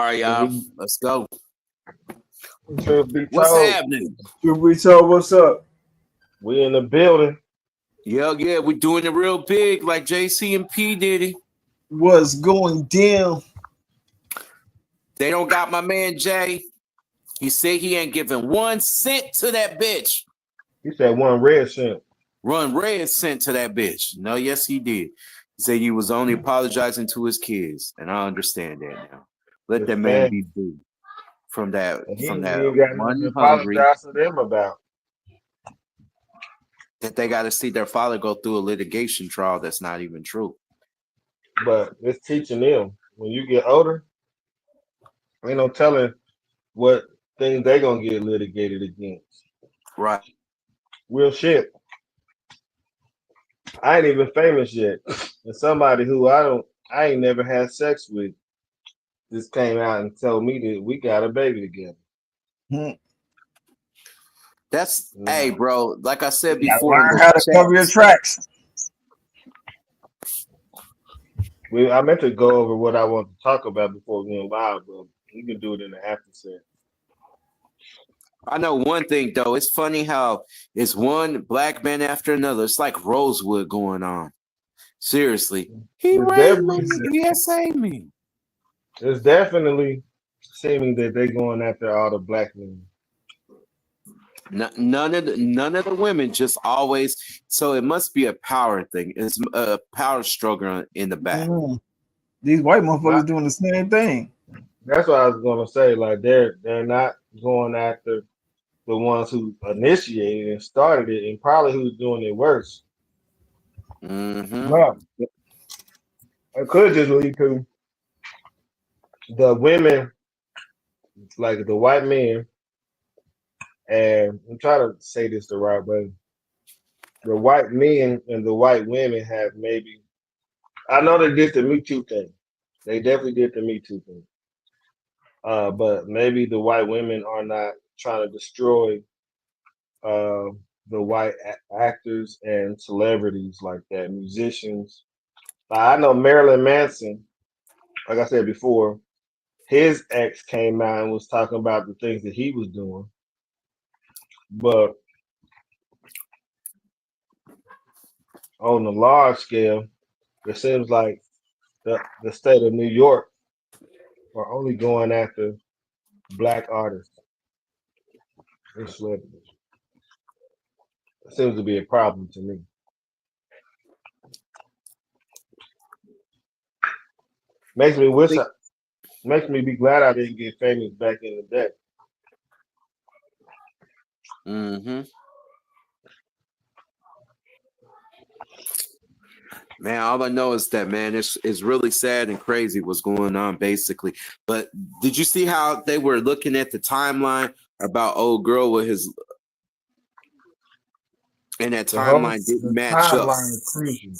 right, y'all. Let's go. Truth be What's told, happening? What's up? we in the building. Yeah, we're doing it real big like JC and P Diddy. What's going down? They don't got my man Jay. He said he ain't giving 1 cent to that bitch. He said one red cent. Run Red sent to that bitch. No, yes, he did. He said he was only apologizing to his kids, and I understand that now. Let His that man be fans. free from that And he ain't got nothing to money hungry apologize to them about. that they got to see their father go through a litigation trial that's not even true. But it's teaching them when you get older, ain't no telling what things they gonna get litigated against. Right. Real shit. I ain't even famous yet. And somebody who I ain't never had sex with just came out and told me that we got a baby together. That's hey, bro. Like I said You gotta before in learn the how to cover your chat, tracks. I meant to go over what I want to talk about before we went live, but we can do it in the after set. I know one thing though. It's funny how it's one black man after another. It's like Rosewood going on. Seriously, he raped me. He essayed me. It's definitely seeming that they're going after all the black men. None of the women, just always. So it must be a power thing. It's a power struggle in the back. These white motherfuckers doing the same thing. That's what I was gonna say. Like they're not going after the ones who initiated and started it, and probably who's doing it worse. Mm-hmm. Well, it could just lead to the women, like the white men, and I'm trying to say this the right way. The white men and the white women have maybe. I know they did the Me Too thing. They definitely did the Me Too thing. But maybe the white women are not trying to destroy uh, the white actors and celebrities like that, musicians. I know Marilyn Manson, like I said before, his ex came out and was talking about the things that he was doing. But on the large scale, it seems like the state of New York are only going after black artists and celebrities. It seems to be a problem to me. Makes me makes me be glad I didn't get famous back in the day. Mm-hmm. Man, all I know is that, man, it's really sad and crazy what's going on, basically. But did you see how they were looking at the timeline about old girl with his, and that timeline didn't match up? Timeline is crucial.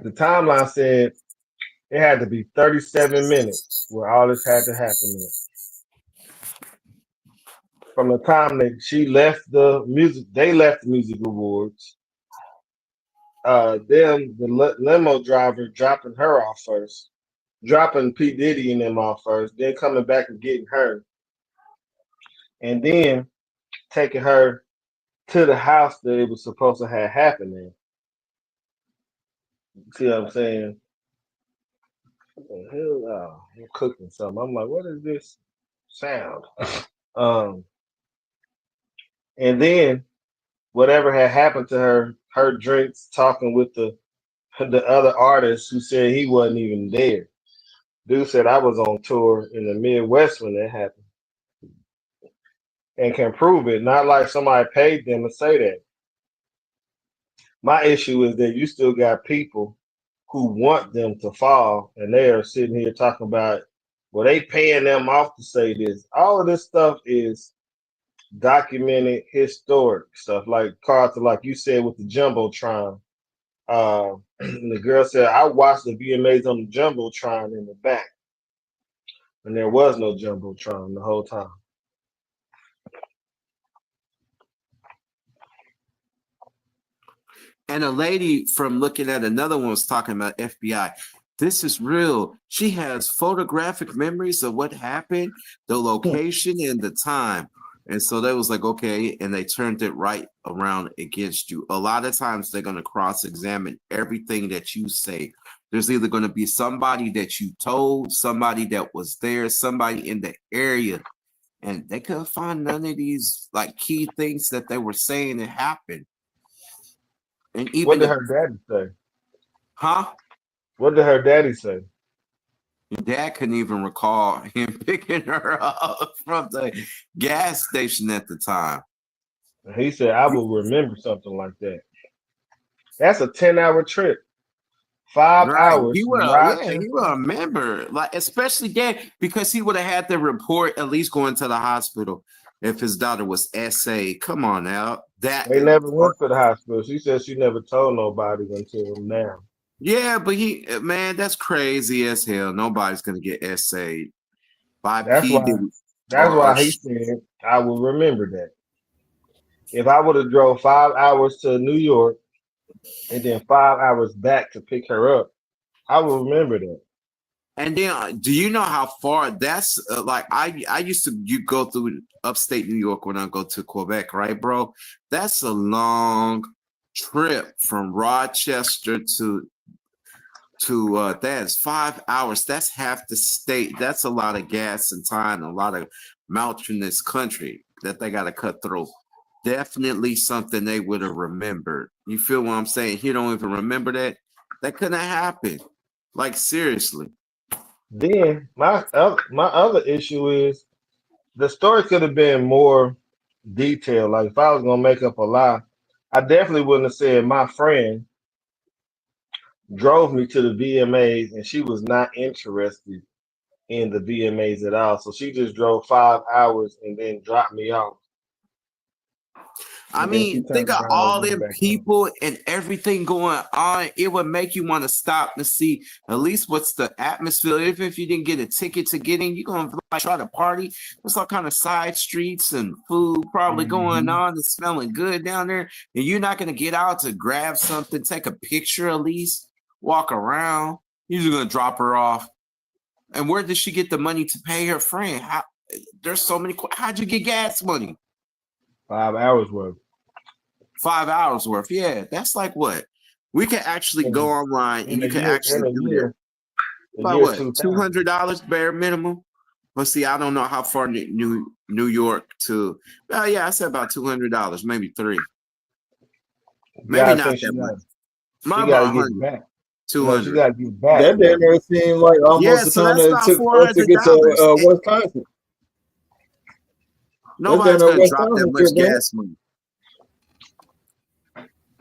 The timeline said it had to be 37 minutes where all this had to happen in. From the time that she left they left the music awards. The limo driver dropping her off first, dropping P. Diddy and them off first, then coming back and getting her, and then taking her to the house that it was supposed to have happened in. See what I'm saying? What the hell? Oh, I'm cooking something. I'm like, what is this sound? Um, and then whatever had happened to her drinks, talking with the other artist who said he wasn't even there. Dude said I was on tour in the Midwest when that happened, and can prove it. Not like somebody paid them to say that. My issue is that you still got people who want them to fall, and they are sitting here talking about, well, they paying them off to say this. All of this stuff is documented, historic stuff, like Carter, like you said with the jumbotron. And the girl said, I watched the VMAs on the jumbotron in the back, and there was no jumbotron the whole time. And a lady from looking at another one was talking about FBI. This is real. She has photographic memories of what happened, the location, and the time. And so they was like, okay, and they turned it right around against you. A lot of times they're going to cross-examine everything that you say. There's either going to be somebody that you told, somebody that was there, somebody in the area, and they couldn't find none of these like key things that they were saying that happened. And What even did her daddy say? huh? What did her daddy say? Your dad couldn't even recall him picking her up from the gas station at the time. He said, I will remember something like that. That's a 10-hour trip. 5 Right. hours He from would yeah, he Rochester. would remember. Like especially that because he would have had the report at least going to the hospital if his daughter was SA. Come on now. That They never went to the hospital. She said she never told nobody until now. yeah, but he man, that's crazy as hell. Nobody's gonna get SA by That's P. why Diddy that's or why he said I will remember that. If I would have drove 5 hours to New York and then 5 hours back to pick her up, I will remember that. and then, do you know how far that's like? I used to you go through upstate New York when I go to Quebec, right, bro? That's a long trip from Rochester to that's 5 hours. That's half the state. That's a lot of gas and time, a lot of mountainous country that they got to cut through. Definitely something they would have remembered. You feel what I'm saying? He don't even remember that. That couldn't have happened. Like seriously. Then my other issue is the story could have been more detailed. Like if I was gonna make up a lie, I definitely wouldn't have said my friend drove me to the VMAs and she was not interested in the VMAs at all. So she just drove 5 hours and then dropped me off. I And then she mean, think turned of around and all went them back home. people and everything going on. It would make you want to stop and see at least what's the atmosphere. Even if you didn't get a ticket to get in, you're gonna like, try to party. There's all kind of side streets and food probably going Hmm. on and smelling good down there. And you're not gonna get out to grab something, take a picture at least, walk around. You're just gonna drop her off. And where did she get the money to pay her friend? How there's so many. How'd you get gas money? 5 hours worth. 5 hours worth. Yeah, that's like what? We can actually go In, online and in a you can year, actually do that. the About year what? 2000. $200 bare minimum. But see, I don't know how far New York to. Well, yeah, I said about $200, maybe three, You maybe gotta not think that much. she Mine gotta about get 100, back. You know, she 200. gotta get back That damn though. near seemed like Yeah, almost the so time that's that it about took four for us to hundred get to dollars. Wisconsin. That's damn Nobody's near gonna drop that Wisconsin much trip, ain't it? gas money.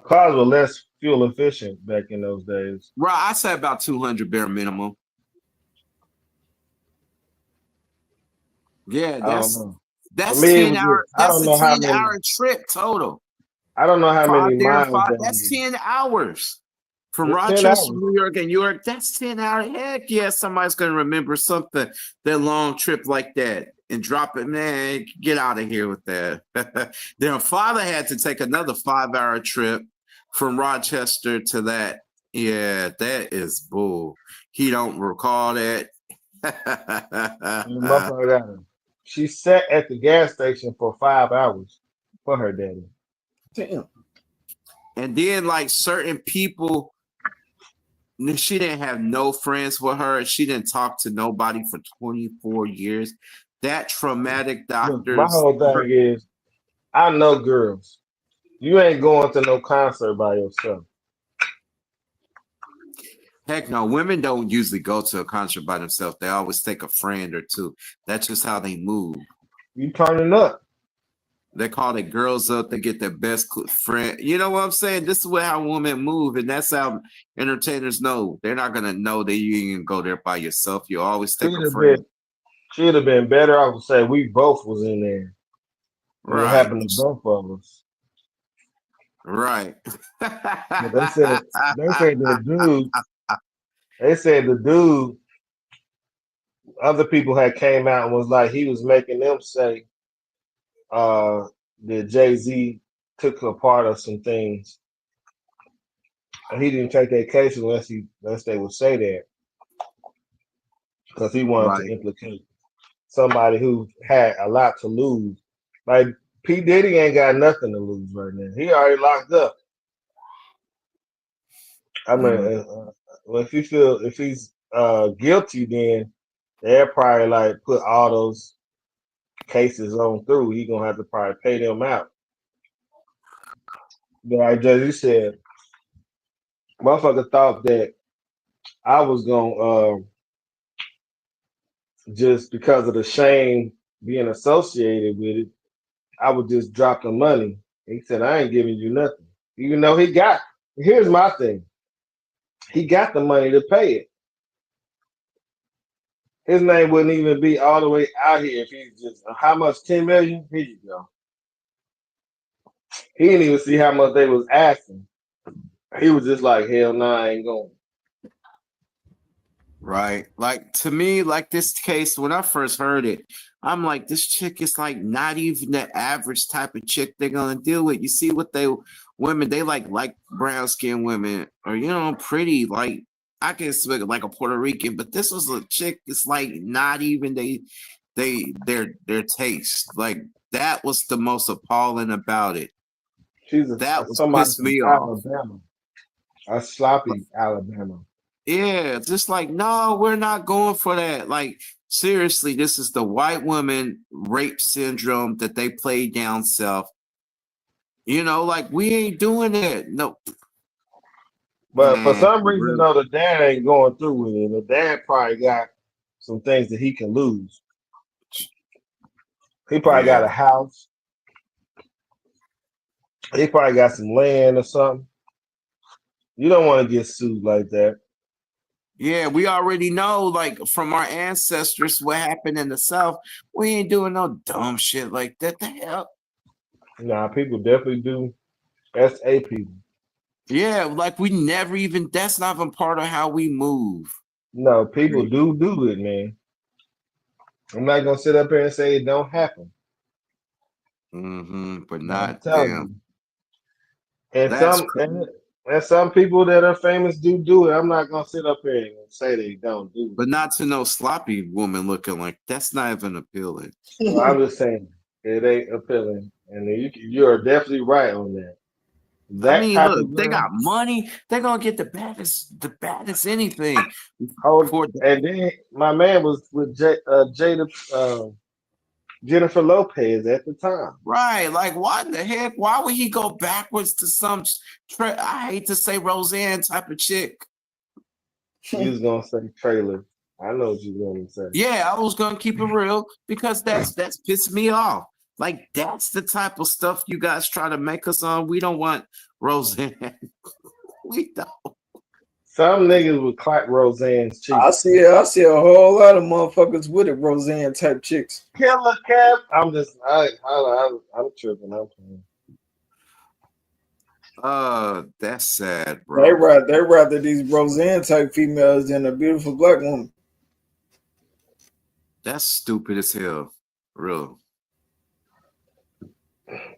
Cars were less fuel efficient back in those days. Bro, I say about 200 bare minimum. Yeah, I don't know. For that's me, it 10 was hour. just I That's don't a know how 10 many. hour trip total. I don't know how Five many there, miles five. that That's is. 10 hours. From It's 10 Rochester, hours. New York, and York, that's 10 hours. Heck yeah, somebody's gonna remember something, that long trip like that and drop it. Man, get out of here with that. Their father had to take another 5 hour trip from Rochester to that. Yeah, that is bull. He don't recall that. And the motherfucker got her. She sat at the gas station for 5 hours for her daddy. Damn. And then like certain people, she didn't have no friends with her. She didn't talk to nobody for 24 years. That traumatic Look, my doctors. whole thing is I know girls. You ain't going to no concert by yourself. Heck no, women don't usually go to a concert by themselves. They always take a friend or two. That's just how they move. You turning up. They call their girls up. They get their best friend. You know what I'm saying? This is how women move, and that's how entertainers know. They're not gonna know that you can go there by yourself. You always take She'd a have friend. been she'd have been better off to say we both was in there. And it Right. happened to both of us. Right. But they said the dude, other people had came out and was like he was making them say that Jay-Z took a part of some things. And he didn't take that case unless they would say that. because he wanted to Right. implicate somebody who had a lot to lose. Like P Diddy ain't got nothing to lose right now. He already locked up. I mean, Mm, well, if he's guilty, then they'll probably like put all those cases on through. He gonna have to probably pay them out. But like Jay, you said, motherfucker thought that I was gonna just because of the shame being associated with it, I would just drop the money. He said, I ain't giving you nothing. Even though he got, here's my thing. He got the money to pay it. His name wouldn't even be all the way out here if he's just, how much, 10 million? Here you go. He didn't even see how much they was asking. He was just like, hell no, I ain't going. right. Like to me, like this case, when I first heard it, I'm like, this chick is like not even the average type of chick they're gonna deal with. You see what they women they like brown skinned women or pretty like I can speak like a Puerto Rican, but this was a chick. It's like not even their taste. Like that was the most appalling about it. She's That was somebody pissed from me off. Alabama, a sloppy Alabama. Yeah, just like, no, we're not going for that. Like, seriously, this is the white woman rape syndrome that they play down south. Like we ain't doing it. No, But for man, some for reason, real. though, the dad ain't going through with it. The dad probably got some things that he can lose. He probably got Yeah. a house. He probably got some land or something. You don't want to get sued like that. Yeah, we already know, like, from our ancestors, what happened in the South. We ain't doing no dumb shit like that. The hell? Nah, people definitely do. That's A people. Yeah, like we never even, that's not even part of how we move. No, people do it, man. I'm not gonna sit up here and say it don't happen. But But I'm not telling them. you. And That's some and some people that are famous do it. I'm not gonna sit up here and say they don't do it. But not to no sloppy woman looking like that's not even appealing. Well, I'm just saying it ain't appealing, and you are definitely right on that. I That mean, type look, of they girl, got money. They're gonna get the baddest anything. hold. For And then my man was with Jada, Jennifer Lopez at the time. right, like what the heck? Why would he go backwards to some? I hate to say Roseanne type of chick. You was gonna say trailer. I know what you was gonna say. Yeah, I was gonna keep it real because that's pissed me off. Like that's the type of stuff you guys try to make us on. We don't want Roseanne. We don't. Some niggas would clap Roseanne's I cheeks. see I see a whole lot of motherfuckers with it, Roseanne type chicks. Killer Cap. I'm tripping. I'm playing. That's sad, They bro. rather these Roseanne type females than a beautiful black woman. That's stupid as hell. Real.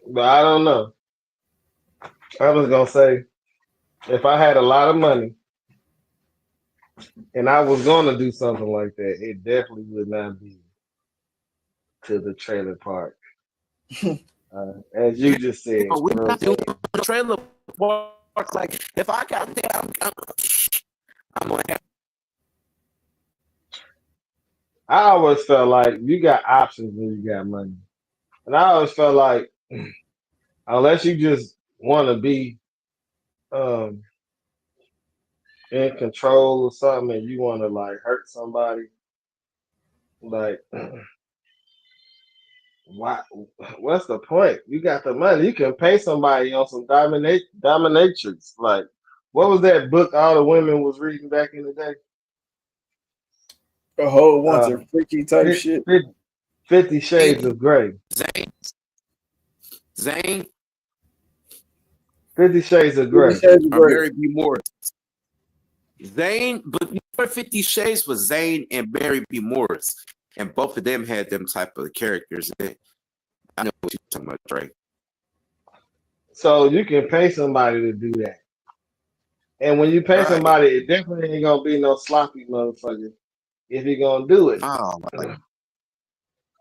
But I don't know. I was gonna say if I had a lot of money and I was gonna do something like that, it definitely would not be to the trailer park. As you just said, We're not doing Roseanne. trailer park. Like if I got there, I'm gonna have. I always felt like you got options when you got money. And I always felt like unless you just want to be um, in control or something and you want to like hurt somebody, like why? What's the point? You got the money. You can pay somebody on some dominatrix. Like what was that book all the women was reading back in the day? A whole bunch Uh, of freaky type Fif- shit. Fif- 50 Shades of Grey. Zane, Zane, 50 Shades of Fifty Grey. Shades of or Grey. Mary B. Morris. Zane, but before 50 Shades was Zane and Mary B. Morris. And both of them had them type of characters. I know what you're talking about, Drake. So you can pay somebody to do that. And when you pay Right. somebody, it definitely ain't gonna be no sloppy motherfucker. if you're gonna do it. Oh, like,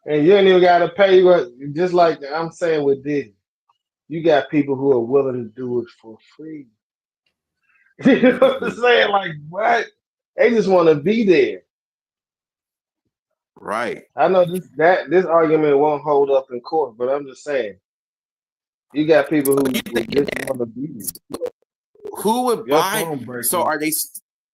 And you ain't even gotta pay what just like I'm saying with this. You got people who are willing to do it for free. You know what I'm mhm, saying? Like what? They just want to be there. right. I know this argument won't hold up in court, but I'm just saying you got people So you who thinking just that want to be there. who would Your buy? phone So breaking. are they?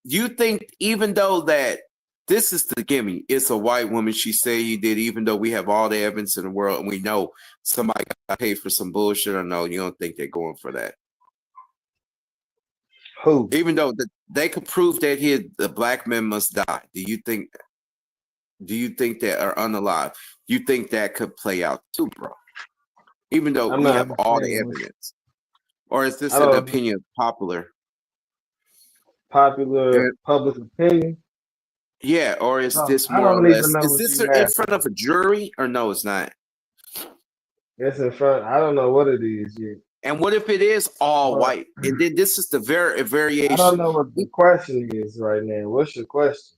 You think even though that this is the gimme, it's a white woman. She said he did, even though we have all the evidence in the world and we know somebody got paid for some bullshit. Or no, you don't think they're going for that? Who? Even though they could prove that the black men must die. Do you think? Do you think that are unalive? You think that could play out too, bro? Even though I'm we not have all the understanding. evidence, or is I this an don't know. opinion popular? Popular public opinion. Yeah, or is No, this I more or don't even less? know Is what this you in front asking. of a jury or no? It's not. It's in front. I don't know what it is yet. And what if it is all But white? And then this is the I don't variation. know what the question is right now. What's your question?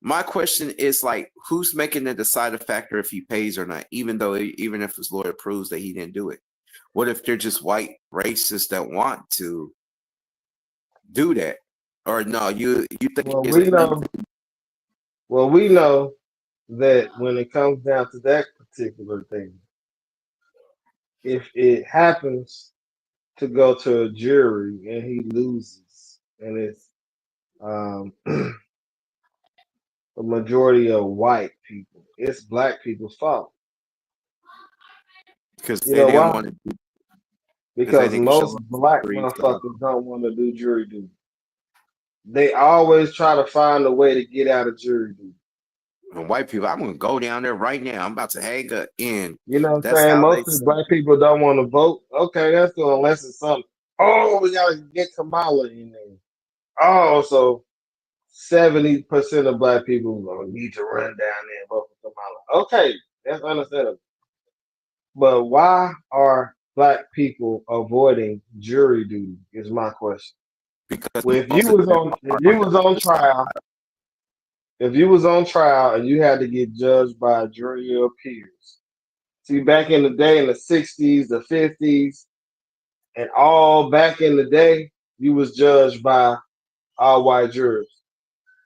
My question is like, who's making the deciding factor if he pays or not? Even if his lawyer proves that he didn't do it, what if they're just white racists that want to do that? Or no, you think Well, it's we know. Well, we know that when it comes down to that particular thing, if it happens to go to a jury and he loses, and it's a majority of white people, it's black people's fault. because You they know didn't why? want to because they Because didn't show most up black for each other. motherfuckers don't want to do jury duty. They always try to find a way to get out of jury duty. And white people, I'm gonna go down there right now. I'm about to hang up in. You know what I'm That's saying? how Most they of the say. black people don't want to vote. Okay, that's good unless it's something. Oh, we gotta get Kamala in there. Oh, so 70% of black people gonna need to run down there and vote for Kamala. Okay, that's understandable. But why are black people avoiding jury duty? Is my question. Because Well, if you most of was them on if are you on was the on other side. trial, if you was on trial and you had to get judged by a jury of peers. See, back in the day, in the 60s, the 50s, and all back in the day, you was judged by all white jurors.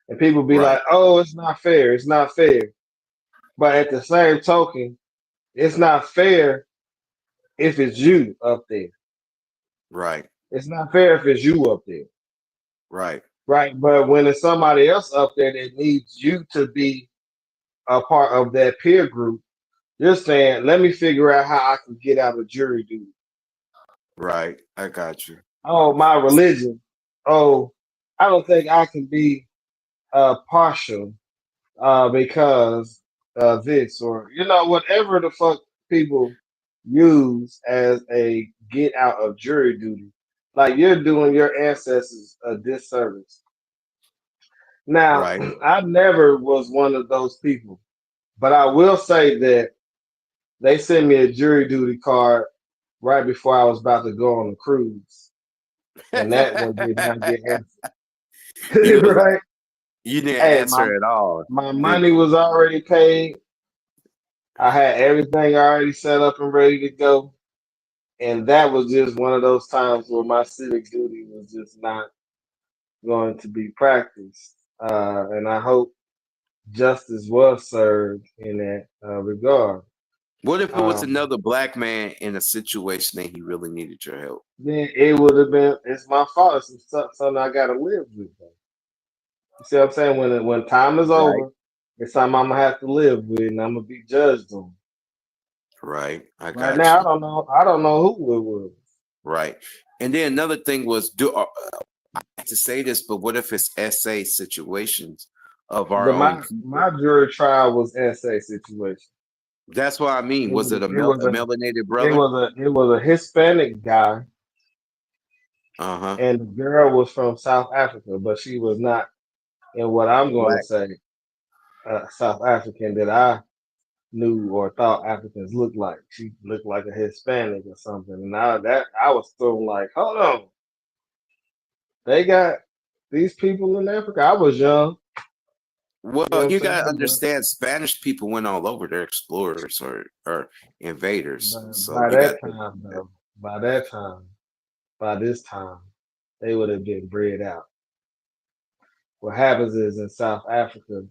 And people be Right, like, oh, it's not fair. It's not fair. But at the same token, it's not fair if it's you up there. right, It's not fair if it's you up there. right. Right. But when it's somebody else up there that needs you to be a part of that peer group, you're saying, let me figure out how I can get out of jury duty. Right. I got you. Oh, my religion. Oh, I don't think I can be partial because this or whatever the fuck people use as a get out of jury duty. Like you're doing your ancestors a disservice. Now, Right. I never was one of those people, but I will say that they sent me a jury duty card right before I was about to go on a cruise, and that one did not get you answered. was like, Right? you didn't Hey, my answer at all, my did money was already paid. I had everything already set up and ready to go. And that was just one of those times where my civic duty was just not going to be practiced. And I hope justice was served in that regard. what if it was Um, another black man in a situation that he really needed your help? then it would have been, it's my fault. It's something I got to live with. You see what I'm saying? When time is Right. over, it's something I'm going to have to live with and I'm going to be judged on. Right. I Right got now, I you. don't know. I don't know who it was. Right. And then another thing was I hate to say this, but what if it's SA situations of our The own my people? jury trial was essay situation. That's what I mean. It Was was it it was a a melanated it brother? was a it was a Hispanic guy, Uh-huh. and the girl was from South Africa, but she was not in what I'm going to Black. say South African that I knew or thought Africans looked like. She looked like a Hispanic or something, and I was thrown like, hold on, they got these people in Africa. I was young, Well, You know what I'm you gotta saying? understand, Spanish people went all over. They're explorers or invaders. But So by you got that time, though, by that time, by this time, they would have been bred out. What happens is in South Africa,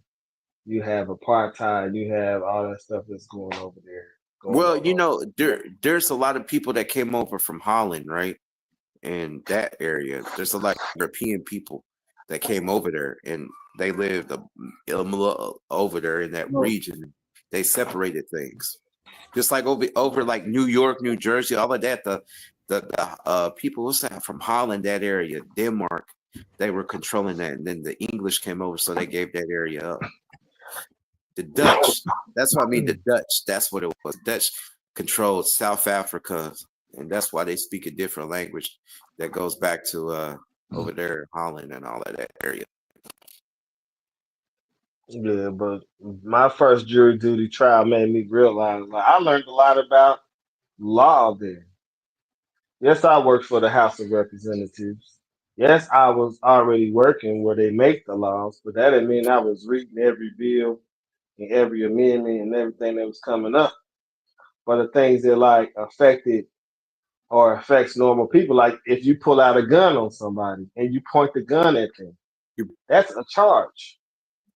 you have apartheid, you have all that stuff that's going over there, going well, on over there. there's a lot of people that came over from Holland, right? In that area, there's a lot of European people that came over there, and they lived over there in that No, region. They separated things. Just like over like New York, New Jersey, all of that. The people what's that from Holland, that area, Denmark, they were controlling that, and then the English came over, so they gave that area up. The Dutch, that's what I mean. The Dutch, that's what it was. Dutch controlled South Africa, and that's why they speak a different language that goes back to over there in Holland and all of that area. yeah, but my first jury duty trial made me realize like I learned a lot about law there. Yes, I worked for the House of Representatives. Yes, I was already working where they make the laws, but that didn't mean I was reading every bill and every amendment and everything that was coming up. But the things that like affected or affects normal people, like if you pull out a gun on somebody and you point the gun at them, that's a charge.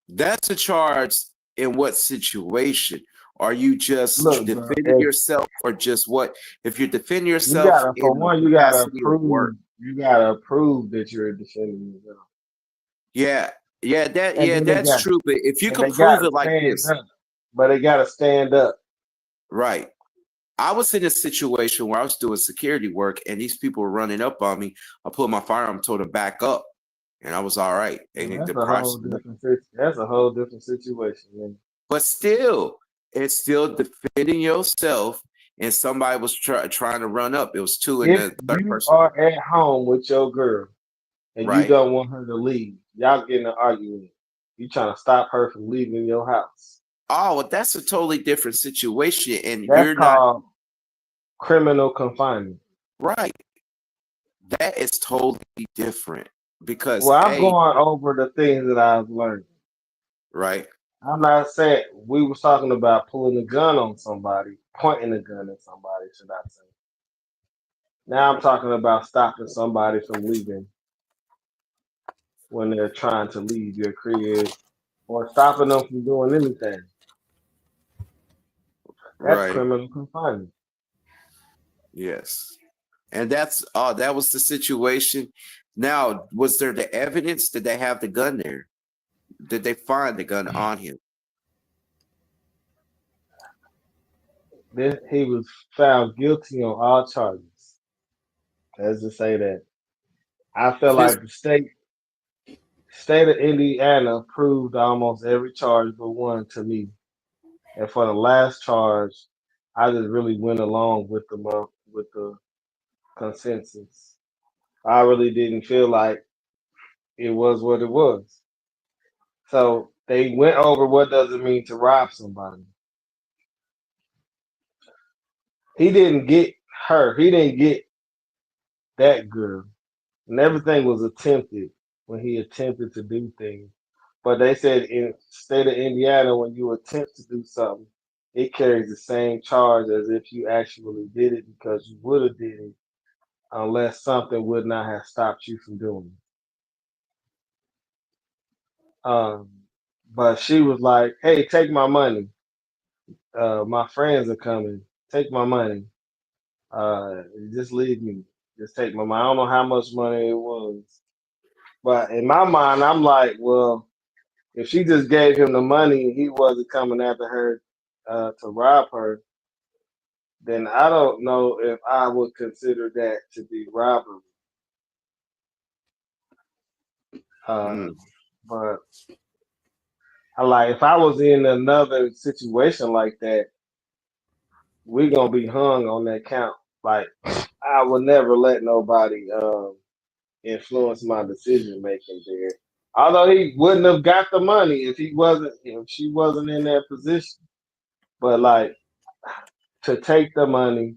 That's a charge in what situation? Are you just Look, bro, defending if yourself or just what? If you're defending you yourself gotta for in the one, capacity of work, you gotta prove that you're defending yourself. yeah, And then they that's got true. But if you and could they prove gotta it like stand this, up. But they gotta stand up. right? I was in a situation where I was doing security work and these people were running up on me. I pulled my firearm, told them back up, and I was all right. Well, And that's the a whole process, different that's a whole different situation, man. but still, it's still defending yourself. And somebody was trying to run up. It was two, and If the third you person, are at home with your girl and you right? don't want her to leave, y'all getting an argument. You trying to stop her from leaving your house. Oh, well, that's a totally different situation, and That's you're not called criminal confinement. right. That is totally different because Well, I'm a going over the things that I've learned. right, I'm not saying we was talking about pulling a gun on somebody, pointing a gun at somebody, should I say. Now I'm talking about stopping somebody from leaving when they're trying to leave your crib or stopping them from doing anything. That's right, criminal confinement. yes, and that's that was the situation. Now, was there the evidence? Did they have the gun there? Did they find the gun on him? Then he was found guilty on all charges. Let's just say that. I feel His like the state of Indiana proved almost every charge but one to me. And for the last charge, I just really went along with with the consensus. I really didn't feel like it was what it was. So they went over what does it mean to rob somebody. He didn't get her. He didn't get that girl. And everything was attempted when he attempted to do things. But they said in state of Indiana, when you attempt to do something, it carries the same charge as if you actually did it because you would have did it unless something would not have stopped you from doing it. But she was like, "Hey, take my money. My friends are coming. Take my money. Uh, just leave me. Just take my money. I don't know how much money it was, but in my mind, I'm like, well, if she just gave him the money and he wasn't coming after her to rob her, then I don't know if I would consider that to be robbery. Uh, mm, but I like if I was in another situation like that, we're gonna be hung on that count. Like I would never let nobody influence my decision making there. Although he wouldn't have got the money if she wasn't in that position. But like to take the money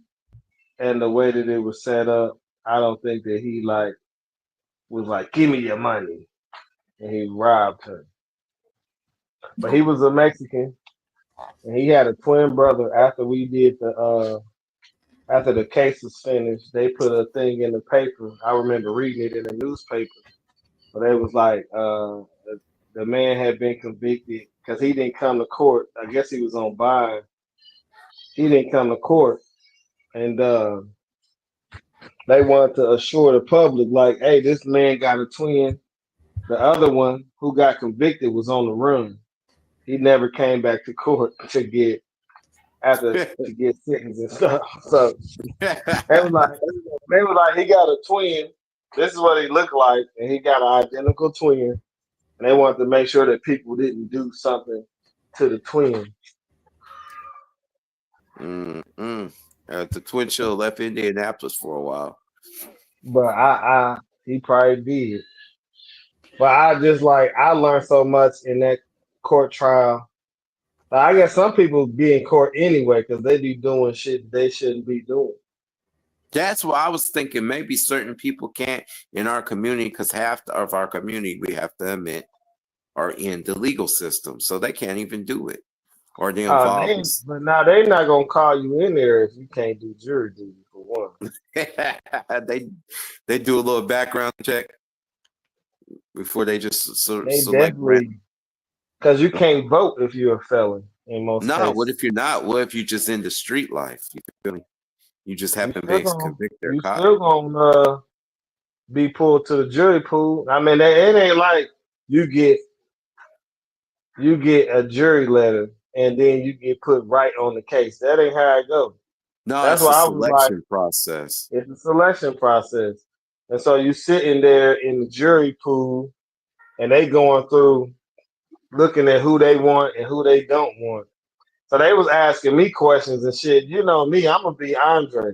and the way that it was set up, I don't think that he like was like, give me your money and he robbed her. But he was a Mexican, and he had a twin brother. After we did after the case was finished, they put a thing in the paper. I remember reading it in the newspaper, but it was like the man had been convicted because he didn't come to court. I guess he was on bond. He didn't come to court, and they wanted to assure the public, like, hey, this man got a twin. The other one who got convicted was on the run. He never came back to court to get sentenced and stuff. So they was like, he got a twin. This is what he looked like, and he got an identical twin. And they wanted to make sure that people didn't do something to the twin. Mm-mm. The twin show left Indianapolis for a while. But he probably did. But I learned so much in that court trial. I guess some people be in court anyway because they be doing shit they shouldn't be doing. That's what I was thinking. Maybe certain people can't in our community because half of our community, we have to admit, are in the legal system, so they can't even do it, or they involved. But now they're not gonna call you in there if you can't do jury duty for one. they do a little background check before they just They select. definitely because you can't vote if you're a felon in most No, cases. what if you're not? What if you're just in the street life? You feel me? You just happen to be convicted or You caught. still gonna be pulled to the jury pool. I mean, it ain't like you get a jury letter and then you get put right on the case. That ain't how it goes. No, That's it's a why I was like, selection process. it's a selection process. And so you sitting there in the jury pool and they going through looking at who they want and who they don't want. So they was asking me questions and shit. You know me, I'm gonna be Andre.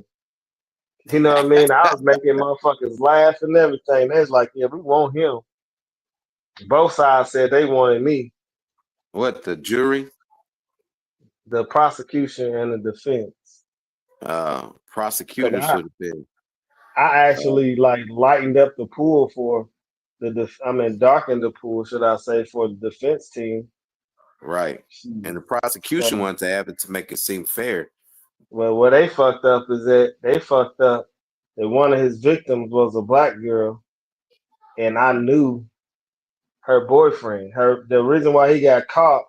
You know what I mean? I was making motherfuckers laugh and everything. They was like, yeah, we want him. Both sides said they wanted me, What, the jury? the prosecution and the defense. Cause Prosecutor should have been. I actually like lightened up the pool for darkened the pool, should I say, for the defense team. Right. And the prosecution So, wanted to have it to make it seem fair. well, what they fucked up is that they fucked up that one of his victims was a black girl, and I knew her boyfriend. The reason why he got caught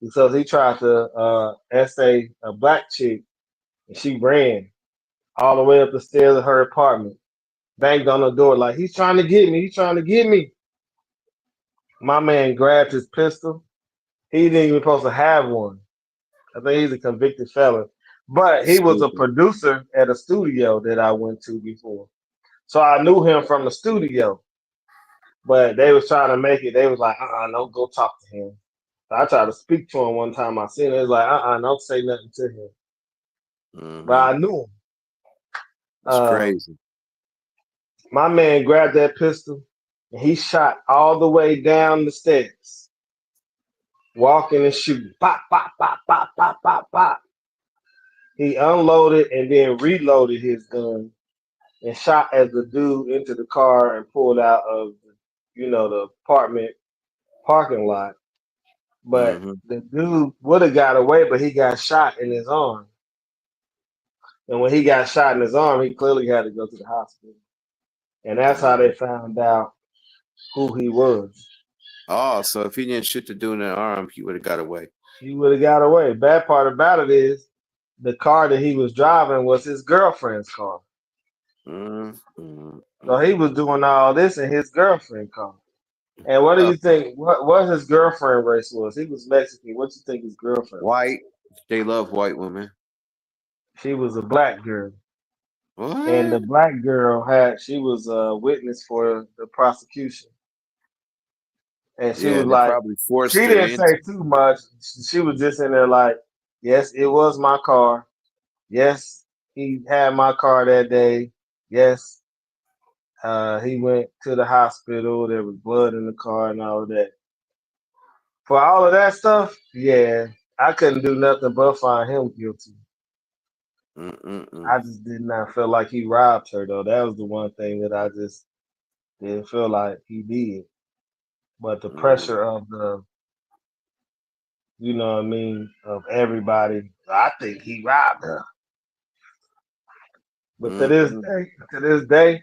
because he tried to essay a black chick, and she ran all the way up the stairs of her apartment, banged on the door like he's trying to get me. He's trying to get me. My man grabbed his pistol. He didn't even supposed to have one. I think he's a convicted felon. But he was a Stupid. producer at a studio that I went to before. So I knew him from the studio. But they was trying to make it, they was like, no, go talk to him. So I tried to speak to him one time I seen it. It was like, don't say nothing to him. But I knew him. It's crazy. My man grabbed that pistol and he shot all the way down the steps. Walking and shooting. Pop, pop, pop, pop, pop, pop, pop. He unloaded and then reloaded his gun and shot as the dude into the car and pulled out of the apartment parking lot. But the dude would have got away, but he got shot in his arm. And when he got shot in his arm, he clearly had to go to the hospital. And that's how they found out who he was. Oh, so if he didn't shoot the dude in the arm, he would have got away. He would have got away. Bad part about it is the car that he was driving was his girlfriend's car. So he was doing all this in his girlfriend's car. And what do you think? What his girlfriend race was? He was Mexican. What you think his girlfriend? White. They love white women. She was a black girl. What? And the black girl she was a witness for the prosecution. And she was like, probably forced she her didn't into. say too much. She was just in there like, yes, it was my car. Yes, he had my car that day. Yes, he went to the hospital. There was blood in the car and all of that. For all of that stuff, yeah, I couldn't do nothing but find him guilty. I just did not feel like he robbed her, though. That was the one thing that I just didn't feel like he did. But the pressure of you know what I mean, of everybody. I think he robbed her. But to this day,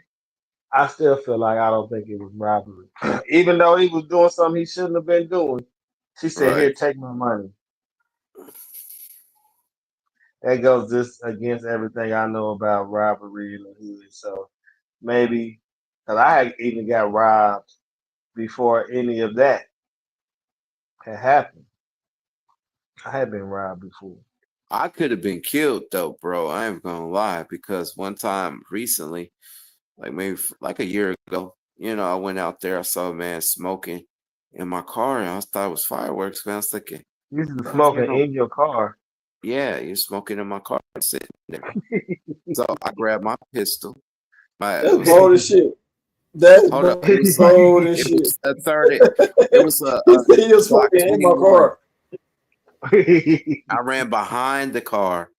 I still feel like I don't think it was robbery. Even though he was doing something he shouldn't have been doing, she said, Right. "Here, take my money." That goes just against everything I know about robbery in the hood. So maybe, because I had even got robbed before any of that had happened. I had been robbed before. I could have been killed though, bro. I ain't gonna lie, because one time recently, like maybe like a year ago, I went out there, I saw a man smoking in my car, and I thought it was fireworks, man. I was thinking, You used to bro, smoking in your car. yeah, you're smoking in my car, sitting there. So I grabbed my pistol. It That's was bold as shit. That's hold up. bold as It shit. was a third. It was He a said he was Glock smoking in my 21. car. I ran behind the car.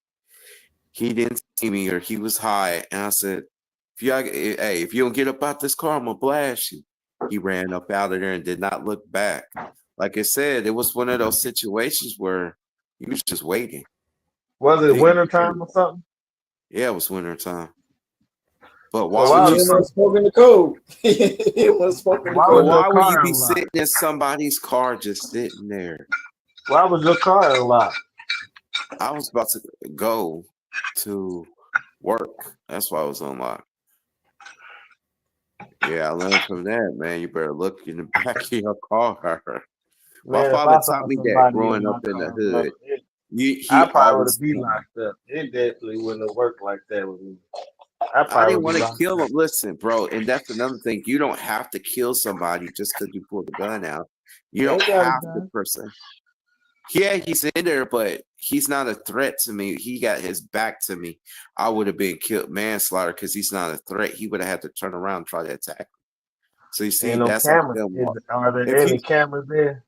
He didn't see me, or he was high, and I said, if you don't get up out this car, I'm gonna blast you." He ran up out of there and did not look back. Like I said, it was one of those situations where he was just waiting. Was it Didn't winter get it. time or something? Yeah, it was winter time. But So why So would he you? wasn't smoking the cold. He wasn't smoking the why But was cold. your why would you car be unlocked? sitting in somebody's car just sitting there? Why was your car unlocked? I was about to go to work. That's why I was unlocked. Yeah, I learned from that, man. You better look in the back of your car. My Man, if father I taught saw me that somebody in growing up my in the car, bro, hood. He I probably would always have been told me. locked up. It definitely wouldn't have worked like that with me. I I probably didn't would be want to locked kill up. him. Listen, bro, and that's another thing. You don't have to kill somebody just because you pull the gun out. You They don't ain't got a have to gun. person. Yeah, he's in there, but he's not a threat to me. He got his back to me. I would have been killed manslaughter because he's not a threat. He would have had to turn around and try to attack. So you see, Ain't no that's like cameras. them. Are there If any he cameras there?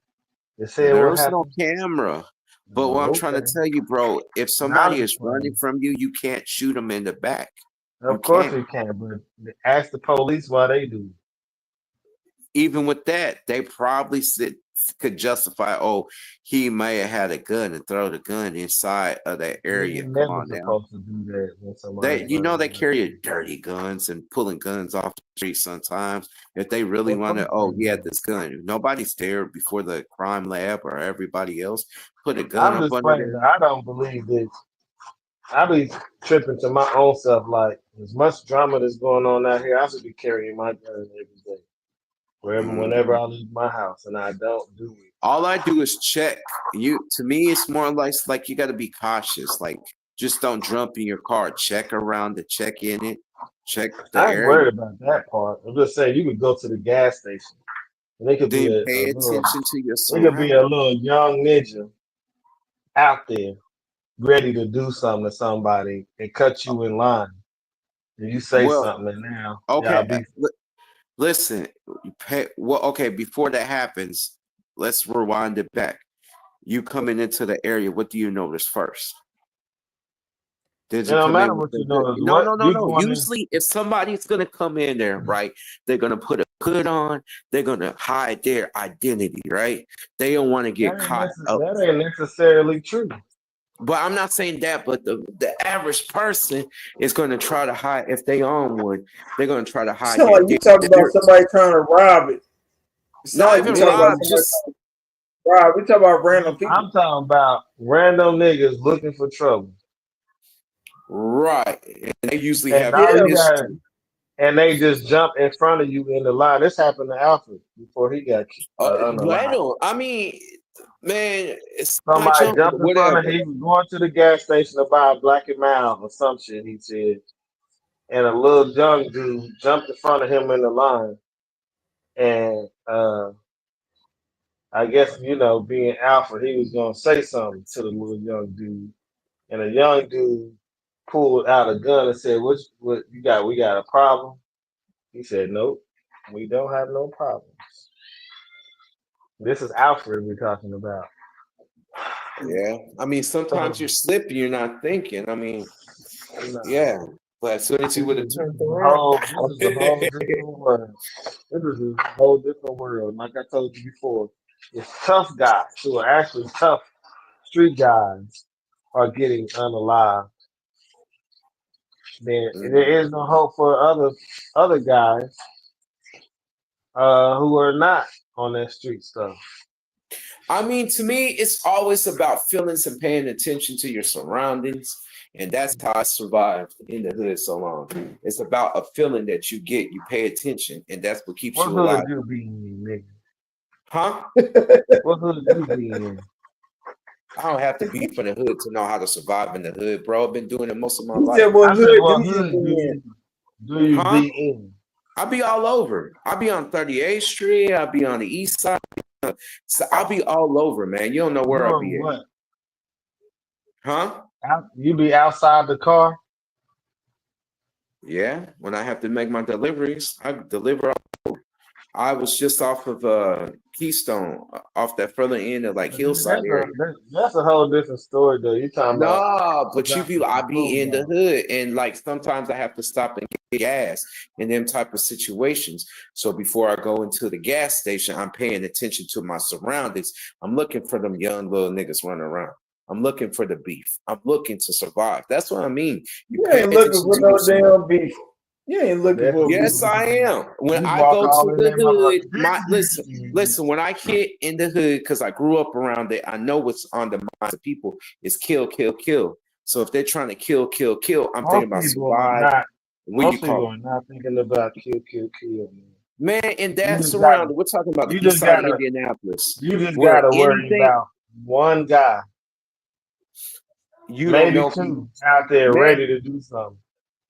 They said what There's no happened. camera. But what I'm Oh, trying to okay. tell you, bro, if Now I'm somebody is just running playing. from you, you can't shoot them in the back. You Of course can't. we can, but ask the police why they do. Even with that, they probably could justify, oh, he may have had a gun and throw the gun inside of that You area. Come never on now. supposed to do that when somebody running They around. carry dirty guns and pulling guns off the street sometimes. If they really Of want course to, they oh, he had do. this gun. If nobody's there before the crime lab or everybody else. Put a gun I'm up just under playing. there. I don't believe this. I be tripping to my own self. Like as much drama that's going on out here, I should be carrying my gun every day, whenever Mhm. I leave my house, and I don't do it. All I do is check. To me, it's more like you got to be cautious. Like, just don't jump in your car. Check around to check in it. Check the I ain't area. worried about that part. I'm just saying you could go to the gas station, and they could be Then a pay little, attention to your they could be a surroundings. little young ninja out there ready to do something to somebody and cut you in line. And you say Well, something, and now y'all okay. beef. Listen. Well, okay. Before that happens, let's rewind it back. You coming into the area, what do you notice first? Did It you don't come matter in with what a you good? know is No, what no, no, you no. going in. Usually, if somebody's gonna come in there, right, they're gonna put a hood on. They're gonna hide their identity, right? They don't want to get caught up. That ain't necessarily true. But I'm not saying that. But the average person is gonna try to hide if they own one. They're gonna try to hide Sound their like you talking about identity. somebody trying to rob it. It sound Not like you even talking about rob. somebody Just trying to rob. We talking about random people. I'm talking about random niggas looking for trouble, right. And they usually and have a all Yeah, you got, history. and they just jump in front of you in the line. This happened to Alfred before he got unalive. Bueno, I mean, man, it's my Somebody jump, jumped in front of whatever. him. He was going to the gas station to buy a Black and Mild or some shit. He said, and a little young dude jumped in front of him in the line, and I guess being Alfred, he was gonna say something to the little young dude, and a young dude pulled out a gun and said, "What you got? We got a problem." He said, "Nope, we don't have no problems." This is Alfred we're talking about. Yeah. I mean, sometimes So, you're slipping, you're not thinking. I mean, nah, yeah. But as soon as you would have turned around. this is a whole different world. This is a whole different world. Like I told you before, it's tough guys who are actually tough street guys are getting unalived, then there is no hope for other guys who are not on that street stuff. I mean, to me, it's always about feelings and paying attention to your surroundings. And that's how I survived in the hood so long. It's about a feeling that you get, you pay attention, and that's what keeps What you hood alive. you be in, nigga? Huh? What hood you be in? I don't have to be from the hood to know how to survive in the hood, bro. I've been doing it most of my He life. said, "What I said, hood what do you hood in?" do you Huh? be in? I'll be all over. I'll be on 38th Street. I'll be on the east side. So I'll be all over, man. You don't know where I'll Doing be at. what? Huh? You be outside the car? Yeah. When I have to make my deliveries, I deliver. I was just off of Keystone, off that further end of like Hillside area. That's a whole different story, though. You talking about No, but I be in the boondocks. hood, and like sometimes I have to stop and get gas in them type of situations. So before I go into the gas station, I'm paying attention to my surroundings. I'm looking for them young little niggas running around. I'm looking for the beef. I'm looking to survive. That's what I mean. You You pay ain't looking attention for to your no surroundings. damn beef. You ain't looking That's for what beef. Yes, I am. When you I walk go all to in the that hood, motherfucker. listen. When I hit in the hood, because I grew up around it, I know what's on the minds of people is kill, kill, kill. So if they're trying to kill, kill, kill, I'm thinking about survive. Most people are not thinking about kill, Man, in You that just got surrounding, we're talking about the you east just side of gotta Indianapolis, you just where gotta worry anything about one guy, you don't maybe know, two out there man. ready to do something.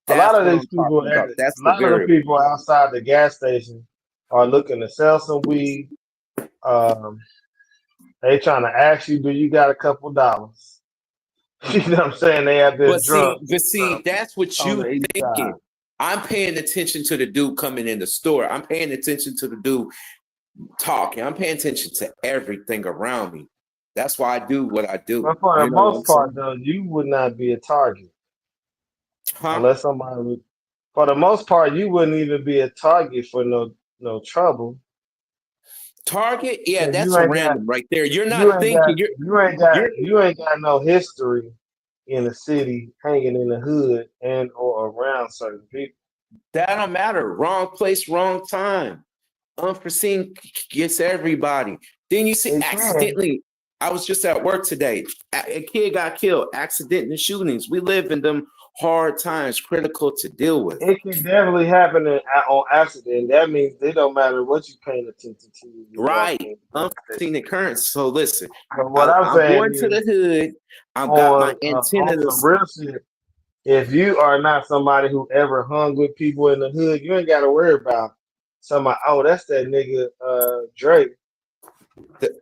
A lot That's of what these I'm people talking about. That's a the lot of the variable. people outside the gas station are looking to sell some weed. Um, they trying to ask you, do you got a couple dollars? You know what I'm saying? They out there drunk But see, that's what on you the east side. thinking. I'm paying attention to the dude coming in the store. I'm paying attention to the dude talking. I'm paying attention to everything around me. That's why I do what I do. But for the You know what I'm most part, saying? though, you would not be a target Huh? unless somebody would. For the most part, you wouldn't even be a target for no trouble. Target? Yeah, Cause that's a random right there. You're you not ain't got thinking. You're you ain't got no history in the city, hanging in the hood and or around certain people. that don't matter. Wrong place, wrong time. Unforeseen gets everybody. Then you see It can accidentally. I was just at work today. A kid got killed. Accident and shootings. We live in them hard times, critical to deal with. it can definitely happen on accident. That means it don't matter what you paying attention to. You walk Right. in the gas Unforeseen station. occurrence. So listen, But what I'm I'm saying going to the is hood. I've got my on some antennas. real shit. If you are not somebody who ever hung with people in the hood, you ain't got to worry about somebody. Oh, that's that nigga Drake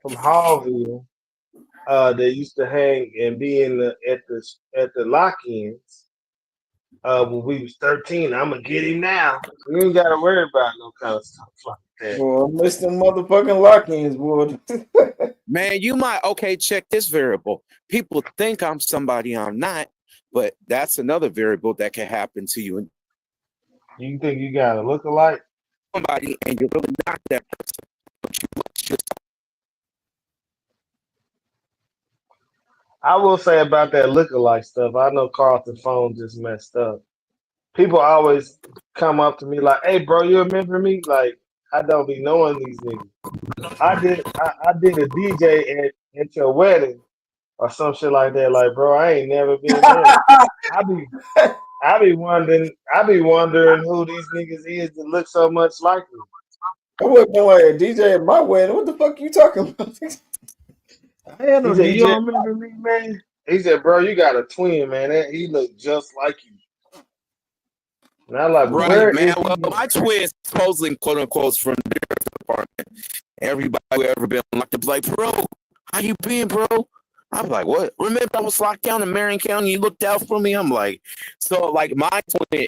from Hallville. That used to hang and be in the at the lock-ins. When we was 13, I'm gonna get him now. You ain't got to worry about no kind of stuff like that. Boy, I miss them motherfucking lock-ins, boy. Man, you might check this variable. People think I'm somebody I'm not, but that's another variable that can happen to you and You think you got to look alike? somebody, and you're really not that person. But you look just I will say about that look-alike stuff. I know Carlton phone just messed up. People always come up to me like, "Hey, bro, you remember me?" Like I don't be knowing these niggas. I did a DJ at your wedding or some shit like that. Like, bro, I ain't never been there. I be I be wondering who these niggas is that look so much like me. I wasn't no like a DJ at my wedding. What the fuck you talking about? I had He no said, "You DJ. don't remember me, man?" He said, "Bro, you got a twin, man. He look just like you." And I'm like, right, "Where man. is Well, he at?" my twin supposedly quote unquote from the department. Everybody who ever been locked up like, bro, how you been, bro? I'm like, what? Remember I was locked down in Marion County, you looked out for me? I'm like, so like my twin,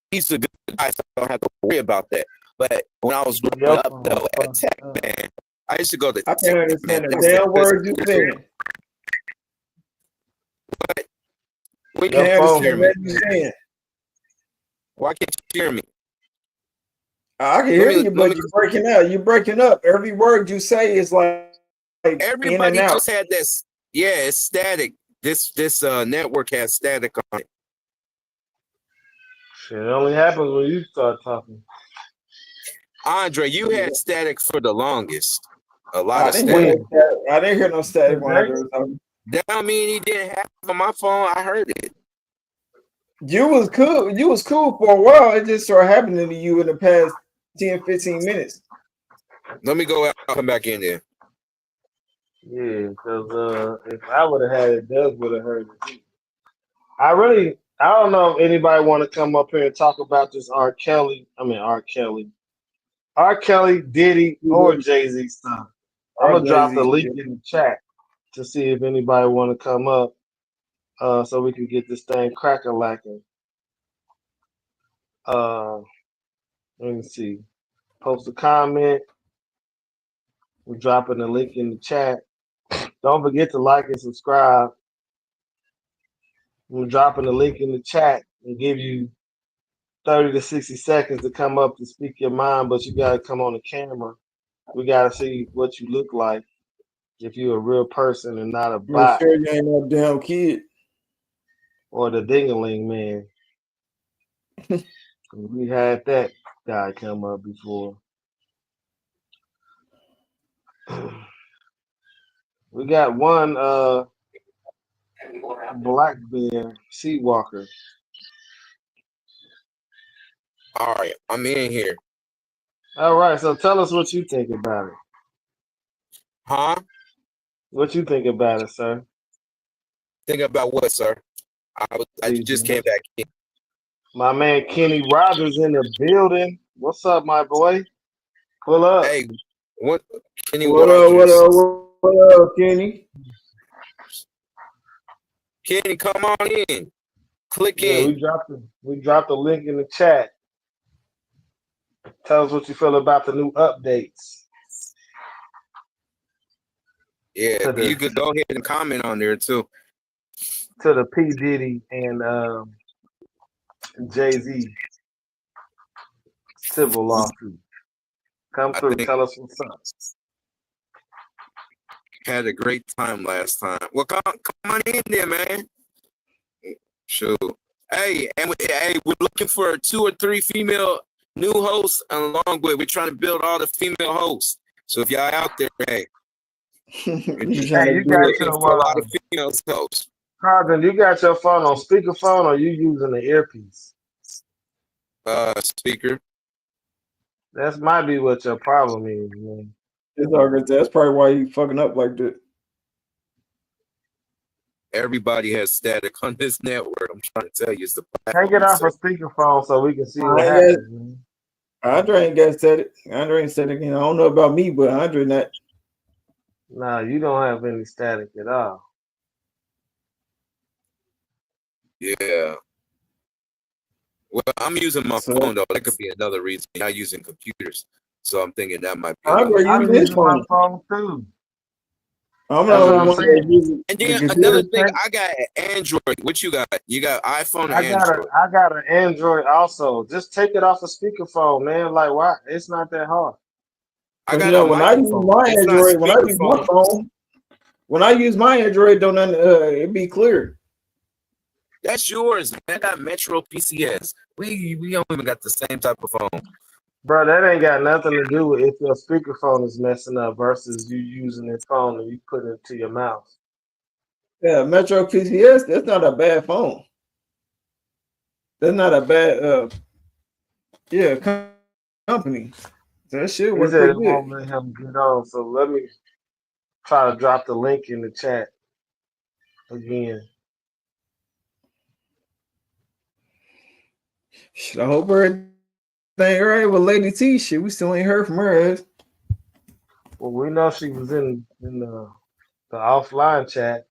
he's a good guy, so I don't have to worry about that. But when I was growing Your up phone though at fucked Tech, up. man, I used to go to I Tech, can't man. understand a That was the damn best word you place. saying. Why Can't Your can't you phone. hear understand me? what you saying. Why can't you hear me? I can Let hear me you, let but me you're breaking up. You're breaking up. Every word you say is like in and everybody out. just had this. Yeah, it's static. This network has static on it. Shit, it only happens when you start talking. Andre, you had static for the longest. A lot I of didn't hear static. no static. I didn't hear no static when Today? Andre was talking. That don't mean he didn't have it on my phone. I heard it. You was cool. You was cool for a while. It just started happening to you in the past 10, 15 minutes. Let me go out and come back in there. Yeah, because if I would have had it, Doug would have heard it. I don't know if anybody want to come up here and talk about this R. Kelly, Diddy, or Jay-Z stuff. I'm gonna drop the link in the chat to see if anybody want to come up, so we can get this thing crack-a-lacking. Let me see. Post a comment. We're dropping the link in the chat. Don't forget to like and subscribe. We're dropping the link in the chat and give you 30 to 60 seconds to come up to speak your mind, but you got to come on the camera. We got to see what you look like if you're a real person and not a bot. Sure you ain't no damn kid. Or the dingaling man. We had that guy come up before. We got one black bear, Seawalker. All right, I'm in here. All right, so tell us what you think about it. Huh? What you think about it, sir? Think about what, sir? I just came back in. My man Kenny Rogers in the building. What's up, my boy? Pull up. Hey, what? Kenny What Rogers. up, Kenny? Kenny, come on in. Click Yeah, in. we dropped the link in the chat. Tell us what you feel about the new updates. Yeah, you could go ahead and comment on there too. To the P. Diddy and Jay-Z civil lawsuit. Come through. Tell us what's up. Had a great time last time. Well, come on in there, man. Sure. Hey, we're looking for 2 or 3 female new hosts, and along with we're trying to build all the female hosts. So if y'all out there, hey, you got your for a lot of female hosts. Carlton, you got your phone on speakerphone, or you using the earpiece? Speaker. That might be what your problem is, man. That's probably why you fucking up like that. Everybody has static on this network. I'm trying to tell you, it's the Can't get off a speakerphone so we can see what happens. Man. Andre ain't got static. Andre ain't static. I don't know about me, but Andre not. Nah, you don't have any static at all. Yeah. Well, I'm using my phone though. That could be another reason. I'm not using computers, so I'm thinking that might be. I'm using my phone too. I'm not saying. And then another thing, I got Android. What you got? You got iPhone or Android? I got an Android also. Just take it off a speakerphone, man. Like, why? It's not that hard. I got when I use my Android, when I use my phone, when I use my Android, don't it be clear. That's yours, man. I got Metro PCS. We don't even got the same type of phone. Bro, that ain't got nothing to do with if your speakerphone is messing up versus you using your phone and you put it to your mouth. Yeah, Metro PCS, that's not a bad phone. That's not a bad company. That shit works pretty good. Won't let him get on, so let me try to drop the link in the chat again. I hope everything all right with Lady T. Shit, we still ain't heard from her. Well, we know she was in the offline chat.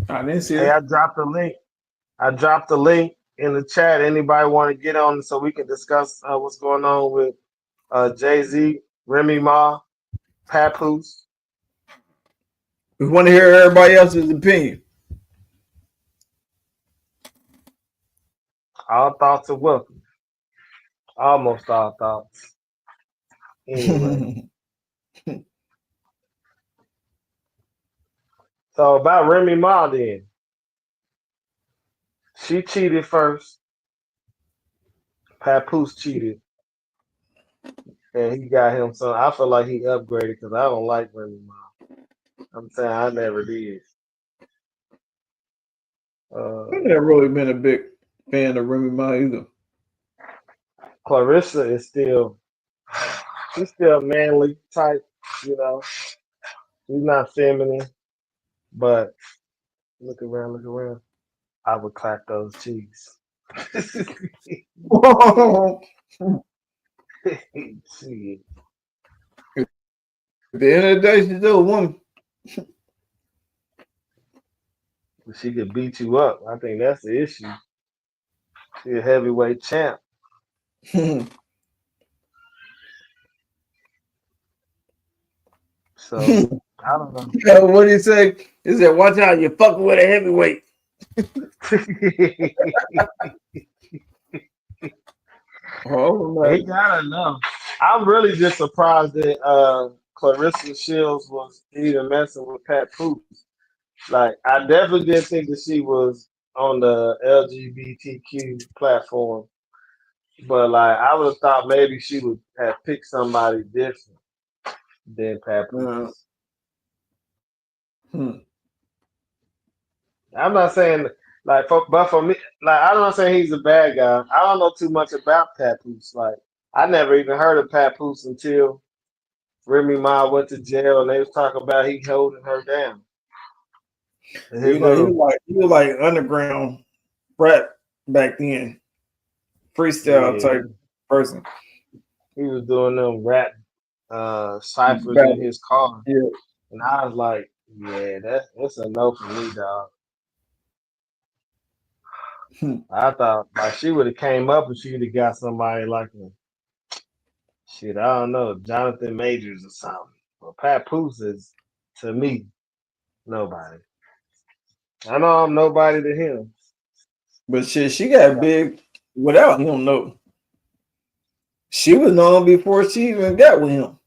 I didn't see her. Hey, I dropped the link. I dropped the link in the chat. Anybody want to get on so we can discuss what's going on with Jay-Z, Remmy Ma, Papoose? We want to hear everybody else's opinion. All thoughts are welcome. Almost all thoughts. Anyway. So about Remy Ma then. She cheated first. Papoose cheated. And he got him some. I feel like he upgraded because I don't like Remy Ma. I'm saying I never did. I've never really been a big fan of Remy Ma either. Clarissa is still, she's still manly type, you know. She's not feminine, but look around, look around. I would clap those cheeks. Shit. At the end of the day, she's still a woman. She could beat you up. I think that's the issue. She's a heavyweight champ. So I don't know. What do you say? He said, "Watch out, you're fucking with a heavyweight." Oh, He gotta know. I'm really just surprised that Clarissa Shields was even messing with Pat Poose. Like, I definitely didn't think that she was on the LGBTQ platform, but like, I would have thought maybe she would have picked somebody different than Pat Poose. I'm not saying but for me, like, I'm not saying he's a bad guy. I don't know too much about Papoose. Like, I never even heard of Papoose until Remy Ma went to jail and they was talking about he holding her down. You know, he was like underground rap back then, freestyle type person. He was doing them rap ciphers in his car. Yeah. And I was like, yeah, that's a no for me, dog. I thought like she would have came up and she would have got somebody like shit, I don't know, Jonathan Majors or something. But Papoose is, to me, nobody. I know I'm nobody to him. But shit, she got big without him, no. She was known before she even got with him.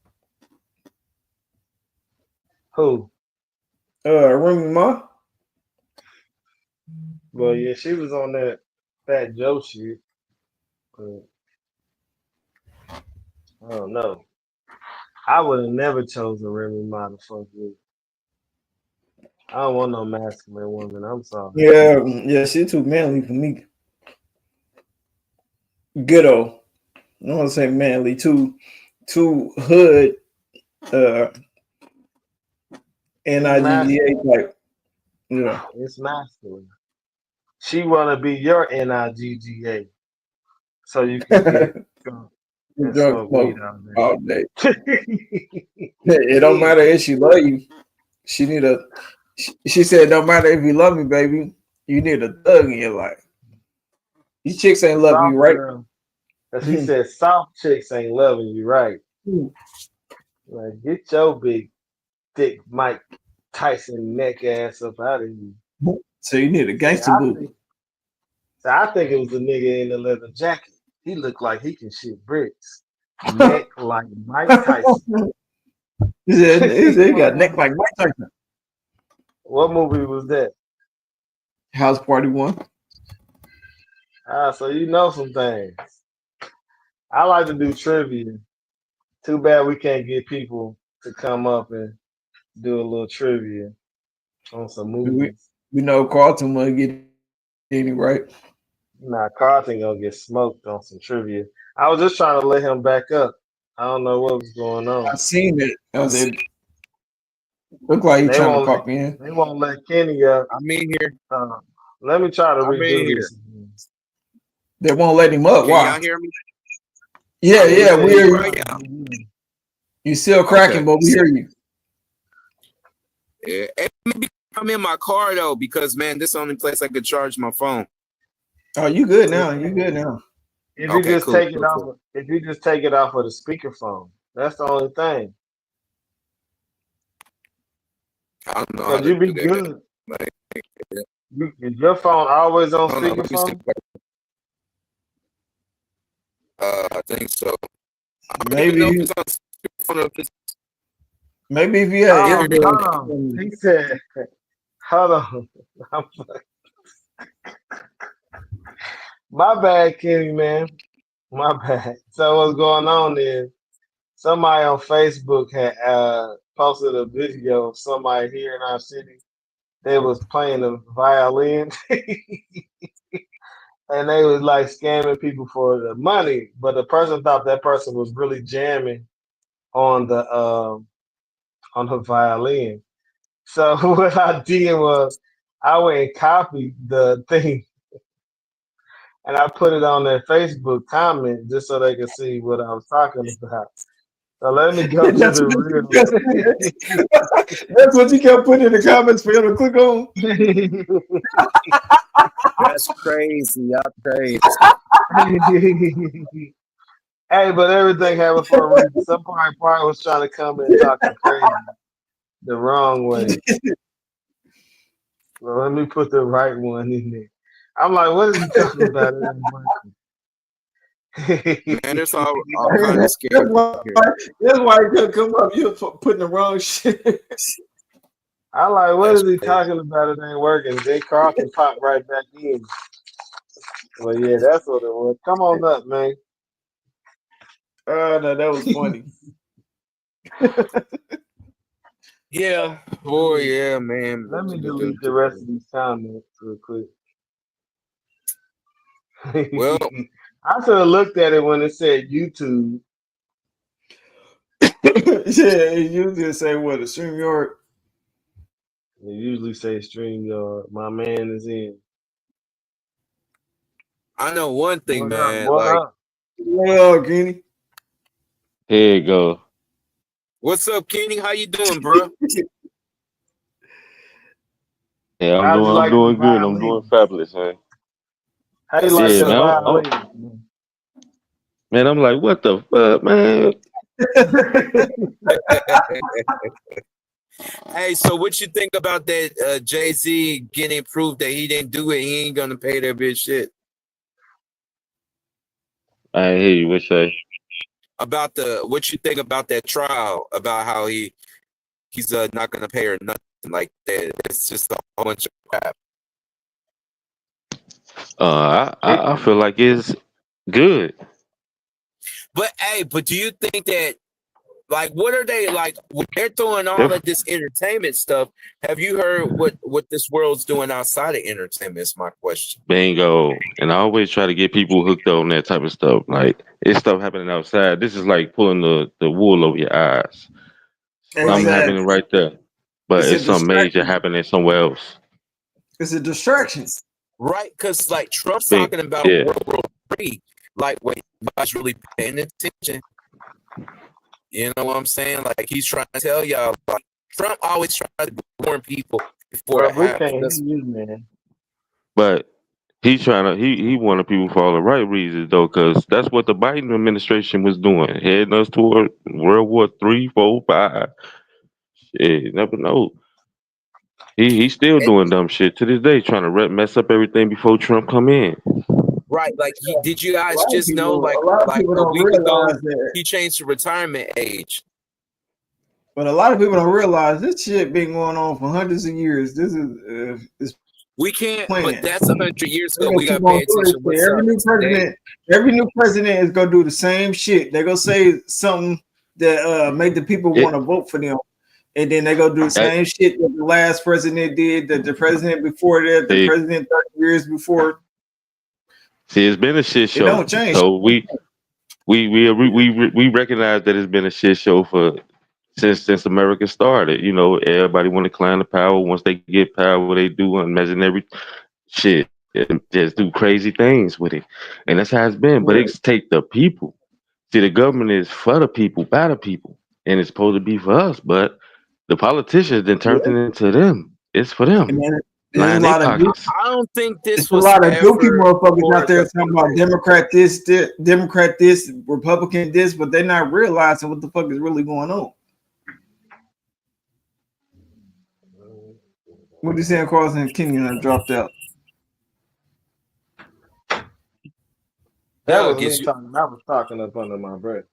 Who? Remy Ma. Well, yeah, she was on that Fat Joe shit. But I don't know. I would have never chosen Remy Ma to fuck with. I don't want no masculine woman. I'm sorry. Yeah, she's too manly for me. Ghetto. I don't want to say manly, too hood, NIGGA type. Yeah. It's masculine. She wanna be your NIGGA, so you can get drunk and smoke weed all day. It don't matter if she love you. She need a. She said, "No matter if you love me, baby, you need a thug in your life. These chicks ain't loving you, right?" She said, "Soft chicks ain't loving you, right?" Like, get your big, thick Mike Tyson neck ass up out of here. So you need a gangster boo. So I think it was a nigga in the leather jacket. He looked like he can shoot bricks. Neck like Mike Tyson. He got neck like Mike Tyson. What movie was that? House Party 1. So you know some things. I like to do trivia. Too bad we can't get people to come up and do a little trivia on some movies. We know Carlton will get any right. Nah, Carlton gonna get smoked on some trivia. I was just trying to let him back up. I don't know what was going on. I seen it. Look like he's trying to pop me in. They won't let Kenny up. I'm in here. Let me try to redo this. They won't let him up. Can Why? y'all hear me? Yeah, we hear you. You still cracking, but we hear you. Yeah, maybe I'm in my car though, because man, this is the only place I could charge my phone. Oh, you good now? You good now? If you just take it off, if you just take it off of the speakerphone, that's the only thing. I don't know. Cause you be good. Is your phone always on speakerphone? I think so. Maybe if you had He said Hold on. My bad, Kenny, man. My bad. So what's going on is somebody on Facebook had posted a video of somebody here in our city. They was playing the violin and they was like scamming people for the money, but the person thought that person was really jamming on the violin. So what I did was I went and copied the thing and I put it on their Facebook comment just so they could see what I was talking about. So let me go to That's the what real. that's what you kept putting in the comments for him to click on. That's crazy. Y'all crazy. Hey, but everything happened for a reason. Somebody probably was trying to come in talking crazy the wrong way. So let me put the right one in there. I'm like, what is he talking about? It ain't Man, there's working. all kind of scary here. That's why he couldn't come up. You're putting the wrong shit. I'm like, what That's is he crazy. talking about? It ain't working. Jay Carlton popped right back in. Well, yeah, that's what it was. Come on up, man. Oh no, that was funny. Yeah, boy, yeah, man. Let me delete the rest of these comments real quick. Well, I should have looked at it when it said YouTube. Yeah, he usually say what a StreamYard. They usually say StreamYard. My man is in. I know one thing, What up? man. What Like, up? Well, Greeny. Here you go. what's up, Kenny? How you doing, bro? Yeah, How'd you I'm like the doing good. I'm doing violin? fabulous, man. How you That's like what's Yeah, the up. man. violin? Man, I'm like, what the fuck, man? Hey, so what you think about that Jay-Z getting proof that he didn't do it? He ain't gonna pay that bitch shit. I ain't hear you. What say? About what you think about that trial? About how he's not gonna pay her nothing like that. It's just a whole bunch of crap. I feel like it's good. But hey, do you think that like what are they like when they're throwing all If of this entertainment stuff? Have you heard what this world's doing outside of entertainment? Is my question. bingo, and I always try to get people hooked on that type of stuff. Like it's stuff happening outside. This is like pulling the wool over your eyes. Right. Something happening Exactly. right there, but It's a it's something major distraction. happening somewhere else. It's a distraction. Right, because like Trump's Bing, talking about yeah. World War III. Like, wait, nobody's really paying attention. You know what I'm saying? Like, he's trying to tell y'all. Like, Trump always tries to warn people before Bro, it we can't hear happens. you, man. But he's trying to he wanted people for all the right reasons though, because that's what the Biden administration was doing, heading us toward World War Three, four, five. Shit, you never know. He's still And, doing dumb shit to this day, trying to mess up everything before Trump come in. right, like did you A guys lot of just know? people, Like, a lot of people a don't week ago, realize that. he changed the retirement age. But a lot of people don't realize this shit been going on for hundreds of years. This is We can't, but planned. that's 100 years They're ago. gonna We keep got to pay on doing this attention. shit. What's up today? Every new president is gonna do the same shit. They're gonna say something that make the people want to It, vote for them. And then they go do the I, same shit that the last president did, that the president before that, the see, president 30 years before. it's been a shit It show. don't change. So we recognize that it's been a shit show for since America started. You know, everybody want to climb the power. Once they get power, they do unimaginary shit and just do crazy things with it. And that's how it's been. But Right. it's take the people. See, the government is for the people, by the people, and it's supposed to be for us. But the politicians then turned Yeah. it into them. It's for them. And then there's a Line their lot of pockets. I don't think it's this a was lot of dookie ever motherfuckers out for there the talking about people. Democrat this, Republican this, but they're not realizing what the fuck is really going on. What are you saying, Carlson Kenyon? I dropped out. That was Doug, me talking. I was talking up under my breath.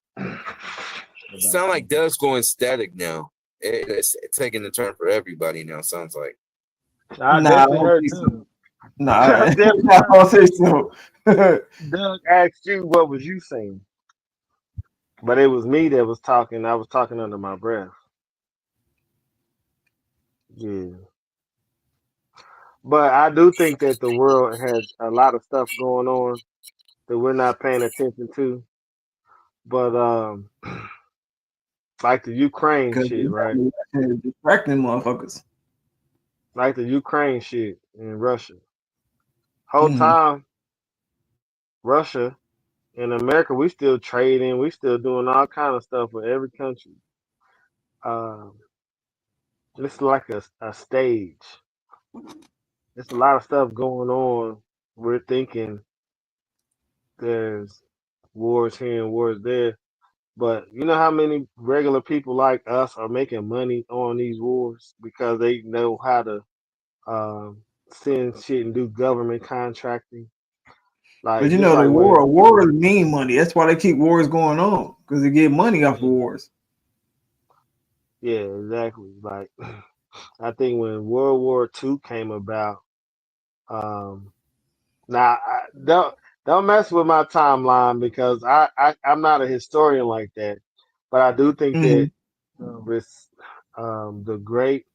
sound like Doug's going static now. It's taking a turn for everybody now. Sounds like. I Nah, I definitely don't heard think so. Doug. Nah, I definitely I heard don't think so. Doug asked you what was you saying, but it was me that was talking. I was talking under my breath. Yeah, but I do think that the world has a lot of stuff going on that we're not paying attention to. But like the Ukraine Because shit, right? distracting motherfuckers. Like the Ukraine shit in Russia. Whole Mm-hmm. time, Russia and America, we still trading, we still doing all kind of stuff with every country. Um, it's like a stage. There's a lot of stuff going on. We're thinking there's wars here and wars there. But you know how many regular people like us are making money on these wars because they know how to um, send shit and do government contracting. But Like you just know, the like where wars mean money. That's why they keep wars going on because they get money off of wars. yeah, exactly. Like I think when World War II came about, um, now don't mess with my timeline because I'm not a historian like that, but I do think Mm-hmm. that with the great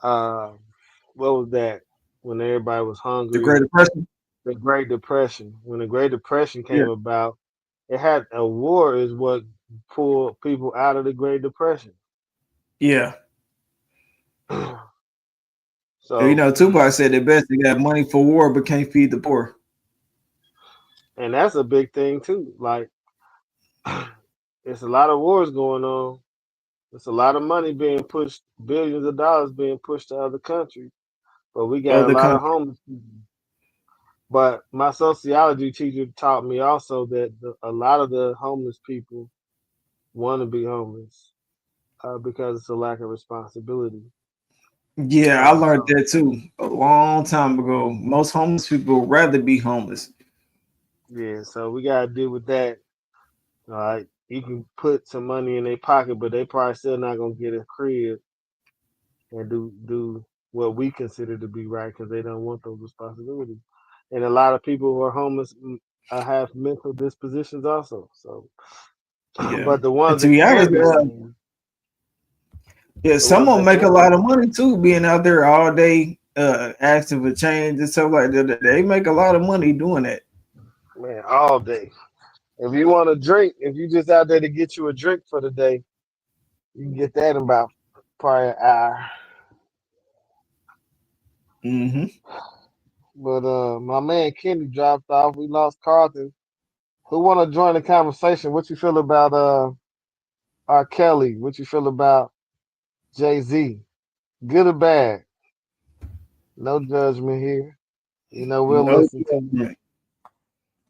uh, what was that when everybody was The Great hungry, Depression. the Great Depression. When the Great Depression Yeah, came about, it had a war is what pulled people out of the Great Depression. yeah. You So, know, Tupac said the best. They got money for war, but can't feed the poor. and that's a big thing too. Like, it's a lot of wars going on. It's a lot of money being pushed, billions of dollars being pushed to other countries. But we got a Other lot of countries. homeless people. But my sociology teacher taught me also that a lot of the homeless people want to be homeless because it's a lack of responsibility. Yeah, I learned So that too a long time ago. Most homeless people would rather be homeless. yeah, so we gotta deal with that. All right, you can put some money in their pocket, but they probably still not gonna get a crib and do what we consider to be right because they don't want those responsibilities. And a lot of people who are homeless have mental dispositions also. So, Yeah, but the and ones to that be honest, can't be seen, yeah, the some ones of them that make a can't be lot of seen, money too, being out there all day, asking for change and stuff like that. They make a lot of money doing that. man, all day. If you want a drink, if you just out there to get you a drink for the day, you can get that in about probably an hour. Hmm. But my man Kenny dropped off. We lost Carlton. Who want to join the conversation? What you feel about R. Kelly? What you feel about Jay-Z? Good or bad? No judgment here. You know, we'll No listen to you. judgment.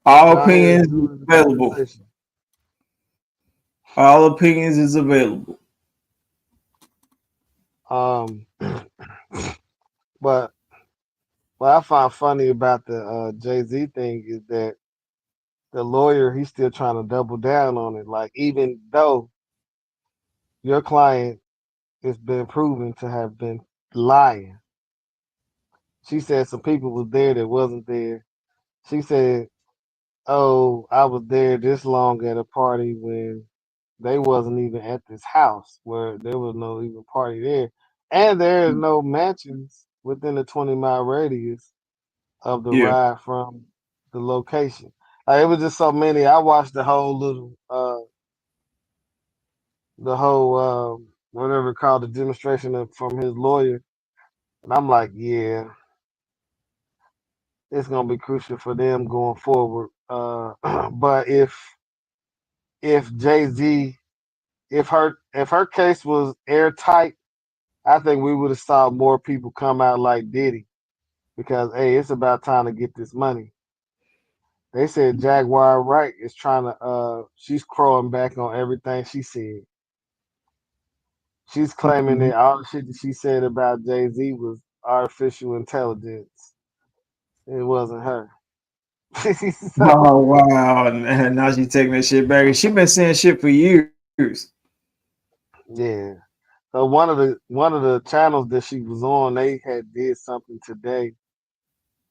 All Go ahead and opinions is join the available. conversation. All opinions is available. Um, but what I find funny about the Jay-Z thing is that the lawyer, he's still trying to double down on it. Like, even though your client has been proven to have been lying, she said some people was there that wasn't there. She said, "Oh, I was there this long at a party when they wasn't even at this house where there was no even party there, and there is no mansions within the 20-mile radius of the Yeah. ride from the location." Like, it was just so many. I watched the whole whatever it called the demonstration from his lawyer, and I'm like, yeah, it's gonna be crucial for them going forward. But if Jay Z, if her case was airtight, I think we would have saw more people come out like Diddy because hey, it's about time to get this money. They said Jaguar Wright is trying to she's crowing back on everything she said. She's claiming Mhm. that all the shit that she said about Jay Z was artificial intelligence. It wasn't her. So Oh wow! And now she's taking that shit back. She been saying shit for years. yeah. So one of the channels that she was on, they had did something today,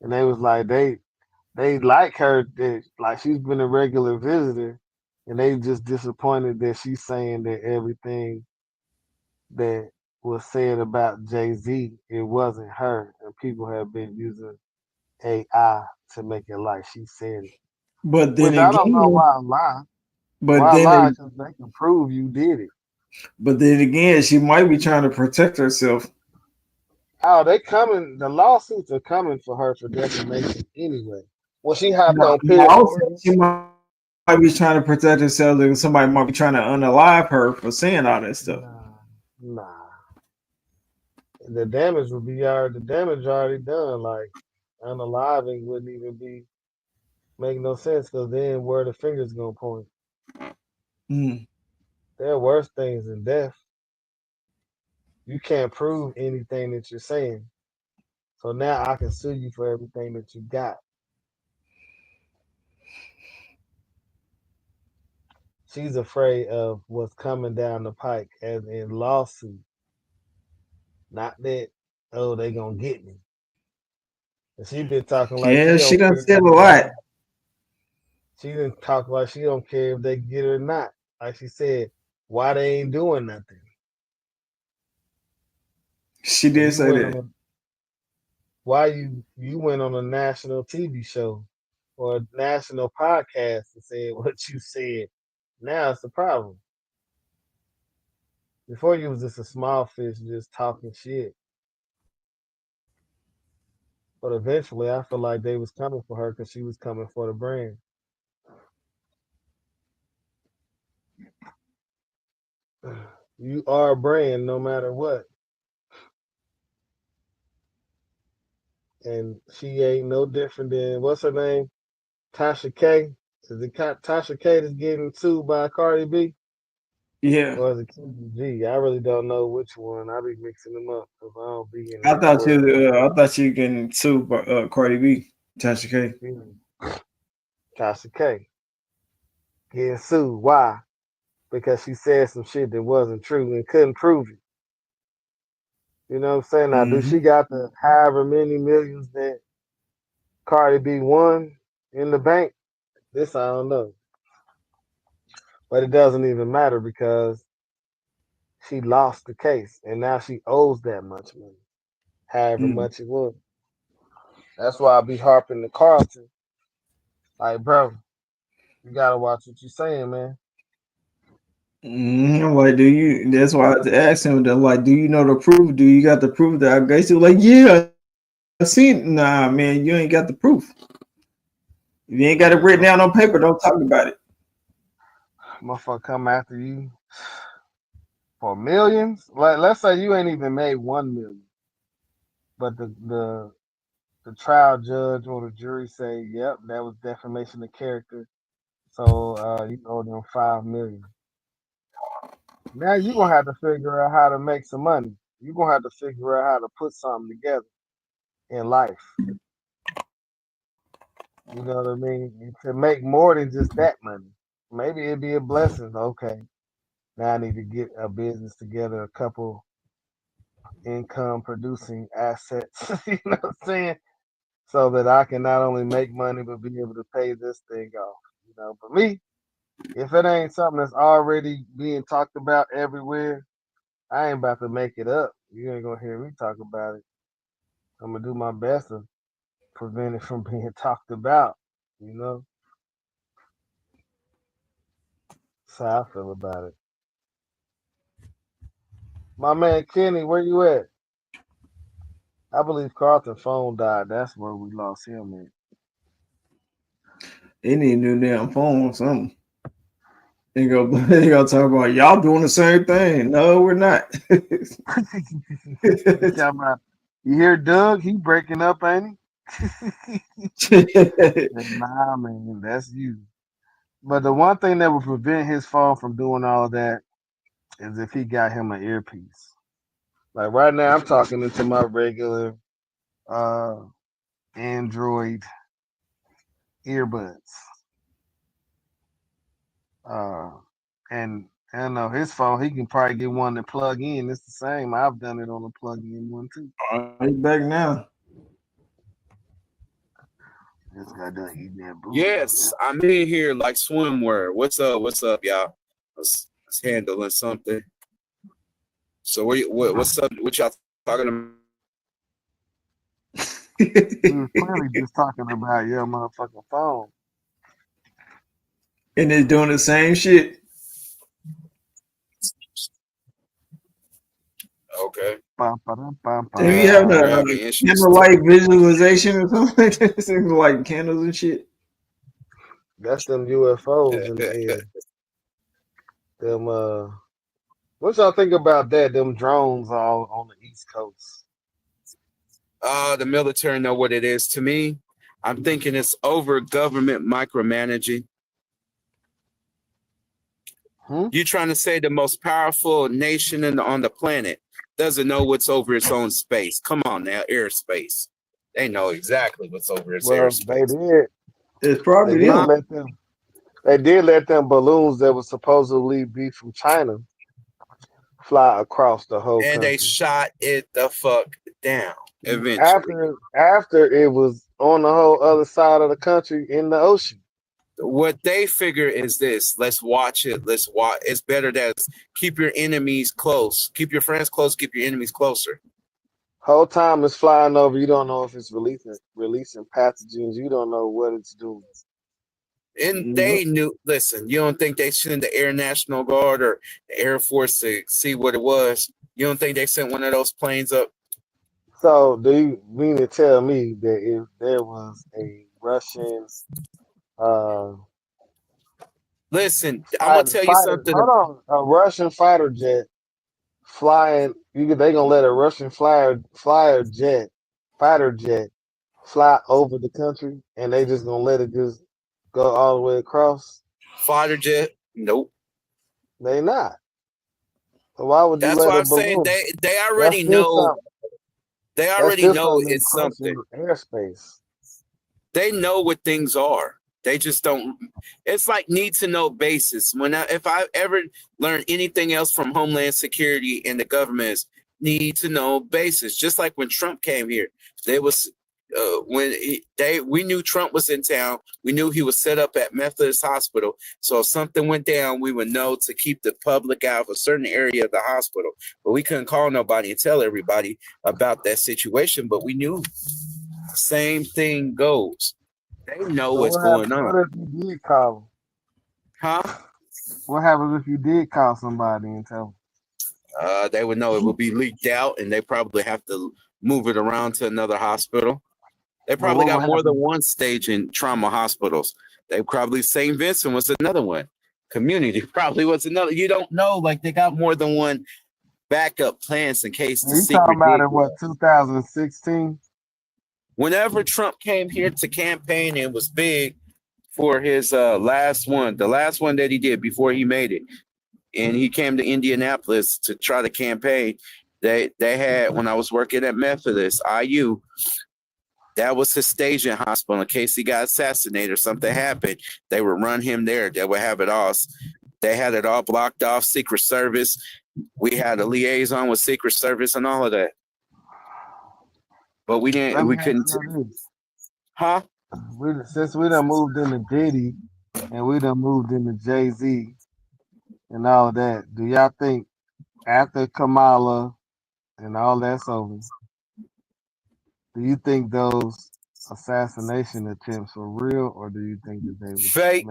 and they was like they like her that like she's been a regular visitor, and they just disappointed that she's saying that everything that was said about Jay-Z, it wasn't her, and people have been using AI to make it like she said it. But then Which I don't know again, why I lie. but Why lie? then Because they can prove you did it. but then again, she might be trying to protect herself. Oh, they coming. The lawsuits are coming for her for defamation anyway. When she hopped No, on no, Piers I was saying Morgan, she might be trying to protect herself, and somebody might be trying to unalive her for saying all that stuff. nah, nah. The damage would be already the damage already done. Like unaliving wouldn't even be make no sense because then where the fingers gonna point? Mm. There are worse things than death. You can't prove anything that you're saying. So now I can sue you for everything that you got. She's afraid of what's coming down the pike as in lawsuit. Not that, oh, they gonna get me. And she been talking like she Yeah, she don't done care said a if lot. she didn't talk like she don't care if they get her or not. Like she said, why they ain't doing nothing. She And did you say went on that. a why you went on a national TV show or a national podcast and said what you said. Now it's a problem. Before you was just a small fish just talking shit. But eventually I feel like they was coming for her because she was coming for the brand. You are a brand no matter what. And she ain't no different than what's her name? Tasha K. Is it Tasha K that's getting sued by Cardi B? Yeah, Or is it Kiki G? I really don't know which one. I be mixing them up because I don't be in I that thought world. you were getting sued by Cardi B, Tasha K. Mm. Tasha K getting sued. Why? Because she said some shit that wasn't true and couldn't prove it. You know what I'm saying? Now, do Hmm. she got the however many millions that Cardi B won in the bank? This I don't know. But it doesn't even matter because she lost the case and now she owes that much money, however Mm. much it was. That's why I be harping to Carlton. Like, bro, you gotta watch what you saying, man. Like, do you? That's why I had to ask him. That, like, do you know the proof? Do you got the proof that I guess he was like, yeah, I seen. Nah, man, you ain't got the proof. If you ain't got it Yeah, written down on paper, don't talk about it. motherfucker come after you for millions. Like, let's say you ain't even made 1 million, but the trial judge or the jury say, yep, that was defamation of character. So you owe them 5 million. Now you're gonna have to figure out how to make some money. You're gonna have to figure out how to put something together in life. You know what I mean? And to make more than just that money. Maybe it'd be a blessing. Okay, now I need to get a business together, a couple income producing assets. You know what I'm saying? So that I can not only make money but be able to pay this thing off. You know, for me, if it ain't something that's already being talked about everywhere, I ain't about to make it up. You ain't gonna hear me talk about it. I'm gonna do my best to prevent it from being talked about. You know, that's how I feel about it. My man Kenny, where you at? I believe Carlton's phone died. That's where we lost him, man. They need a new damn phone or something. They gonna talk about y'all doing the same thing. No, we're not. You talking about- you hear Doug? He breaking up, ain't he? Nah, man, that's you. But the one thing that would prevent his phone from doing all that is if he got him an earpiece. Like right now, I'm talking into my regular uh Android earbuds. Uh, and I know his phone. He can probably get one to plug in. It's the same. I've done it on a plug-in one too. He's back now. Just got done eating that booty. Yes, I'm in here like swimwear. What's up? What's up, y'all? I was handling something. So what's up? What y'all talking about? We was clearly just talking about your motherfucking phone. And it's doing the same shit. Okay. Do you have a candlelight visualization or something like that? Seems like candles and shit. That's them UFOs in the air. Them what y'all think about that? Them drones all on the East Coast. The military know what it is. To me, I'm thinking it's over government micromanaging. You trying to say the most powerful nation on the planet doesn't know what's over its own space? Come on now, airspace. They know exactly what's over its airspace. They did. It's probably they did let them balloons that were supposedly be from China fly across the whole country. And they shot it the fuck down eventually. After it was on the whole other side of the country in the ocean. What they figure is this: let's watch it. Let's watch. It's better that keep your enemies close, keep your friends close, keep your enemies closer. Whole time it's flying over. You don't know if it's releasing pathogens. You don't know what it's doing. And they knew. Listen, you don't think they sent the Air National Guard or the Air Force to see what it was? You don't think they sent one of those planes up? So do you mean to tell me that if there was a Russian listen, I'm gonna tell you something. Hold on, a Russian fighter jet flying. They gonna let a Russian fighter jet fly over the country, and they just gonna let it just go all the way across? Fighter jet? Nope. They not. So why would you That's let why a I'm balloon? saying they already know. They already know it's something. Airspace. They know what things are. They just don't. It's like need to know basis. If I ever learned anything else from Homeland Security and the government, need to know basis. Just like when Trump came here, there was we knew Trump was in town. We knew he was set up at Methodist Hospital. So if something went down, we would know to keep the public out of a certain area of the hospital. But we couldn't call nobody and tell everybody about that situation. But we knew. Same thing goes. They know what's going on. What if you did call them? Huh? What happens if you did call somebody and tell them? They would know it would be leaked out, and they probably have to move it around to another hospital. They probably got more than one stage in trauma hospitals. They probably St. Vincent was another one. Community probably was another. You don't know, like they got more than one backup plans in case the secret. You talking about in what 2016? Whenever Trump came here to campaign and was big for his last one, the last one that he did before he made it, and he came to Indianapolis to try to campaign. They had, when I was working at Methodist IU, that was his staging hospital in case he got assassinated or something happened. They would run him there. They would have it all. They had it all blocked off. Secret Service. We had a liaison with Secret Service and all of that. But we didn't. We couldn't. Huh? Since we done moved into Diddy and we done moved into Jay-Z and all of that, do y'all think after Kamala and all that's over, do you think those assassination attempts were real, or do you think that they were fake?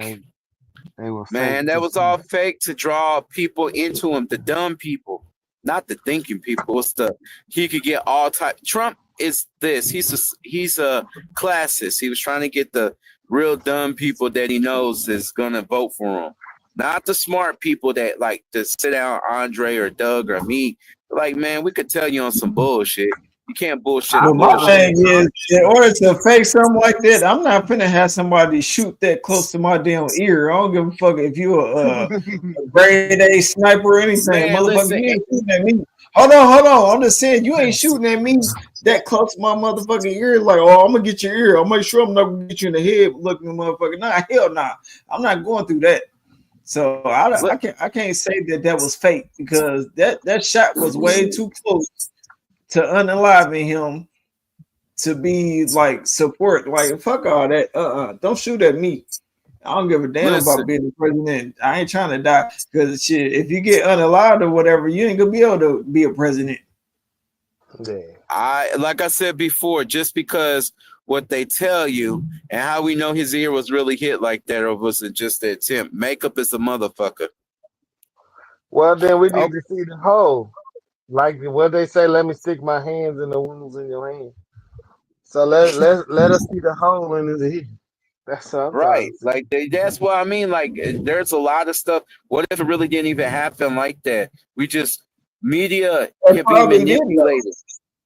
They were man. Fake that was all fake to draw people into him. The dumb people, not the thinking people. It's the he could get all type. Trump is this. He's a classist. He was trying to get the real dumb people that he knows is gonna vote for him, not the smart people that like to sit down, Andre or Doug or me. Like, man, we could tell you on some bullshit. You can't bullshit. Well, my thing is, in order to fake something like that, I'm not finna have somebody shoot that close to my damn ear. I don't give a fuck if you're a grade A sniper or anything. Man, motherfucker, you ain't shooting at me. Hold on. I'm just saying, you ain't shooting at me that close to my motherfucking ear. Like, oh, I'm gonna get your ear. I'll make sure I'm not gonna get you in the head looking at motherfucker. Nah, hell nah. I'm not going through that. So I can't say that was fake because that shot was way too close to unaliving him to be like support. Like fuck all that. Don't shoot at me. I don't give a damn about Listen, being the president. I ain't trying to die because shit. If you get unalived or whatever, you ain't gonna be able to be a president. Yeah. like I said before, just because what they tell you and how we know his ear was really hit like that, or was it just an attempt? Makeup is a motherfucker. Well, then we Oh, need to see the hole. Like what they say, let me stick my hands in the wounds in your hand. So let us see the hole in his head. That's what I'm trying right. to see. Like that's what I mean. Like there's a lot of stuff. What if it really didn't even happen like that? We just media It can be probably didn't though. manipulated.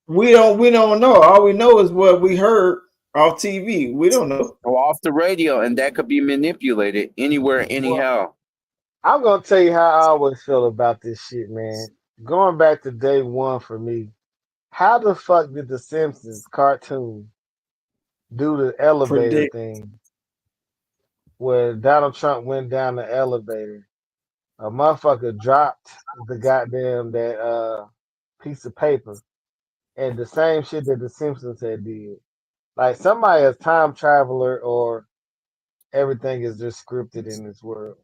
We don't know. All we know is what we heard off TV. We don't know. Or off the radio, and that could be manipulated anywhere, Well, anyhow. I'm gonna tell you how I always feel about this shit, man. Going back to day one for me, how the fuck did the Simpsons cartoon do the elevator Predict. thing where Donald Trump went down the elevator? A motherfucker dropped the goddamn that piece of paper and the same shit that the Simpsons had did. Like somebody is time traveler or everything is just scripted in this world.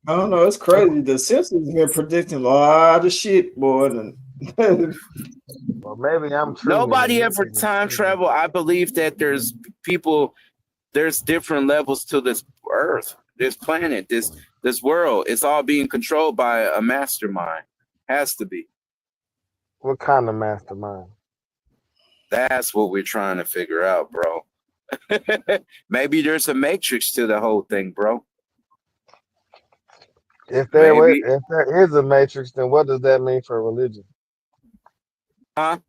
I don't know. It's crazy. The Simpsons been predicting a lot of shit, boy. Well, maybe I'm tripping and Nobody this ever shit is time tripping. travel. I believe that there's people, there's different levels to this earth, this planet, this world. It's all being controlled by a mastermind. Has to be. What kind of mastermind? That's what we're trying to figure out, bro. Maybe there's a matrix to the whole thing, bro. Maybe, If there is a matrix, then what does that mean for religion? huh?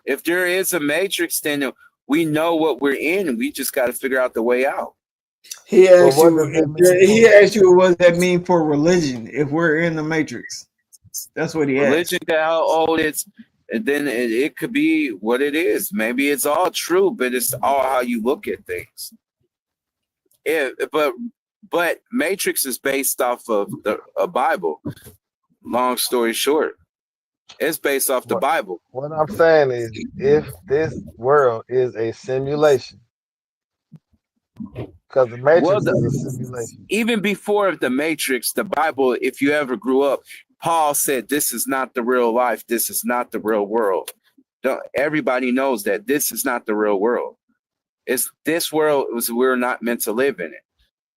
If there is a matrix, then we know what we're in, and we just got to figure out the way out. He But asked what you. does it mean He for asked you what does that mean for religion if we're in the matrix. That's what he Religion, asked. how old it's, and then it could be what it is. Maybe it's all true, but it's all how you look at things. Yeah, but Matrix is based off of a Bible. Long story short, it's based off the what? Bible. What I'm saying is, if this world is a simulation, because the Well, matrix is a simulation. even before the Matrix, the Bible, if you ever grew up, Paul said, "This is not the real life. This is not the real world." Everybody knows that this is not the real world. It's this world was we're not meant to live in it.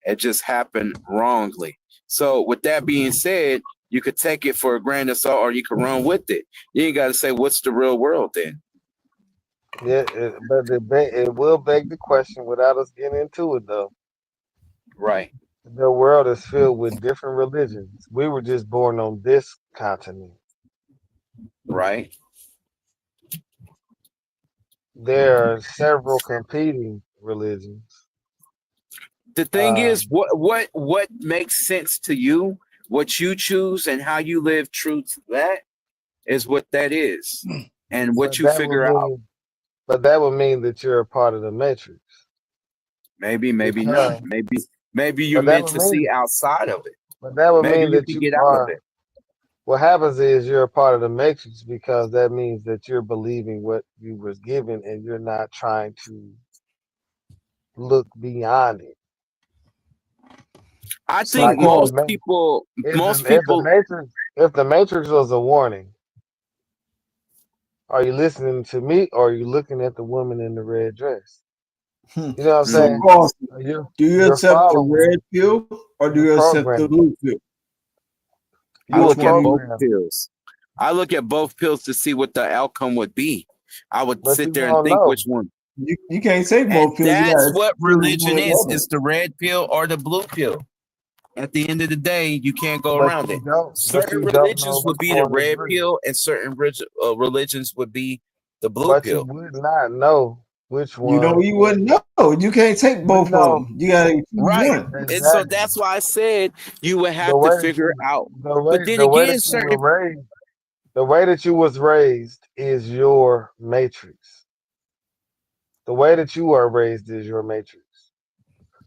It just happened wrongly. So, with that being said, you could take it for a grain of salt, or you could run with it. You ain't got to say what's the real world then, Yeah, but it will beg the question without us getting into it though. right? The world is filled with different religions. We were just born on this continent. Right. There are several competing religions. The thing Uh, is, what makes sense to you, what you choose, and how you live true to that is what that is, and what but you that would figure out. mean, but that would mean that you're a part of the matrix Maybe, maybe not. because, Maybe you're but that meant would to see mean, outside of it. but that would Maybe mean you that can you get out of are. it. What happens is you're a part of the matrix because that means that you're believing what you was given and you're not trying to look beyond it. I So think Like Paul, most people, if the matrix was a warning, are you listening to me or are you looking at the woman in the red dress? You know what I'm so saying? mm, Paul, do you You're accept the following red pill or do the you accept the program. blue pill? I You a Which look one at do you? both program, pills. I look at both pills to see what the outcome would be. I would but sit you there and won't think which know. one. You can't say And both pills. You that's gotta what choose religion one or the is other. the red pill or the blue pill. At the end of the day, you can't go But around it. but Certain you don't know religions would which be the one is red real. pill, and certain religions would be the blue But you pill. would not know which You know, one. you wouldn't know. You can't take We both of know them. You gotta choose Right. one. And so exactly that's why I said you would the have to way that figure it out. But then the way again, that you were certain raised. The way that you was raised is your matrix. The way that you are raised is your matrix.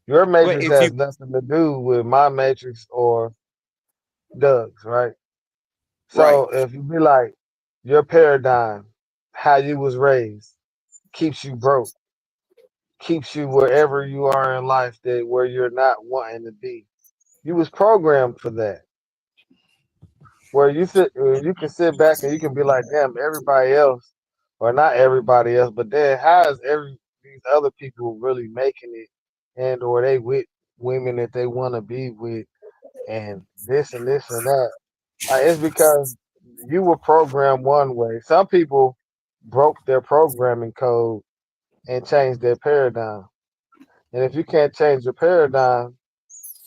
Your But matrix if has you nothing to do with my matrix or Doug's, right? right, So if you be like your paradigm, how you was raised, keeps you broke, keeps you wherever you are in life that where you're not wanting to be. You was programmed for that. Where you can sit back and you can be like, damn, everybody else, or not everybody else, but then how is every these other people really making it, and or they with women that they want to be with, and this and that. It's because you were programmed one way. Some people broke their programming code and changed their paradigm. And if you can't change your paradigm,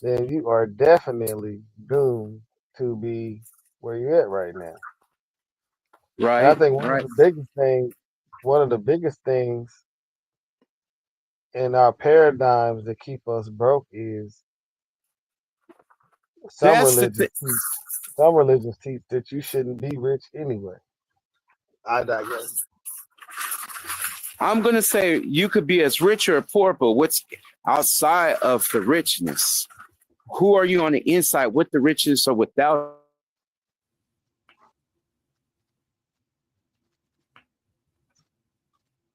then you are definitely doomed to be where you're at right now. And I right, think right. one of the biggest things in our paradigms that keep us broke is some That's the religions thing. teach some religions teach that you shouldn't be rich anyway. I digress. I'm gonna say you could be as rich or poor, but what's outside of the richness? Who are you on the inside with the riches or without?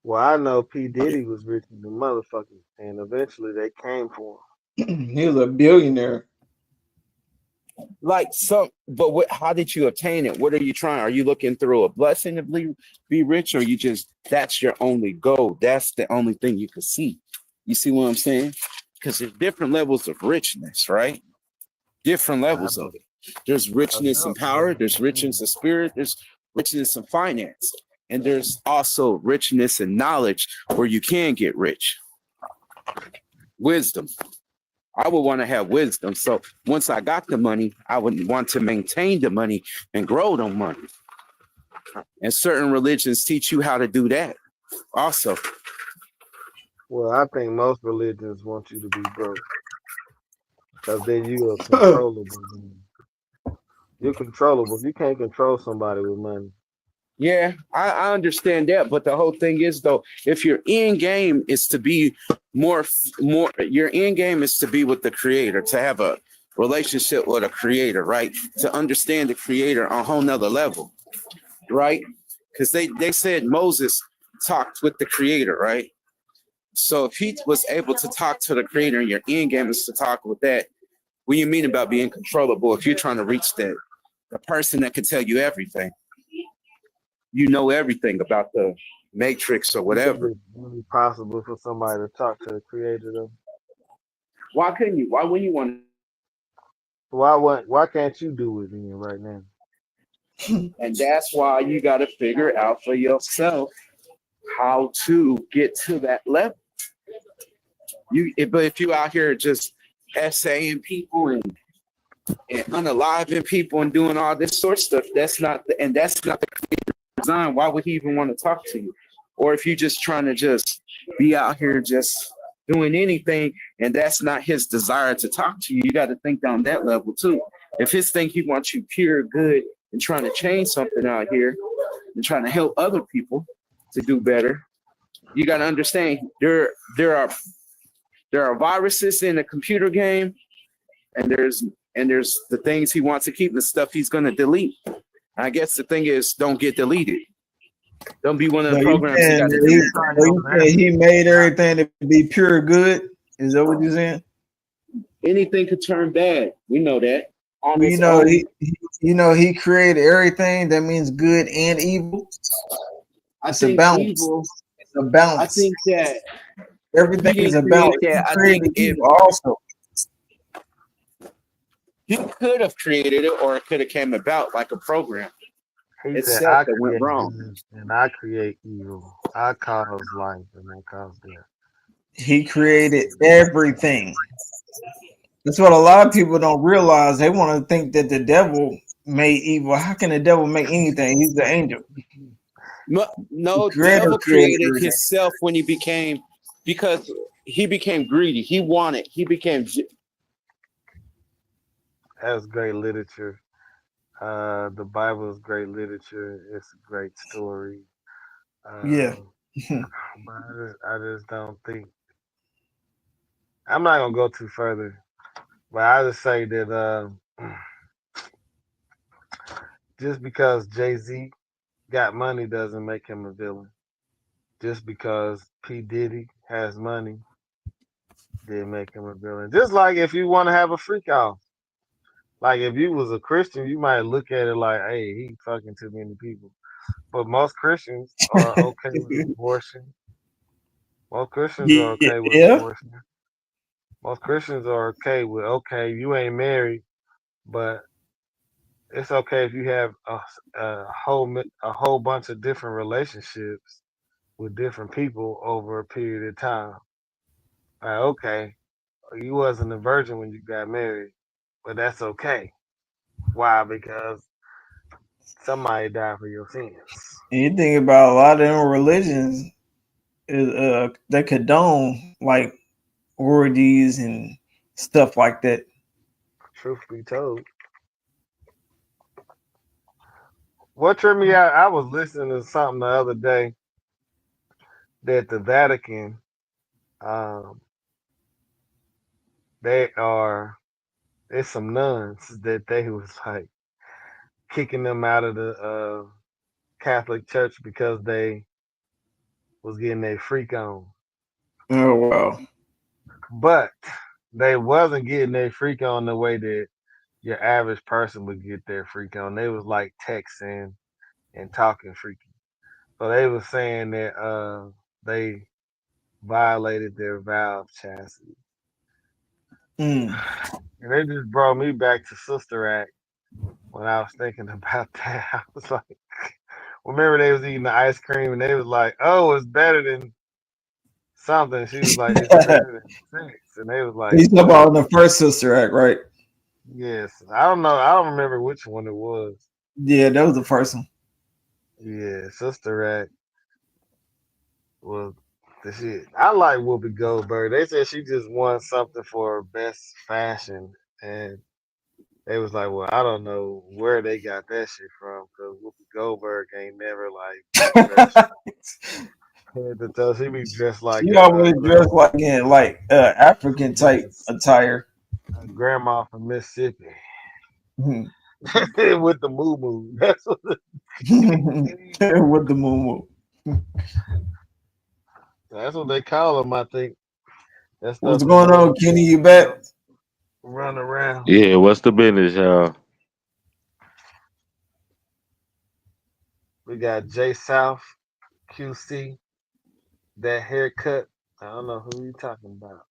Well, I know P. Diddy was rich as a motherfucker, and eventually they came for He was a billionaire. Like some, but what? How did you obtain it? What are you trying? Are you looking through a blessing to be rich, or you just that's your only goal? That's the only thing you can see. You see what I'm saying? Because there's different levels of richness, right? Different him. I levels of know. it. There's I richness in know. power. There's richness in spirit. There's richness in finance, and there's also richness in knowledge where you can get rich. Wisdom. I would want to have wisdom. So once I got the money, I would want to maintain the money and grow the money. And certain religions teach you how to do that. Also, Well, I think most religions want you to be broke because then you are controllable. You're controllable. You can't control somebody with money. yeah, I understand that. But the whole thing is though, if your end game is to be more, your end game is to be with the creator, to have a relationship with a creator, right? To understand the creator on a whole nother level, right? Because they said Moses talked with the creator, right? So if he was able to talk to the creator and your end game is to talk with that, what do you mean about being controllable if you're trying to reach that the person that can tell you everything? You know everything about the matrix or You think whatever. it's really possible for somebody to talk to the creator though? Why couldn't you? Why wouldn't you want Why can't you do it then right now? to? And that's why you got to figure out for yourself how to get to that level. But if you out here just essaying people and unaliving people and doing all this sort of stuff, that's not the design. Why would he even want to talk to you? Or if you're just trying to just be out here just doing anything and that's not his desire to talk to you, you got to think on that level too. If his thing he wants you pure good and trying to change something out here and trying to help other people to do better, you got to understand there are viruses in the computer game, and there's the things he wants to keep and the stuff he's going to delete. I guess the thing is, don't get deleted. Don't be one of So the you programs he saying got to he, delete. so you saying he made everything to be pure good? Is that what you're saying? Anything could turn bad. We know that on Well, you its know own. he created everything. That means good and evil. I It's a think balance. evil. It's a I balance. think that he Everything is didn't a create balance. He that. I think created if evil also. he could have created it, or it could have came about like a program He said, itself I that went create wrong. good and I create evil. I cause life and I cause death. He created everything. That's what a lot of people don't realize. They want to think that the devil made evil. How can the devil make anything? He's the angel. The No, creator devil created created everything. himself when he became because he became greedy. He wanted. He became. That's great literature. The Bible is great literature. It's a great story. Yeah. Um, but I just don't think I'm not gonna go too further, but I just say that just because Jay Z got money doesn't make him a villain. Just because P Diddy has money didn't make him a villain. Just like if you want to have a freak off, like if you was a Christian, you might look at it like, hey, he fucking too many people. But most Christians are okay with abortion. Most Christians are okay with Yeah. abortion. Most Christians are okay with, okay, you ain't married, but it's okay if you have a whole bunch of different relationships with different people over a period of time. Like, okay, you wasn't a virgin when you got married, but that's okay. Why? Because somebody died for your sins. And you think about a lot of them religions is they condone like orgies and stuff like that. Truth be told, what tripped me out, I was listening to something the other day that the Vatican, um, they are, there's some nuns that they was like kicking them out of the Catholic Church because they was getting their freak on. Oh wow. But they wasn't getting their freak on the way that your average person would get their freak on. They was like texting and talking freaky. So they was saying that they violated their vow of chastity. Mm. And it just brought me back to Sister Act when I was thinking about that. I was like, remember they was eating the ice cream and they was like, oh, it's better than something. She was like, it's better than sex. And they was like, He's talking what? about the first Sister Act, right? Yes. I don't know. I don't remember which one it was. Yeah, that was the first one. Yeah, Sister Act was the shit. I like Whoopi Goldberg. They said she just won something for best fashion. And they was like, well, I don't know where they got that shit from because Whoopi Goldberg ain't never like been dressed head to toe. She be dressed like She always dressed like in like African type yes, attire. a grandma from Mississippi Mhm. with the moo moo. That's what With the moo. that's what they call them. I think that stuff What's the going on, nuns Kenny? You back? run around. Yeah, what's the business, y'all? We got J South QC that haircut. I don't know who you talking about.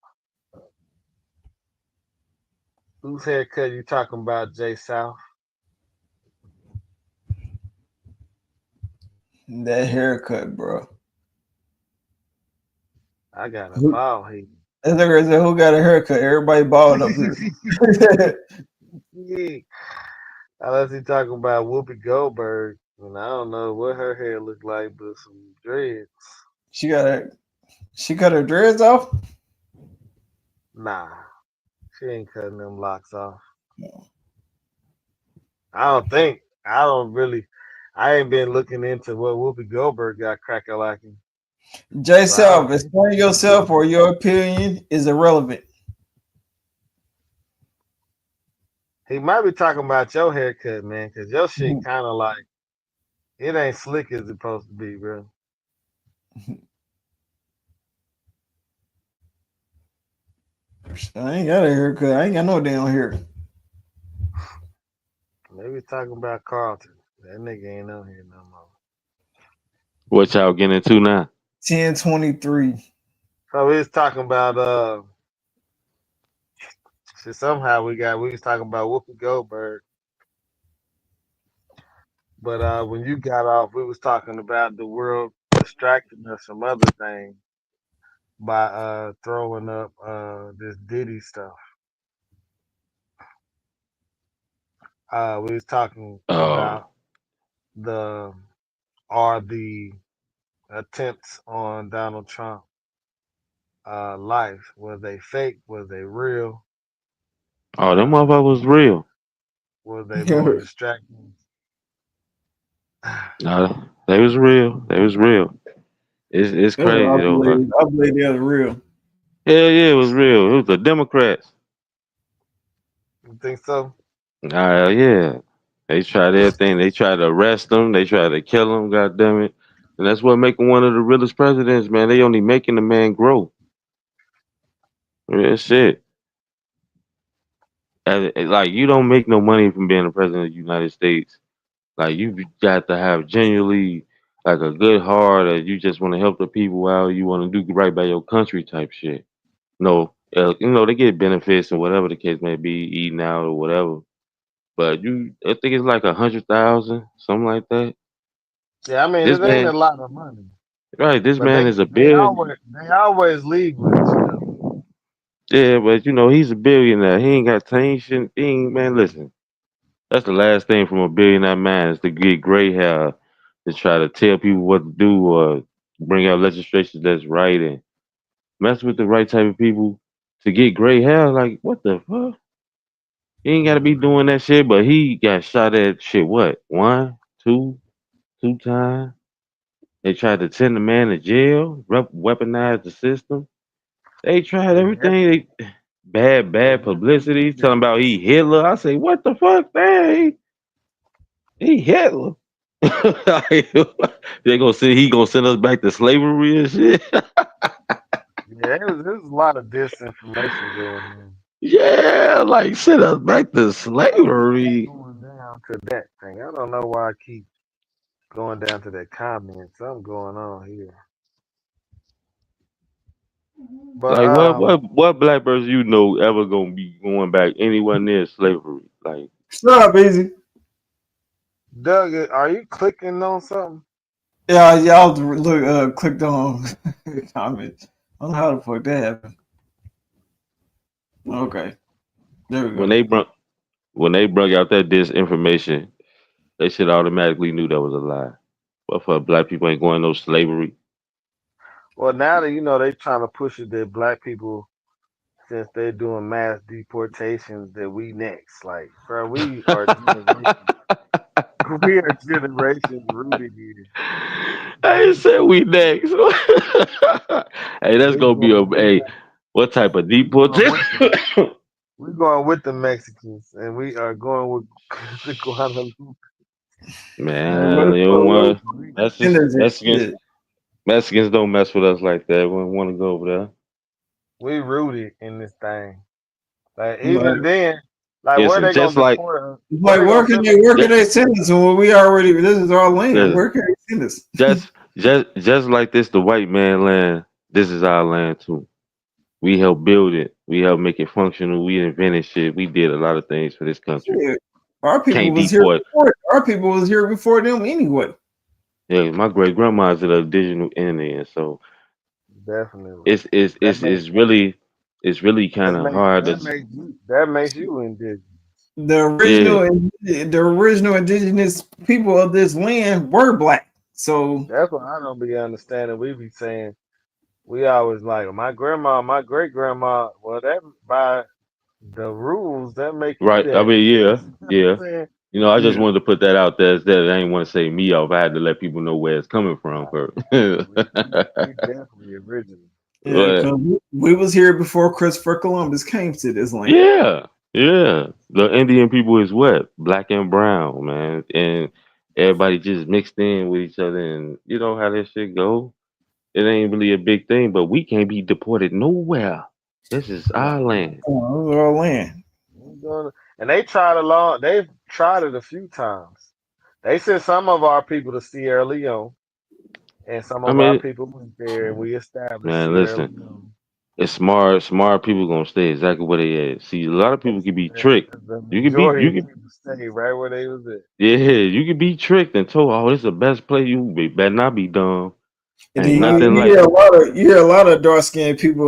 Whose haircut you talking about, J South? That haircut, bro. I got a Who, bald head. who got a haircut? Everybody bald up here. Yeah. Unless he talking about Whoopi Goldberg, and I don't know what her hair look like, but some dreads. she got her. She cut her dreads off. Nah, she ain't cutting them locks off. I don't think. I don't really. I ain't been looking into what Whoopi Goldberg got cracker lacking. J So I Self, don't think explain she's yourself doing or your opinion is irrelevant. it. He might be talking about your haircut, man, because your shit kind of like it ain't slick as it's supposed to be, bro. I ain't got a haircut. I ain't got no damn hair. Maybe talking about Carlton. That nigga ain't on here no more. What y'all getting into now? 1023. So we was talking about shit, somehow we was talking about Whoopi Goldberg, but when you got off, we was talking about the world distracting us from other things by throwing up this Diddy stuff. We was talking Oh, about the are the attempts on Donald Trump life, were they fake, were they real, oh, that uh, motherfucker was real. were they more distracting? They was real. They was real. It's That's what crazy though. I believe that was real. Hell yeah, it was real. It was the Democrats. You think so? Yeah. They tried everything. They tried to arrest him. They tried to kill him. God damn it. And that's what make him one of the realest presidents, man. They only making the man grow. Real shit. Like you don't make no money from being the president of the United States. Like you got to have genuinely like a good heart, or you just want to help the people out. You want to do right by your country, type shit. No, they get benefits or whatever the case may be, eating out or whatever. But I think it's like 100,000, something like that. Yeah, I mean This it ain't a man, lot of money, right? This but man is a they billion. always leave rich though. Yeah, but he's a billionaire. He ain't got time. He ain't, man. Listen, that's the last thing from a billionaire man is to get gray hair to try to tell people what to do or bring out legislation that's right and mess with the right type of people to get gray hair. Like what the fuck? He ain't got to be doing that shit. But he got shot at shit. What? One, two times. They tried to send the man to jail, weaponize the system. They tried Yeah, everything. Bad publicity, telling about he Hitler. I say, what the fuck, man? He Hitler. They gonna say he gonna send us back to slavery and shit. yeah, it was a lot of disinformation going on. Yeah, like send us back to I don't keep slavery. going down to that thing. I don't know why I keep going down to that comment. Something going on here. But Like what black person you know ever gonna be going back anywhere near slavery? Like Stop, easy. Doug, are you clicking on something? Yeah, y'all look clicked on comments. I don't know how the fuck that happened. Okay, there we when go. they brought when they brought out that disinformation, they should automatically knew that was a lie. But for black people ain't going no slavery. Well, now that they trying to push it that black people, since they're doing mass deportations, that we next. Like, bro, we are generations. We are generations rooted here. I said we next. Hey, that's We gonna be a going with hey. What type of we going deportation? with the we going with the Mexicans, and we are going with the Guadalupe. What Man, the you fuck? don't What want We is it? Mexicans. Shit. Mexicans don't mess with us like that. We don't want to go over there. we rooted in this thing. Like Like, even then, like where Listen, they just gonna like deport us? Where like, they where gonna can send they us where to? can they send us when we already this is our land? listen, Where can they send us? just like this, the white man land. This is our land too. We helped build it. We helped make it functional. We invented shit. We did a lot of things for this country. Shit. Our people Can't was here deport. before. Our people was here before them anyway. Yeah, my great grandma's an original Indian, so Definitely. That makes it's really kind of hard to. that makes you indigenous. Yeah, The original indigenous people of this land were black. So That's what I don't be understanding. We be saying we always like my grandma, my great grandma. Well, that by the rules that make you right. I that. mean, yeah, You know what I'm yeah. saying? I just yeah. wanted to put that out there. That I didn't want to say me off. I had to let people know where it's coming from Nah, first. we definitely original. Yeah, But because we was here before Christopher Columbus came to this land. yeah, yeah. The Indian people is what? Black and brown, man. And everybody just mixed in with each other and you know how that shit go. It ain't really a big thing, but we can't be deported nowhere. This is our Right. land. Oh, this is our land. We doing And they tried a long. They've tried it a few times. They sent some of our people to Sierra Leone, and some I of our mean, people went there, and we established man, Sierra listen, Leone. it's smart people gonna stay exactly where they at. See, a lot of people can be And tricked. the You can be majority you of can people stayed right where they was at. yeah, you can be tricked and told, oh, this is the best place you be better not be dumb. And then Ain't Not nothing you like hear a lot of dark skinned people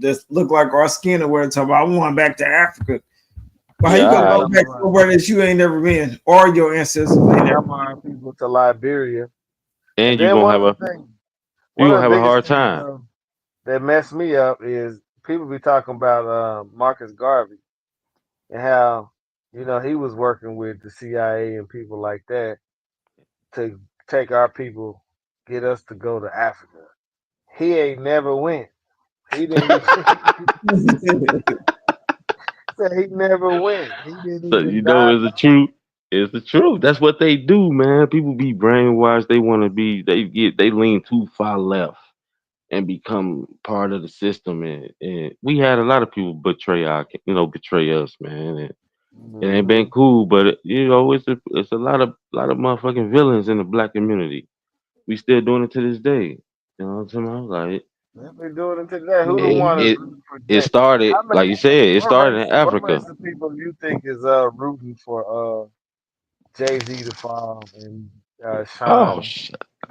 that look like our skin and we're talking about I want back to Africa. But how yeah, you and gonna go all right. some back of our somewhere that you ain't never been or your ancestors ain't never some of been? our people to Liberia. And And then one you of gonna the have a biggest hard things time. though that messed me up is people be talking about Marcus Garvey and how he was working with the CIA and people like that to take our people, get us to go to Africa. He ain't never went. He didn't even said he never went. He didn't So even you know die. it's the truth. It's the truth. That's what they do, man. People be brainwashed. They want to be. They lean too far left and become part of the system. And we had a lot of people betray us, man. And it ain't been Mm-hmm. cool, but it's a lot of motherfucking villains in the black community. We still doing it to this day. You know what I'm saying? Like Let me do it into that. Who the it one is it rooting for it Jay? started How many? like you said. It started in What Africa. race of people you think is rooting for Jay Z to fall and Oh, Sean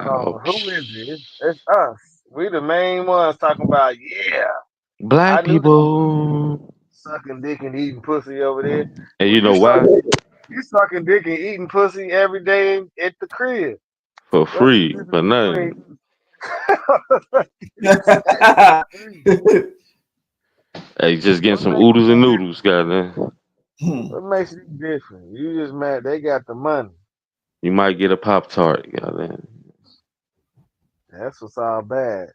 oh, Combs? Who is it? It's us. We the main ones talking about. Yeah, I black knew that people. sucking dick and eating pussy over there. And Well, you know why? you sucking dick and eating pussy every day at the crib. For What's the free, difference for nothing. between exactly free? Hey, just getting What some makes oodles and you noodles, goddamn. What makes you different? You just mad they got the money. You might get a Pop Tart, goddamn. That's what's all bad.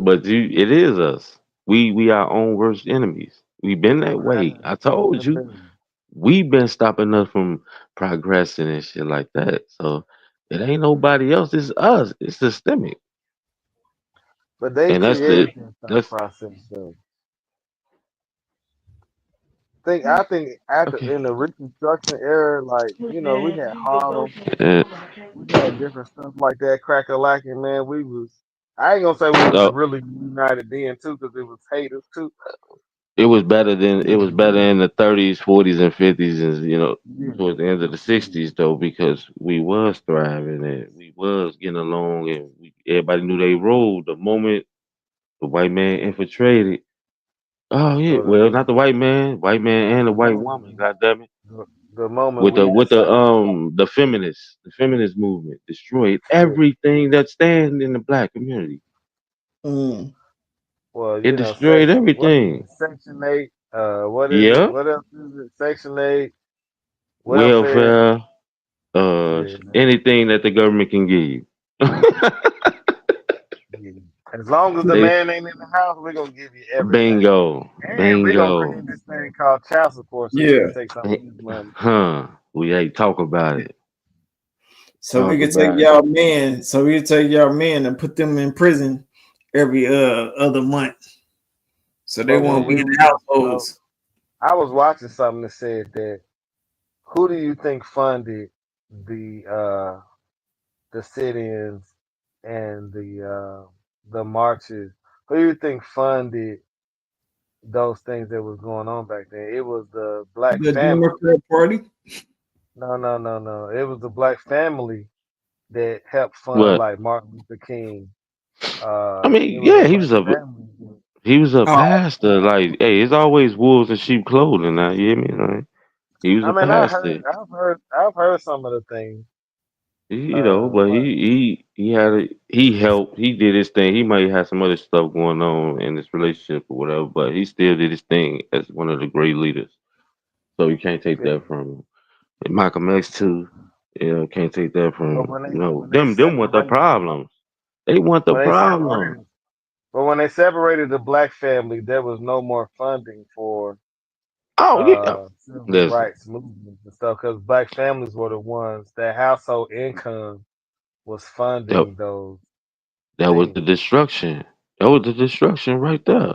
But it is us. We our own worst enemies. We've been that way. Right. I told I've you. been- We've been stopping us from progressing and shit like that. So it ain't nobody else. It's us. It's systemic, But they and that's the created that thought that's process though. I think after okay. in the Reconstruction era, like, we had Harlem, Uh, we had different stuff like that, crack a lacking, man. I ain't gonna say we was uh, really united then too, because it was haters too. it was better in the 30s, 40s, and 50s, and Yeah. towards the end of the 60s though, because we was thriving and we was getting along, and everybody knew they role. The moment the white man infiltrated, oh yeah, So well not the white man and the the white moment woman, goddamn it, the, the moment with the we with the decided, feminist movement destroyed yeah. everything that stands in the black community. Mm. Well, It destroyed what is everything. it? Section 8. What is it? Yeah, What else is it? Section 8. Welfare. welfare, Yeah, anything that the government can give you. yeah. As long as the They man ain't in the house, we're gonna give you everything. bingo, And we're gonna bingo. create this thing called child support so you can Yeah. take some Eh, of his money. Huh? We ain't talk about it. So we Talk could take about it. y'all men. So we could take y'all men and put them in prison every other month. So they But when won't be we in was the households. I was watching something that said that who do you think funded the uh the sit-ins and the marches? Who do you think funded those things that was going on back then? It was the black The family. Democrat Party. No, no, no, no. It was the black family that helped fund What? like Martin Luther King. I It mean, was a yeah, black family. he was a Oh, pastor. Like, hey, it's always wolves in sheep clothing. Now, you hear me? Like, he was I a mean, pastor. I've heard some of the things. But But he helped. He did his thing. He might have some other stuff going on in his relationship or whatever, but he still did his thing as one of the great leaders. So you can't take yeah, that from him. And Malcolm X too. Can't take that from but him. when they Them want the separated problems. They want the when they problems. separated but when they separated the black family, there was no more funding for Oh yeah. civil There's rights movements and stuff because black families were the ones that household income was that, funding those that was the things. destruction. That was the destruction right there.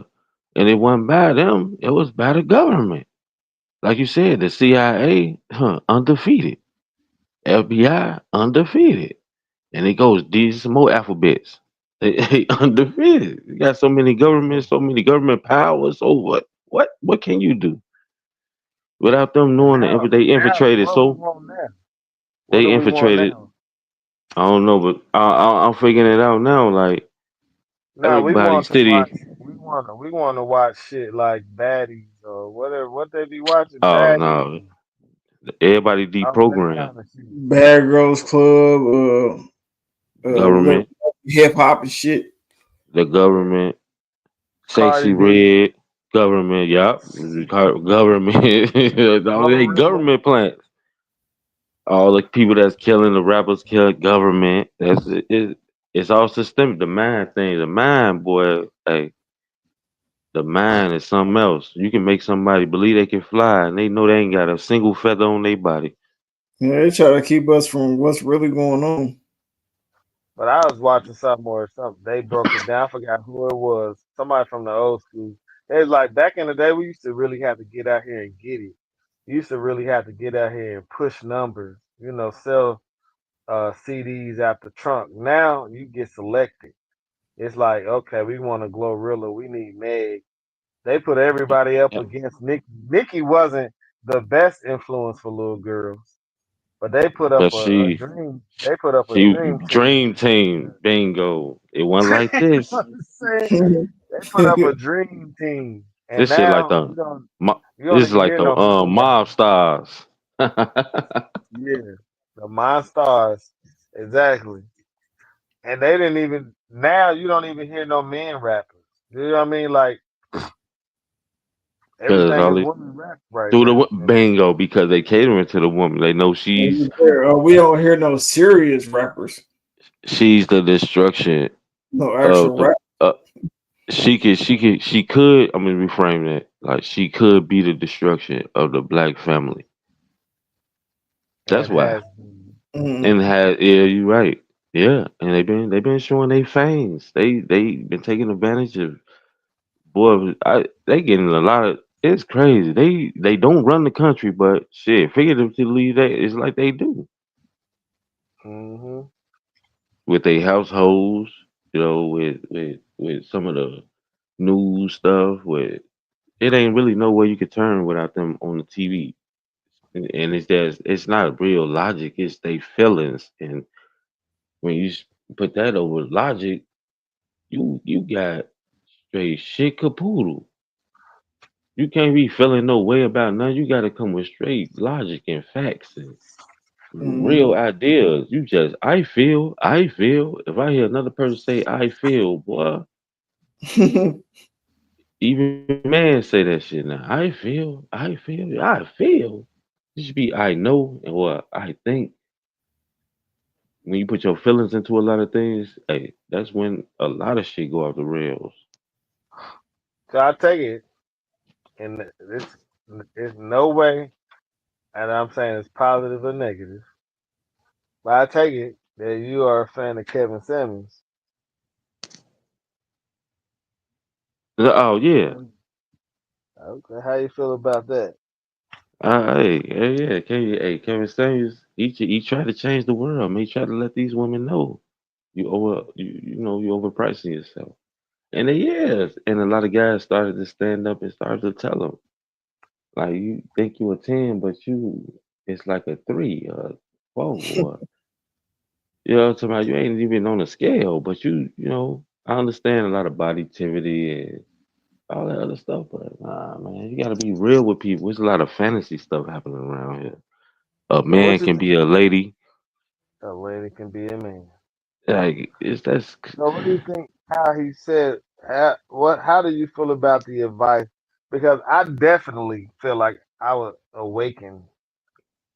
And it wasn't by them. It was by the government. Like you said, the CIA, undefeated. FBI, undefeated. And it goes, these some more alphabets. They undefeated. You got so many government powers. So what? What can you do without them And knowing that they infiltrated? what we So want now? What they do we want infiltrated. now? I don't know, but I'm figuring it out now. Like No, everybody, city. we want to watch shit like Baddies or whatever. What they be watching, Oh Baddies, no, everybody all that deprogrammed. kind of shit. Bad Girls Club. Government, Hip hop and shit. the Yeah, government, Cardi sexy B, red, government. Yup, government. All they Glorilla. government plants. All the people that's killing the rappers kill government. It's all systemic. The mind thing, the mind, boy. Hey, The mind is something else. You can make somebody believe they can fly, and they know they ain't got a single feather on their body. Yeah, they try to keep us from what's really going on. But I was watching something or something. They broke it down. I forgot who it was. Somebody from the old school. It was like back in the day, we used to really have to get out here and get it. You used to really have to get out here and push numbers. Sell CDs out the trunk. Now you get selected. It's like, okay, we want a Glorilla. We need Meg. They put everybody up Yep. against Nikki. Nikki wasn't the best influence for little girls, but they put up But a she dream. They put up a she dream team. dream team bingo. It wasn't like You know this. what I'm saying? They put up a dream team, and This shit like now the you don't this is even like hear the no men mob rapping. stars. Yeah, the Monstars, exactly. And they didn't even now you don't even hear no men rappers. You know what I mean? Like Cause everything all is these women rap right through the now. And bingo because they catering to the woman. They know We don't hear no serious rappers, she's the destruction no of actual the. rap. She could. I'm gonna reframe that. Like she could be the destruction of the black family. That's why. has been. Mm. And had yeah, you right. Yeah, and they've been showing their fangs. They been taking advantage of boy. They getting a lot of. It's crazy. They don't run the country, but shit, figuratively, it's like they do Hmm. with their households. With some of the news stuff. With it ain't really nowhere you could turn without them on the TV. And it's not real logic. It's they feelings, and when put that over logic, you got straight shit capoodle. You can't be feeling no way about nothing. You got to come with straight logic and facts and Mm. real ideas. You just I feel. If I hear another person say I feel, boy, even man say that shit now. I feel. It should be I know and what I think. When you put your feelings into a lot of things, hey, that's when a lot of shit go off the rails. So I take it, and it's no way, and I'm saying it's positive or negative, but I take it that you are a fan of Kevin Samuels. Oh yeah. And okay, how you feel about that? Yeah, Kevin Samuels, he tried to change the world, man. He tried to let these women know you overpricing yourself. And they is, and a lot of guys started to stand up and started to tell them, like, you think you a 10, but it's like a 3 or 4, or about you ain't even on a scale, but I understand a lot of body activity and all that other stuff, but nah, man, you gotta be real with people. There's a lot of fantasy stuff happening around here. A So man what you can think be a lady. a lady can be a man? Like it's that's So what do you think? How he said? What? How do you feel about the advice? Because I definitely feel like I was awakened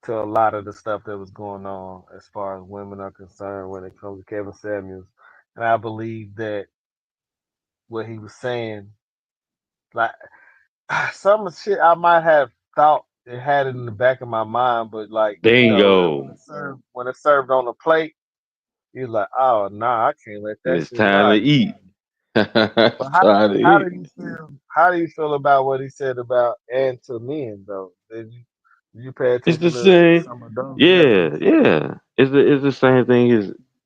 to a lot of the stuff that was going on as far as women are concerned when it comes to Kevin Samuels, and I believe that what he was saying, like some shit, I might have thought it had it in the back of my mind, but like when bingo. it's served on the plate, you're like, oh nah, I can't let And that it's shit time to ride. eat. But It's how time to how do eat. you feel? How do you feel about what he said about and to men though? Did you pay It's the attention to same. some of those Yeah, references? yeah. It's the same thing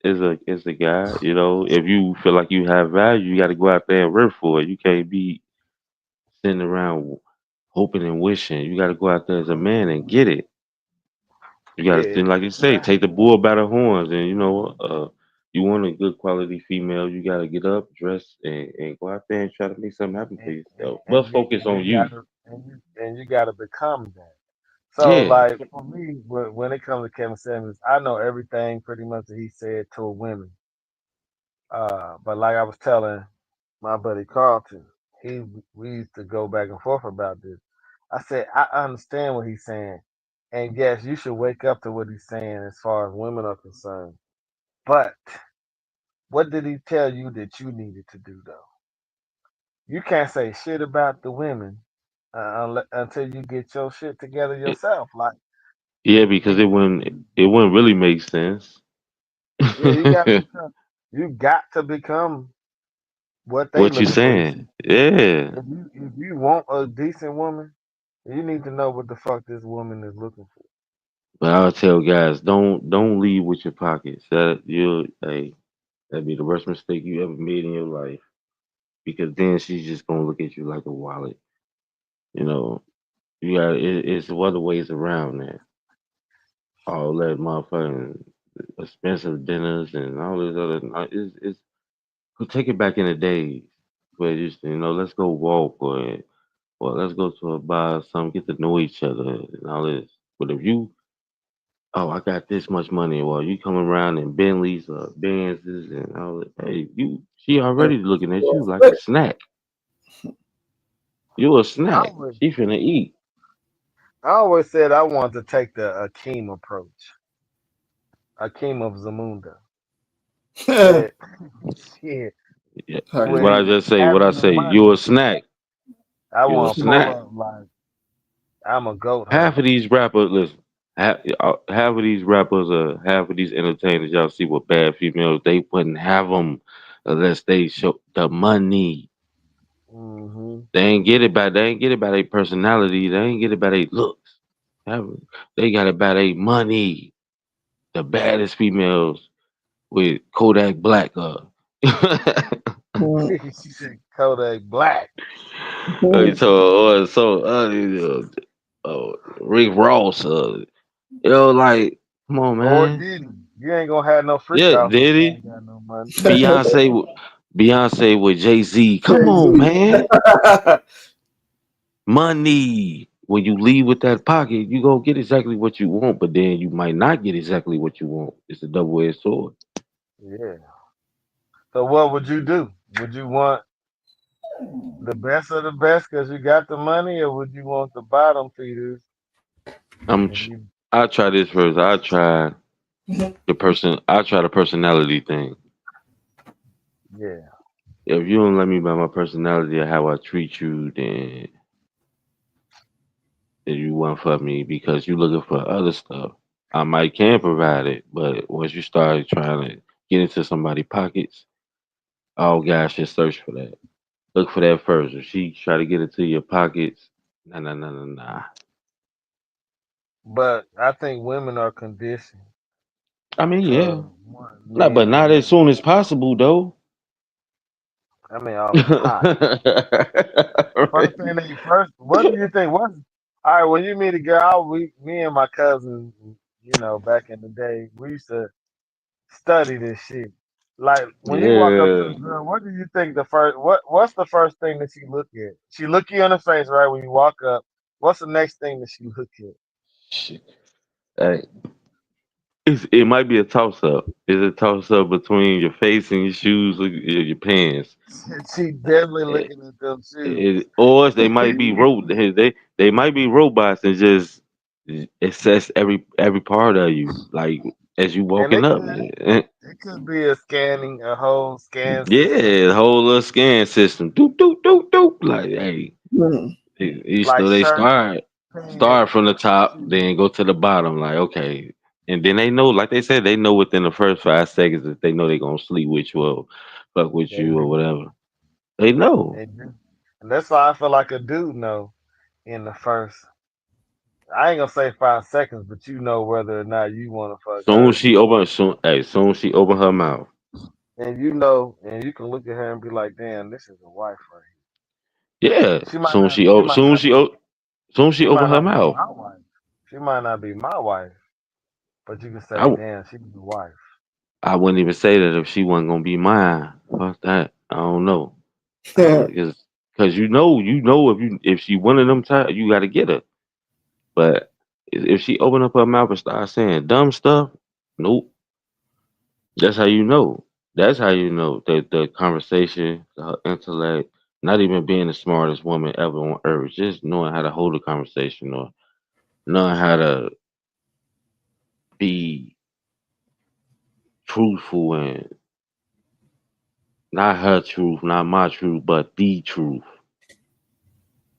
as a guy. If you feel like you have value, you got to go out there and work for it. You can't be sitting around hoping and wishing. You got to go out there as a man and get it. You got to Yeah, think like you say, take the bull by the horns, and you want a good quality female. You got to get up, dress, and go out there and try to make something happen for and, and, yourself. But and you focus and on you you. gotta and you gotta become that. So Yeah, like for me, when it comes to Kevin Samuels, I know everything pretty much that he said to a women. But like I was telling my buddy Carlton, he we used to go back and forth about this. I said I understand what he's saying, and yes, you should wake up to what he's saying as far as women are concerned. But what did he tell you that you needed to do though? you can't say shit about the women until you get your shit together It- yourself. Like, yeah, because nigga, it wouldn't really make sense. yeah, you gotta become. You got to become what they What you looking for. saying? Yeah. If you want a decent woman, you need to know what the fuck this woman is looking for. But I'll tell guys, don't leave with your pockets. That'd be the worst mistake you ever made in your life. Because then she's just gonna look at you like a wallet. You know, it's other ways around that. All that motherfucking expensive dinners and all this other. It's take it back in the days where just let's go walk or let's go to a bar or something, get to know each other and all this. But if you I got this much money, well you come around in Bentleys or Benzes and all that, hey she already looking at you like a snack. You a I snack. always, She finna eat. I always said I wanted to take the Akeem approach. Akeem of Zamunda. Said, shit, Yeah. What with I Hakeem. just say, what I having the say, you money, a snack. I You a want to pull snack. up like I'm a goat Half of herder. these rappers, listen, half of these rappers, half of these entertainers, y'all see with bad females, they wouldn't have them unless they show the money. Hmm. They ain't get it by they ain't get it by their personality. They ain't get it by their looks. Have- They got it by their money. The baddest females with Kodak Black. She said Kodak Black. Rick Ross. Like, come on, Or man. did he? You ain't gonna have no freak Yeah, offs if did you he? ain't got no money. Beyonce, Beyonce with Jay Z. Come on, Jay-Z. man. Money. When you leave with that pocket, you gonna get exactly what you want, but then you might not get exactly what you want. It's a double-edged sword. Yeah. So what would you do? Would you want the best of the best because you got the money, or would you want the bottom feeders I'm. and tr- you? I try this first. I try the personality thing. Yeah. If you don't let me by my personality or how I treat you, then you want for me because you looking for other stuff. I might can provide it, but once you start trying to get into somebody's pockets, all guys should search for that. Look for that first. If she try to get into your pockets, nah, nah, nah, nah, nah. But I think women are conditioned I mean, yeah, to want not, but men not as that soon as possible though. I mean all the time. Right. First thing they first, what do you think? What's all right when you meet a girl? Me and my cousin, back in the day, we used to study this shit. Like when you walk up to Yeah. a girl, what do you think the first? What's the first thing that she look at? She look you in the face, right? When you walk up, what's the next thing that she look at? Shit. Hey, it might be a toss up. It's a toss up between your face and your shoes, or your pants. She definitely Eh, looking at them shoes. or they might be they might be robots and just assess every part of you, like as you And walking it up. could it could be a whole scan system, Yeah, the whole little scan system. Doop doop doop doop. Like, hey, like they shirt, start pants, from the top, shoes. then go to the bottom. Like, okay, and then they know, like they said, they know within the first 5 seconds that they know they gonna sleep with you or fuck with They you or do. whatever. They know. They do. And that's why I feel like a dude know in the first. I ain't gonna say 5 seconds, but you know whether or not you want to fuck Soon her. she open, soon she open her mouth. And you can look at her and be like, "Damn, this is a wife right Yeah, here." soon she she open might her not be mouth. my wife. She might not be my wife, but you can I, say, w- "Damn, she's the wife." I wouldn't even say that if she wasn't gonna be mine. Fuck that. I don't know. Cause you know if she one of them type, you gotta get her. But if she open up her mouth and start saying dumb stuff, nope. That's how you know. That's how you know that the conversation, her intellect, not even being the smartest woman ever on earth, just knowing how to hold a conversation or knowing how to be truthful and Not her truth, not my truth, but the truth.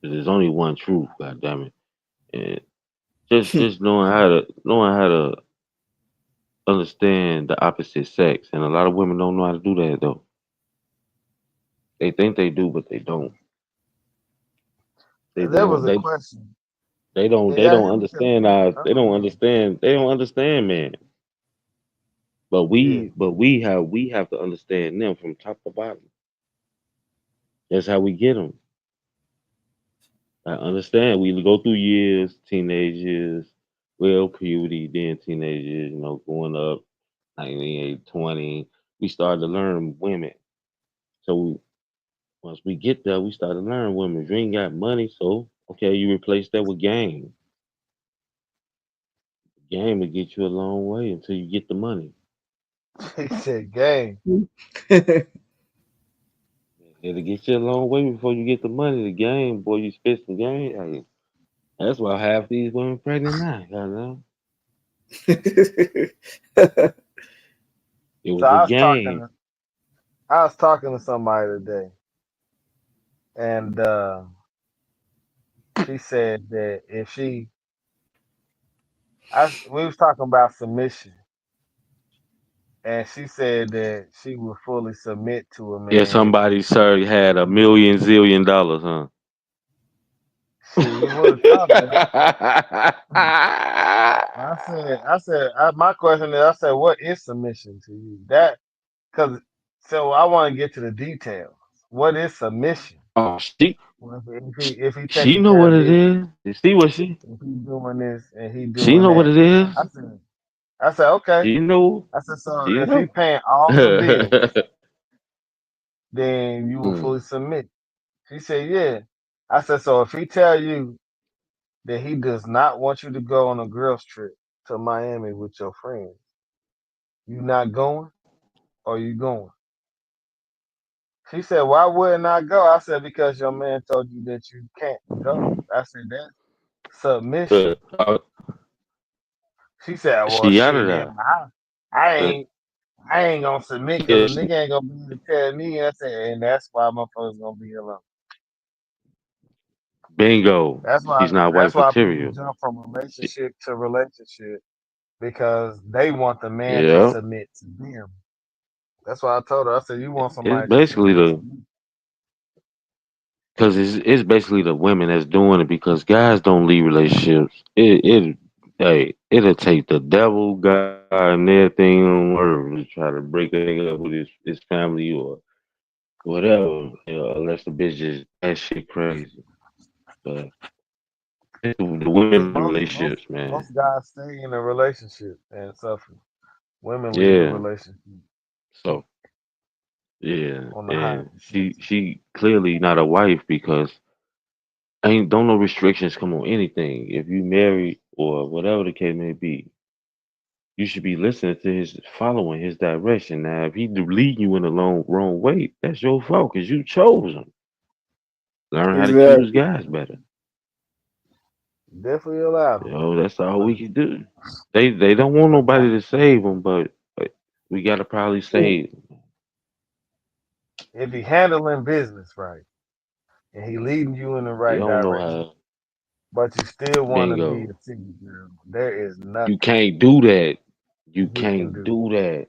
'Cause there's only one truth, god damn it. And just knowing how to understand the opposite sex. And a lot of women don't know how to do that though. They think they do, but they don't. They There don't was a they question. they don't Can they y'all don't hear me? 'Cause understand our I they don't don't know. understand man. But Yeah. we have to understand them from top to bottom. That's how we get them. I understand. We go through years, teenage years, well, puberty, then teenage years, going up, 98, 20. We started to learn women. So once we get there, we start to learn women. If you ain't got money, so okay, you replace that with game. Game will get you a long way until you get the money. He said, "Gang." It'll get you a long way before you get the money. The game, boy, you spit some game. Hey, that's why half these women pregnant now. Goddamn. It So was a game. I was talking to somebody today, and she said that if we was talking about submission, and she said that she would fully submit to a Yeah, man if somebody, sir, had a million zillion dollars, huh? shit, we would have talked, man. My question is, I said, what is submission to you? Because, so I want to get to the details. What is submission? Oh, Well, if he she taking know care what of it business, is. You see what if he doing this and he she doing know what that, it is. I said, okay. She know, I said, so she if he know. paying all the bills, then you will Hmm. fully submit. She said, yeah. I said, so if he tell you that he does not want you to go on a girls trip to Miami with your friends, you not going or you going? She said, why wouldn't I go? I said, because your man told you that you can't go. I said, that's submission. Uh, She said, well, she out shit, of then there. I Uh, ain't I ain't gonna submit because a yes, nigga ain't gonna be able to tell me. I said, and that's why motherfuckers gonna be alone. bingo. That's why She's not that's wife why people material. jump from She, relationship to relationship because they want the man to yeah, submit to them. That's why I told her. I said, you want it's somebody to basically submit to the you. because it's basically the women that's doing it because guys don't leave relationships. It'll take the devil, God, and everything on earth to try to break a nigga up with his family or whatever. Unless the bitch is that shit crazy. But it's the women See, in relationships, man. most guys stay in a relationship and suffer. Women leave a Yeah. relationship So yeah, on the high and she potential. she clearly not a wife because ain't don't no restrictions come on anything. If you married or whatever the case may be, you should be listening to his following his direction. Now, if he leading you in the wrong way, that's your fault because you chose him. Learn how to choose Exactly. guys better. Definitely allowed them. That's all But we can do. They don't want but nobody not to save them, but we gotta probably save 'em. if he handling business right and he leading you in the They right don't know direction, how. but you still want to be a Bingo. single girl, there is You nothing can't do that. You he can can't do. do that.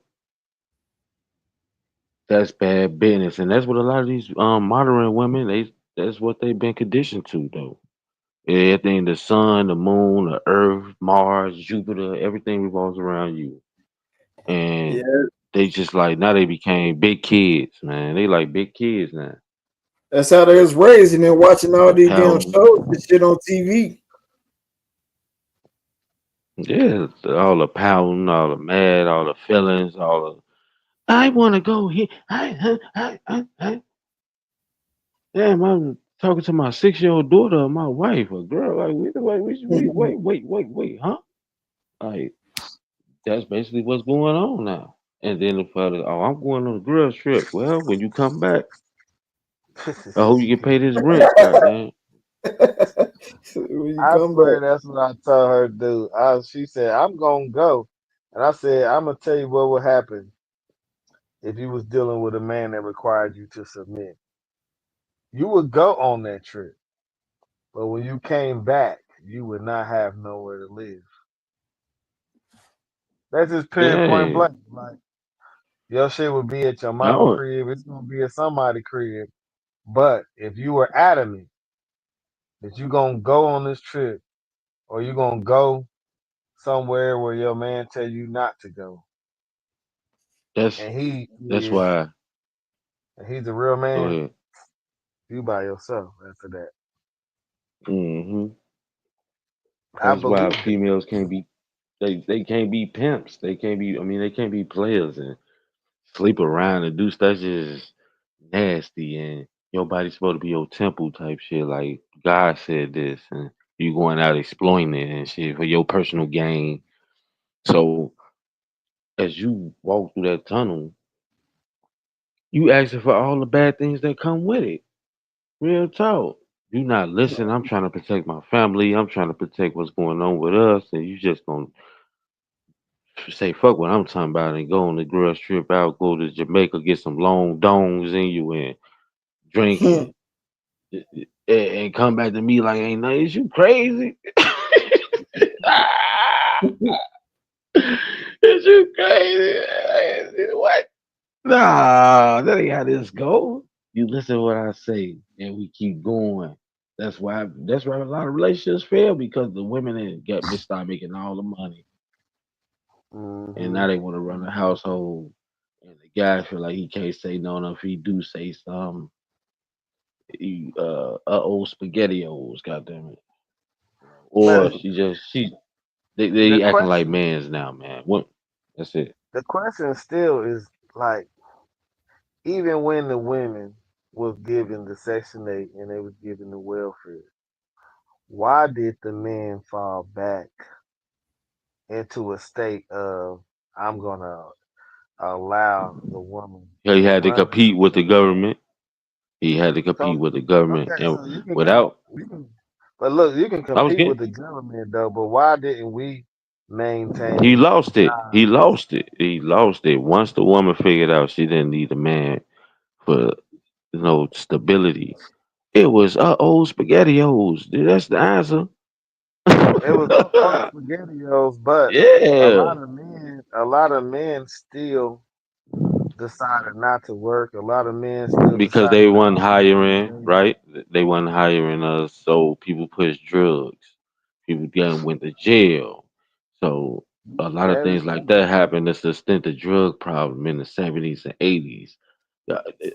That's bad business, and that's what a lot of these modern women that's what they've been conditioned to though. Everything, the sun, the moon, the earth, Mars, Jupiter, everything revolves around you. And Yeah, they just like now they became big kids, man. They like big kids now. that's how they was raised, and then watching all The these damn power, shows and shit on TV. yeah, all the pounding, all the mad, all the feelings, all the I want to go here. Damn, I'm talking to my 6-year-old daughter, or my wife, a girl. Like, wait, huh? Like, that's basically what's going on now. And then the father, oh, I'm going on a girls trip. Well, when you come back, I hope you get paid this rent. Goddamn. When you I come swear back, that's what I told her to do. She said, I'm gonna go. And I said, I'm gonna tell you what will happen if you was dealing with a man that required you to submit. You would go on that trip, but when you came back, you would not have nowhere to live. That's just period point Yeah, blank. Like your shit would be at your I mama would. crib, it's gonna be at somebody crib. But if you were adamant that you gonna go on this trip or you gonna go somewhere where your man tell you not to go, That's and he that's is why. and he's a real Go man, ahead. you by yourself after that. Hmm. I That's why believe that. females can't be. They can't be pimps. They can't be. I mean, they can't be players and sleep around and do stuff just nasty. And your body's supposed to be your temple type shit. Like God said this, and you going out exploiting it and shit for your personal gain. So as you walk through that tunnel, you asking for all the bad things that come with it. Real talk. You not listen. I'm trying to protect my family. I'm trying to protect what's going on with us, and you just gonna say fuck what I'm talking about and go on the girls trip out, go to Jamaica, get some long dongs in you and drink and come back to me like ain't nothing. Is you crazy? Is you crazy? What? Nah, that ain't how this go. You listen to what I say, and we keep going. That's why a lot of relationships fail because the women ain't got me start making all the money, and Hmm. now they want to run the household, and the guy feel like he can't say no. And if he do say something, he old spaghettios, goddamn it. But Or the they acting like question, mans now, man. What? That's it. the question still is like, even when the women was given the Section 8 and they was given the welfare, why did the men fall back into a state of I'm gonna allow the woman He to had to run the compete with the household? government. He had to compete So with the government, okay, and so you can without, you can, but look, you can I was compete with getting. the government though. But why didn't we He maintain lost it. He jobs? lost it. He lost it. Once the woman figured out she didn't need a man for stability, it was old spaghettios. That's the answer. It was on spaghettios, but Yeah, a lot of men still decided not to work. A lot of men still because decided they not wasn't to be hiring, motivated. right? They wasn't hiring us, so people pushed drugs. People getting went to jail. So a lot of That is things like true. that happened to sustain the drug problem in the 70s and 80s.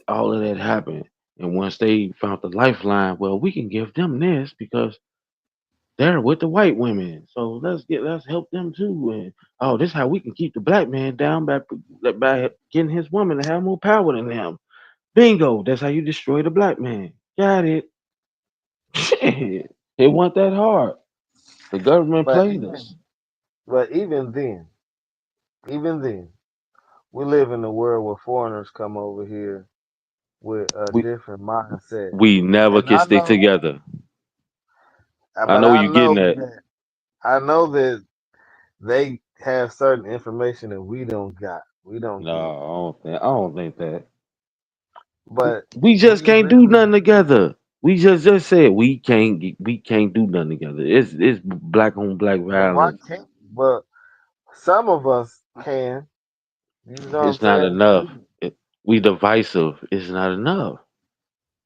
All of that happened. And once they found the lifeline, well, we can give them this because they're with the white women. So let's help them too. And oh, this is how we can keep the black man down by getting his woman to have more power than him. Bingo, that's how you destroy the black man. Got it. Shit. It wasn't that hard. The government But played us. even but even then, we live in a world where foreigners come over here with a We different mindset. we never And can stick together. I but know where you getting at. I know that they have certain information that we don't got. We don't No, get. I don't think that. But We just we can't do really, nothing together. We just said we can't do nothing together. It's black on black but why violence. can't? But some of us can. You know what I'm It's not saying? enough. We divisive. It's not enough.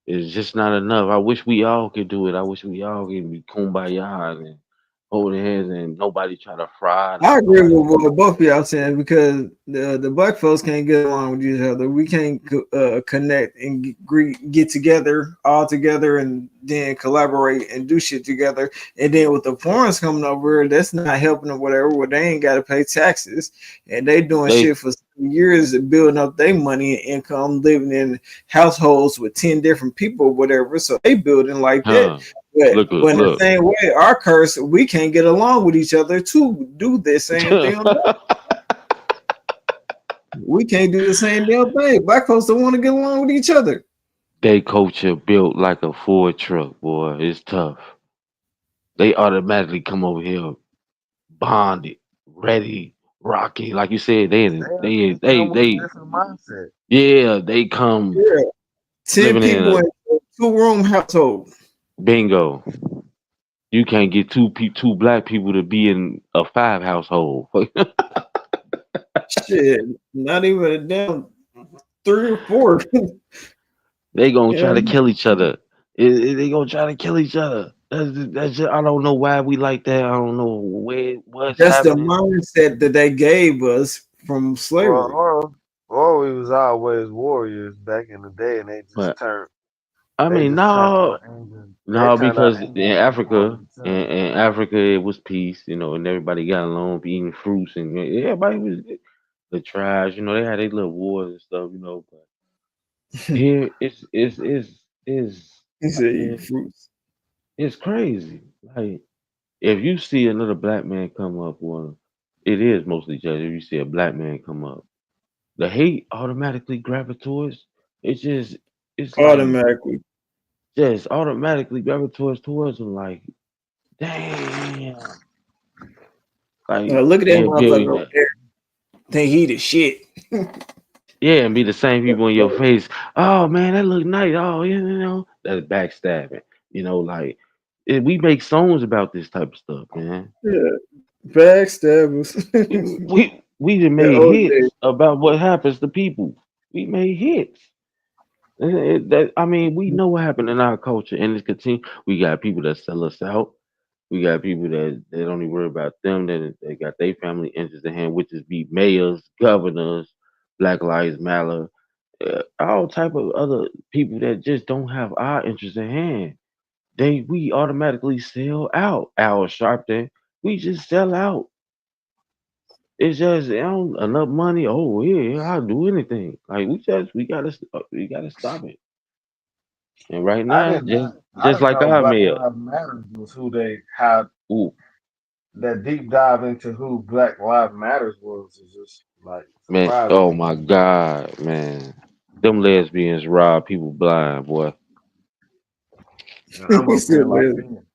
It's just not enough. I wish we all could do it. I wish we all could be kumbaya and hold hands and nobody try to fry I agree nobody. with what both of y'all saying because the black folks can't get along with each other. We can't connect and get together all together and then collaborate and do shit together. And then with the foreigners coming over, that's not helping or whatever. Where they ain't got to pay taxes and they doing They shit for years of building up their money and income, living in households with 10 different people, whatever. So they building like that. huh. But in the Look. same way, our curse, we can't get along with each other to do the same damn thing. We can't do the same damn thing. Black folks don't want to get along with each other. They culture built like a Ford truck, boy. It's tough. They automatically come over here bonded, ready. Rocky, like you said, they they They they come with a they different mindset. yeah, they come Yeah. 10 living in people a in a 2-room household. bingo. You can't get two black people to be in a five household. Shit. Not even a damn 3 or 4. They gonna try Yeah. to kill each other. They gonna try to kill each other. That's just, I don't know why we like that. I don't know what's That's the happening. mindset that they gave us from Or slavery. we was always warriors back in the day, and But I they mean, just turned no, our anger. They no, turned our because anger out on themselves. In Africa, it was peace, and everybody got along, eating fruits, and everybody was the tribes. They had their little wars and stuff. But here, He said eat it's fruits. it's crazy. Like if you see another black man come up, well, it is mostly just if you see a black man come up, the hate automatically gravitates towards. It's like Automatically. just automatically gravitates towards him. Like damn, like Look at that motherfucker over yeah, there. Think he the shit. yeah, and be the same people in your face. Oh man, that look nice. Oh, that's backstabbing. Like we make songs about this type of stuff, man. Yeah. Backstabbers. We done That made old day. hits about what happens to people. We made hits. I mean, we know what happened in our culture, and it's continue. We got people that sell us out. We got people that they don't even worry about them. That they got their family interests in hand, which is be mayors, governors, Black Lives Matter, all type of other people that just don't have our interests in hand. We automatically sell out. Al Sharpton, we just sell out. It's just enough money. Oh yeah, I'll do anything. Like we gotta stop it. And right now, I just didn't like know our Black mayor. Lives Matter was who they had. Ooh, That deep dive into who Black Lives Matters was is just like man. surprising Oh to my me. God, man. Them lesbians rob people blind, boy. And I'm He up said, there like, "Man, man,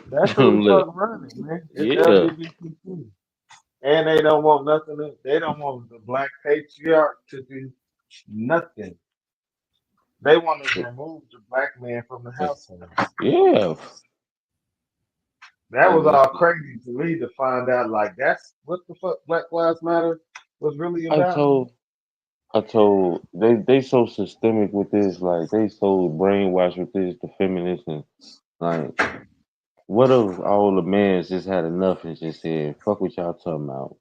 that's who Them the le- fuck running, man. It's yeah, LGBTQ. And they don't want nothing. They don't want the black patriarch to do nothing. They want to remove the black man from the household. yeah. That was And all crazy to me to find out. Like that's what the fuck Black Lives Matter was really I about. told, I told they so systemic with this, like they so brainwashed with this, the feminists, and like, what if all the men just had enough and just said, "Fuck what y'all talking about.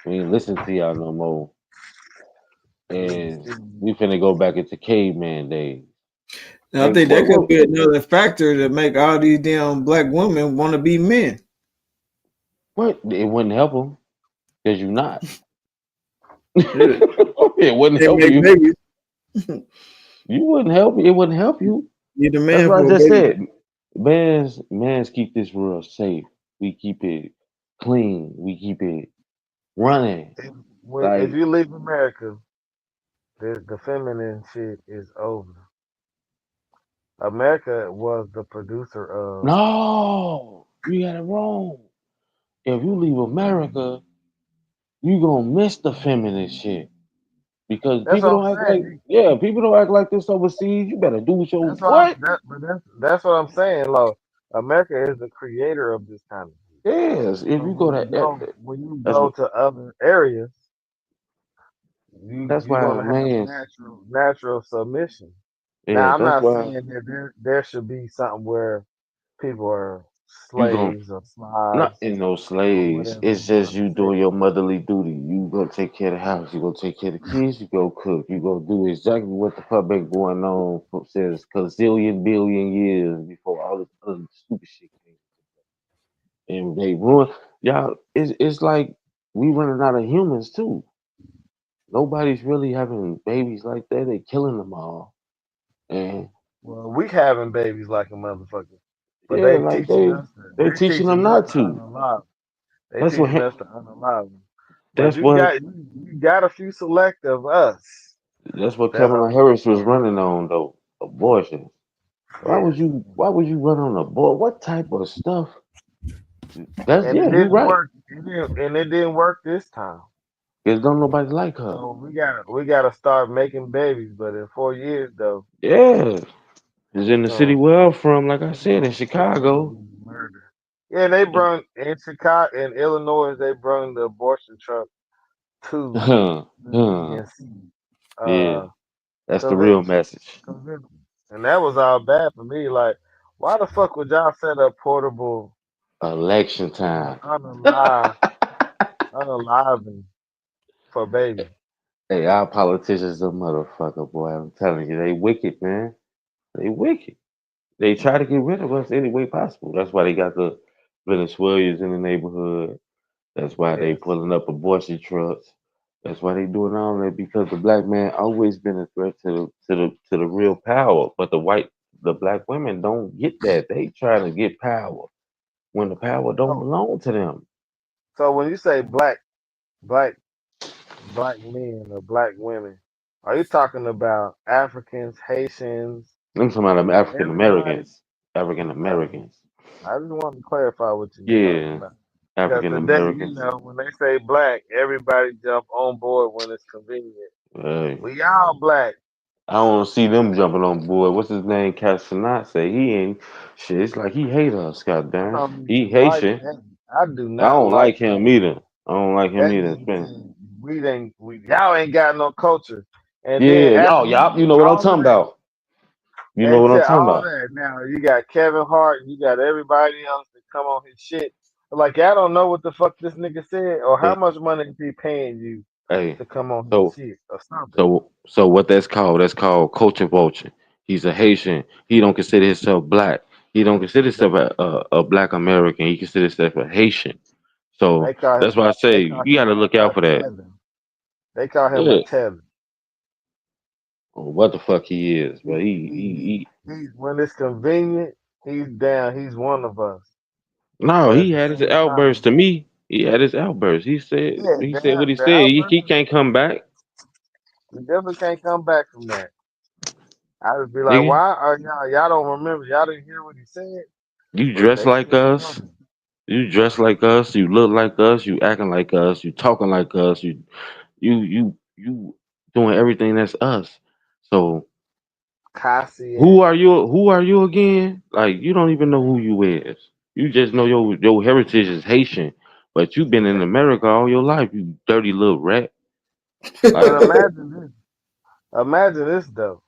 We ain't listen to y'all no more." And we finna go back into caveman days. I And think that could be another factor to make all these damn black women want to be men. what? It wouldn't help them because you're not. Yeah. It wouldn't They help make you. babies. You wouldn't help. It wouldn't help you. Need a That's man what I for a just baby. said. Man's keep this world safe. We keep it clean. We keep it running. If Like you leave America, the feminine shit is over. America was the producer of. no, you got it wrong. If you leave America, you gonna miss the feminine shit because That's people what don't I'm act like saying. people don't act like this overseas. You better do your That's what I'm. what? That's what I'm saying. Like America is the creator of this kind of shit. Yes, if So you go to when you that's go to other areas, that's you're why gonna have man. natural submission. Yeah, Now I'm that's not why saying that there should be something where people are you gonna slaves or not slaves in no or slaves. whatever It's you just want to you say. doing your motherly duty. You go take care of the house. You go take care of the kids. You go cook. You go do exactly what the fuck been going on for since gazillion billion years before all this other stupid shit came. And they ruin y'all. It's like we running out of humans too. Nobody's really having babies like that. They killing them all. And Well, we having babies like a motherfucker, but yeah, like they they teaching them teaching us not to to. unalive. They That's what teaching us to unalive them. But that's what you got a few select of us that's what that Kamala are Harris was running on though. Abortion. yes, Why would you run on abort? What type of stuff? That's and it yeah, you didn't right. work. it didn't work this time. Cause don't nobody like her. So we gotta start making babies. But in 4 years though, Yeah, it's in it's the city gonna where I'm from. Like I said, in it's gonna Chicago. be murder. Yeah, they brung in Chicago in Illinois. They brung the abortion truck to Huh, the huh. DNC Yeah, that's the real convention. message. Convention. And that was all bad for me. Like, why the fuck would y'all set up portable Election time. unaliving for baby? Hey, our politicians a motherfucker, boy. I'm telling you, they wicked, man. They wicked. They try to get rid of us any way possible. That's why they got the Venezuelans in the neighborhood. That's why they Yes. pulling up abortion trucks. That's why they doing all that because the black man always been a threat to the real power. But the black women don't get that. They trying to get power when the power don't So, belong to them. so when you say black, black men or black women, are you talking about Africans, Haitians, I'm talking about them African everybody? Americans. African Okay. Americans. I just want to clarify what you was talking Yeah, about. Because African today, Americans. when they say black, everybody jump on board when it's convenient. Hey, We all black. I don't see them jumping on board. What's his name? Casanat say he ain't shit. It's like he hate us. I Goddamn, don't he even like Haitian. that. I do I not don't like like that. him either. I don't like him That either. nigga said we y'all ain't got no culture. And then Yeah, after y'all, he y'all. You did know what I'm all of talking that, about. You know and what I'm said talking all about. that, now you got Kevin Hart, you got everybody else that come on his shit. Like y'all don't know what the fuck this nigga said or how Hey, much money is he paying you hey. to come on his So, shit or something. so what that's called culture vulture. He's a Haitian. He don't consider himself black. He don't consider They himself a black American. He considers himself a Haitian. So they call that's him why I say they call you got him to look out a for that. tether. They call him a Yeah. tether. Or what the fuck he is, He, but he, he's when it's convenient, he's down. He's one of us. no, But at he the had his same outburst time, to me. He had his outburst. yeah, He said what he the said. He outburst, can't come back, we definitely can't come back from that. I would be like, nigga. why are y'all don't remember? Y'all didn't hear what he said, You but dress they like still us. coming. You dress like us. You look like us. You acting like us. You talking like us. You doing everything that's us. So Kasi who ass. are you? Who are you again? Like you don't even know who you is. You just know your heritage is Haitian, but you've been in America all your life. You dirty little rat. But Like imagine this. Imagine this though.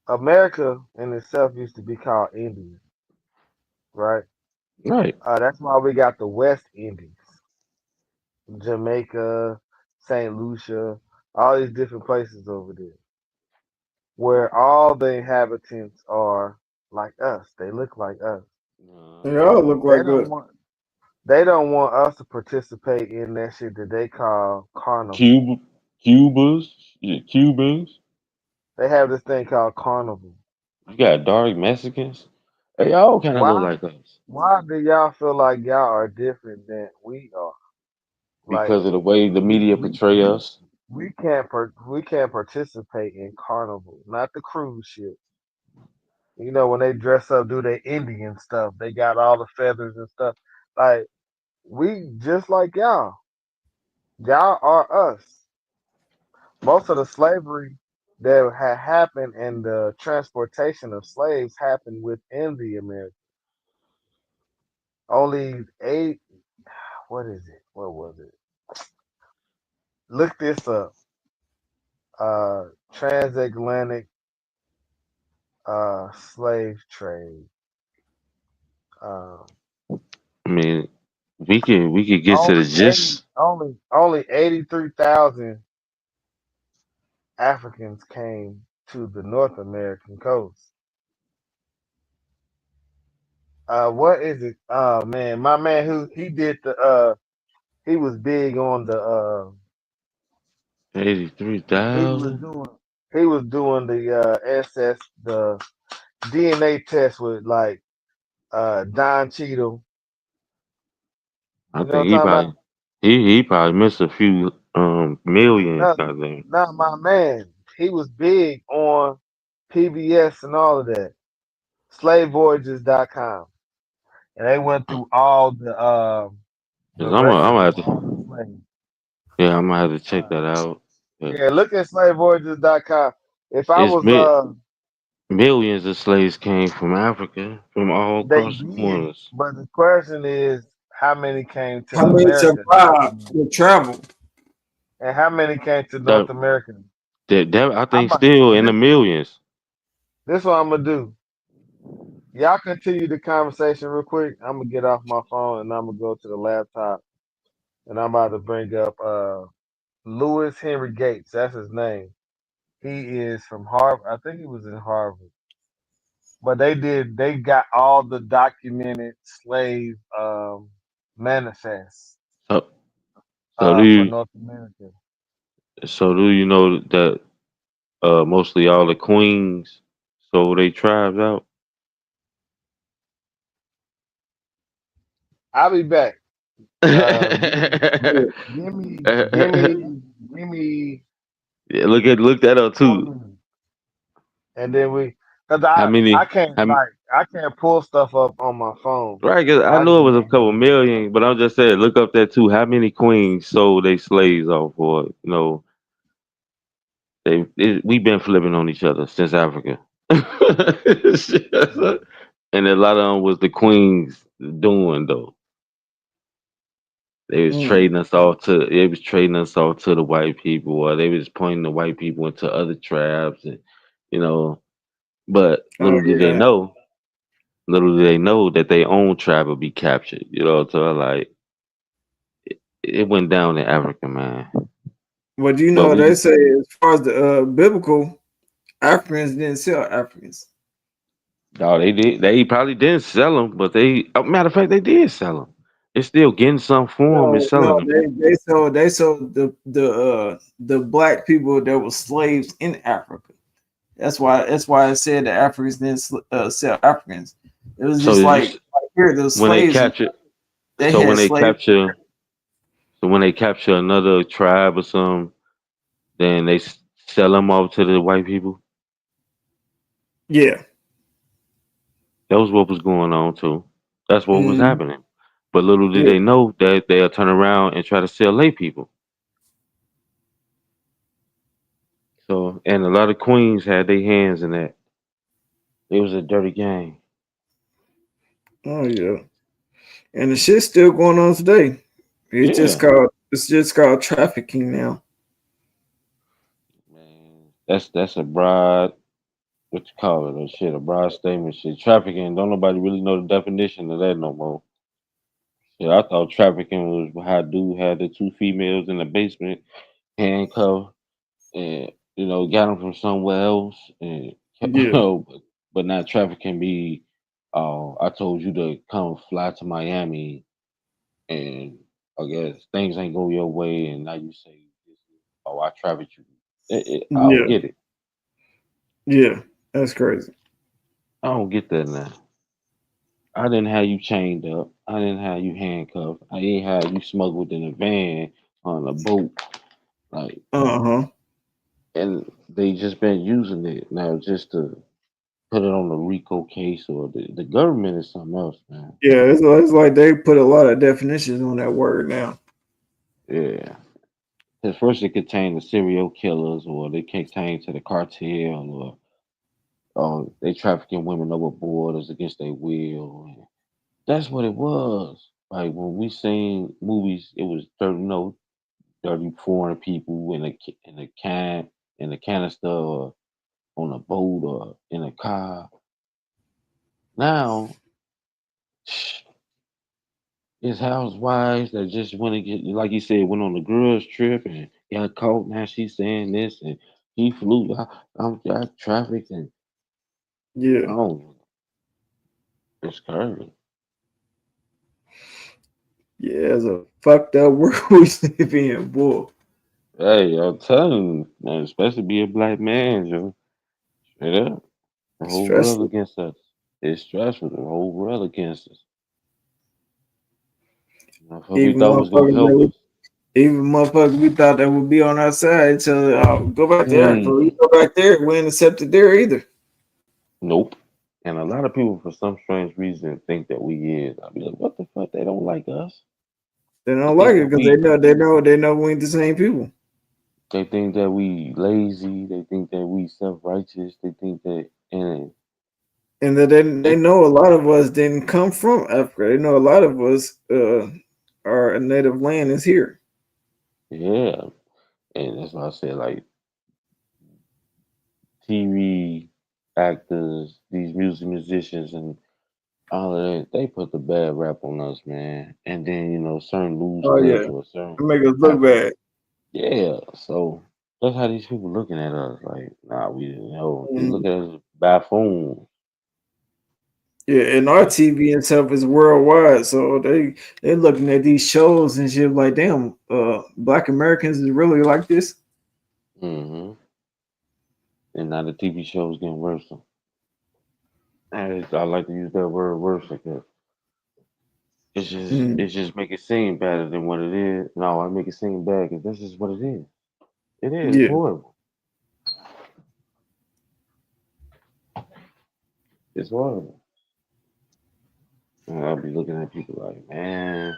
America in itself used to be called India, right? right. That's why we got the West Indies, Jamaica, Saint Lucia, all these different places over there, where all the inhabitants are like us. They look like us. They all look They like don't us. want they don't want us to participate in that shit that they call carnival. Cuba, Cubans. They have this thing called carnival. You got dark Mexicans. They all kind of look Why? like us Why do y'all feel like y'all are different than we are? Like because of the way the we media we portray we us. we can't participate in carnival, not the cruise ship. You know when they dress up, do their Indian stuff. They got all the feathers and stuff. Like we just like y'all. Y'all are us. Most of the slavery that had happened and the transportation of slaves happened within the America. Only eight. What is it? What was it? Look this up. Transatlantic slave trade. Um, I mean, we could get to the gist. only 83,000 Africans came to the North American coast. What is it? Oh man, my man who he did the he was big on the he was 83,000. doing he was doing the SS the DNA test with like Don Cheadle. I You know think what he I'm talking probably about? he probably missed a few millions. No, I think. not my man. He was big on PBS and all of that. Slavevoyages.com. And they went through all Cause The I'm records gonna of have all the to. slaves. Yeah, I'm gonna have to check Uh, that out. Yeah. yeah, look at slavevoyages.com. If I It's was millions of slaves came from Africa, from all they across the did, corners. but the question is how many came How to many America, North survived America, the travel? and how many came to That, North America? that I I'm think about, still in the this millions. this what I'm gonna do. Y'all continue the conversation real quick. I'm gonna get off my phone and I'm gonna go to the laptop and I'm about to bring up Lewis Henry Gates. That's his name. He is from Harvard. I think he was in Harvard. But they got all the documented slave manifests So, so do for you North America. so do you know that mostly all the queens sold their tribes out? I'll be back. Give me Yeah. give me give me give me Yeah, look that up 4 too. minutes. And then cause How I many? can't like I can't pull stuff up on my phone. Right, 'cause I I know it just was a couple million, but I'm just saying, look up that too. How many queens sold their slaves off for? We've been flipping on each other since Africa, and a lot of them was the queens doing though. They was Mm. trading us off to. They was trading us off to the white people, or they was pointing the white people into other tribes, and you know. But Oh yeah. little do they know that their own tribe will be captured. So like it went down in Africa, man. Well, do you But know they we say as far as the biblical Africans didn't sell Africans. Oh, they did. They probably didn't sell them, but matter of fact, they did sell them. They're still getting some for them and No, selling no, them. they sold the black people that were slaves in Africa. That's why I said the Africans didn't sell Africans. It was So just did like here the when they slaves capture, they so when had they slaves. capture, so when they capture another tribe or something, then they sell them off to the white people. Yeah. That was what was going on too. That's what was Mm, happening. But little did yeah. they know that they'll turn around and try to sell lay people. So, and a lot of queens had their hands in that. It was a dirty game. Oh yeah. And the shit's still going on today. Yeah. It's just called trafficking now. Man, that's a broad what you call it, a shit, a broad statement shit. Trafficking, don't nobody really know the definition of that no more. Yeah, I thought trafficking was how dude had the two females in the basement, handcuffed, and got them from somewhere else, and Yeah. but not trafficking be, I told you to come fly to Miami, and I guess things ain't go your way, and now you say, oh, I trafficked you. I don't Yeah. get it. Yeah. That's crazy. I don't get that now. I didn't have you chained up. I didn't have you handcuffed. I didn't have you smuggled in a van on a boat. Like, Uh-huh. and they just been using it now just to put it on the RICO case, or the government is something else, man. Yeah, it's like they put a lot of definitions on that word now. Yeah. At first it contained the serial killers, or they contain to the cartel, or they trafficking women over borders against their will. That's what it was. Like when we seen movies, it was 30, 30 foreign people in a canister, or on a boat, or in a car. Now it's housewives that just want to get, like you said, went on the girls trip and got caught. Now she's saying this, and he flew. I trafficked, and Yeah. oh, it's crazy. Yeah, it's a fucked up world we live in, boy. Hey, I'm telling you, man, especially be a black man, Joe. Straight up, the It's whole world stressful. against us. It's stressful. The whole world against us. What we Even thought was gonna motherfuckers that help we, us. even motherfuckers we thought that would be on our side, so go back there. But we Hmm. go back there, we ain't accepted there either. Nope. And a lot of people, for some strange reason, think that we is. I be like, what the fuck? They don't like us. They They don't like think it that because they know we ain't the same people. they think that we lazy. They think that we self righteous. They think that, and And that they they, know a lot of us didn't come from Africa. They know a lot of us our native land is here. yeah, and that's why I said like TV actors, these music musicians, and all of that. They put the bad rap on us, man. And then certain news Oh yeah, clips or certain it make us look type of bad. yeah. So that's how these people looking at us. Like, nah, we didn't know. They look Mhm. at us as buffoons. Yeah, and our TV itself is worldwide, so they looking at these shows and shit like, damn, Black Americans is really like this. Mm-hmm. And now the TV shows getting worse. And I like to use that word worse because Mm, it's just make it seem better than what it is. No, I make it seem bad because this is what it is. It is. It's yeah, horrible. It's horrible. And I'll be looking at people like, man,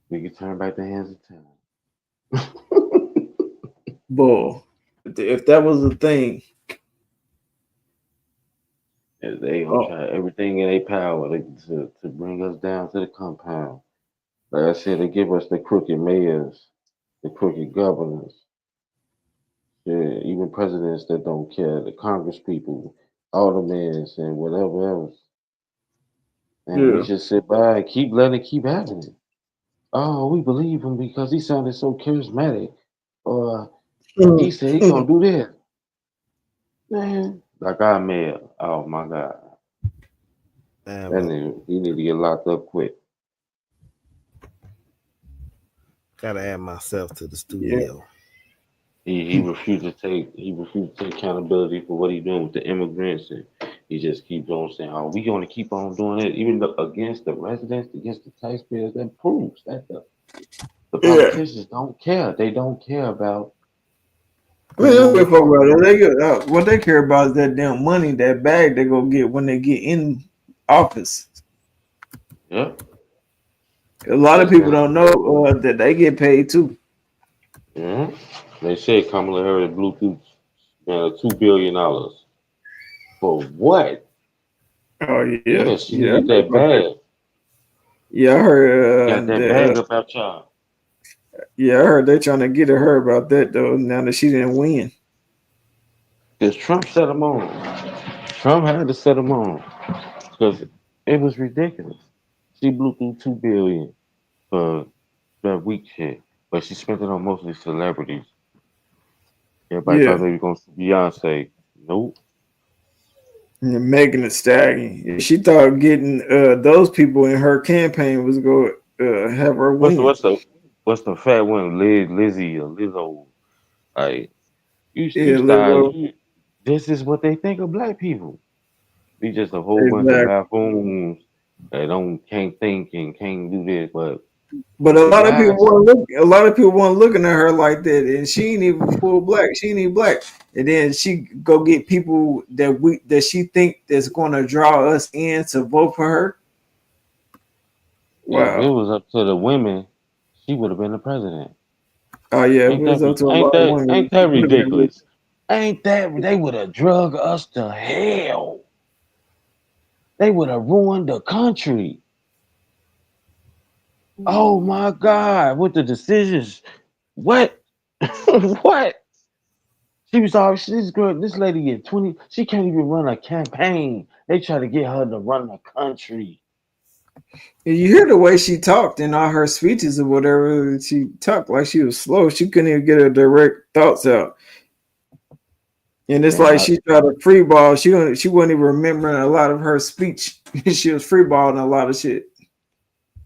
we can turn back the hands of time. bull. If that was a thing, And they gonna oh try everything in their power to bring us down to the compound. Like I said, they give us the crooked mayors, the crooked governors, yeah, even presidents that don't care, the Congress people, aldermen, and whatever else. And we yeah, just sit by and keep letting it keep happening. Oh, we believe him because he sounded so charismatic. Or he said he gonna do this. Man, like our mayor. Oh my God. Damn, That nigga, he need to get locked up quick. gotta add myself to the yeah. studio. He refused to take accountability for what he doing with the immigrants, and he just keeps on saying, "Oh, we going to keep on doing it, even though against the residents, against the taxpayers." That proves that the Yeah. politicians don't care. They don't care about Man, the I don't give normal a fuck part of about the it. people. What they care about is that damn money, that bag they go get when they get in office. Yeah, A lot of that's people that. don't know that they get paid too. Yeah, they said Kamala Harris Bluetooth $2 billion for what? Oh yeah, Yeah, she yeah, I needed heard that about that. bag. Yeah, I She got heard. that bag up out y'all. Yeah, I heard they trying to get at her about that though. Now that she didn't win. Because Trump set them on. Trump had to set them on. Because it was ridiculous. She blew through 2 billion for that week shit, but she spent it on mostly celebrities. Everybody thought Yeah, they were going to see Beyonce. Nope. and Megan Thee Stallion. Yeah, she thought getting those people in her campaign was going to have her What's the win. what's the what's the fat one? Lizzie or Lizzo? Like you Yeah, start. Lizzo. This is what they think of black people. We just a whole bunch of Exactly. buffoons that don't can't think and can't do this. But But a the lot of people guys, want to look. A lot of people want looking at her like that, and she ain't even full black. She ain't even black. And then she go get people that she think that's going to draw us in to vote for her. if it Wow. was up to the women, she would have been the president. Oh yeah, it was up to a lot of women. Ain't that Would have been ridiculous? Ain't that they would have drug us to hell? They would have ruined the country. Oh my God! With the decisions, what? What? She was always this girl. This lady at 20. She can't even run a campaign. They try to get her to run the country. You hear the way she talked in all her speeches or whatever. She talked like she was slow. She couldn't even get her direct thoughts out. And it's Man, like she tried to free ball. She wasn't even remembering a lot of her speech. She was free balling a lot of shit.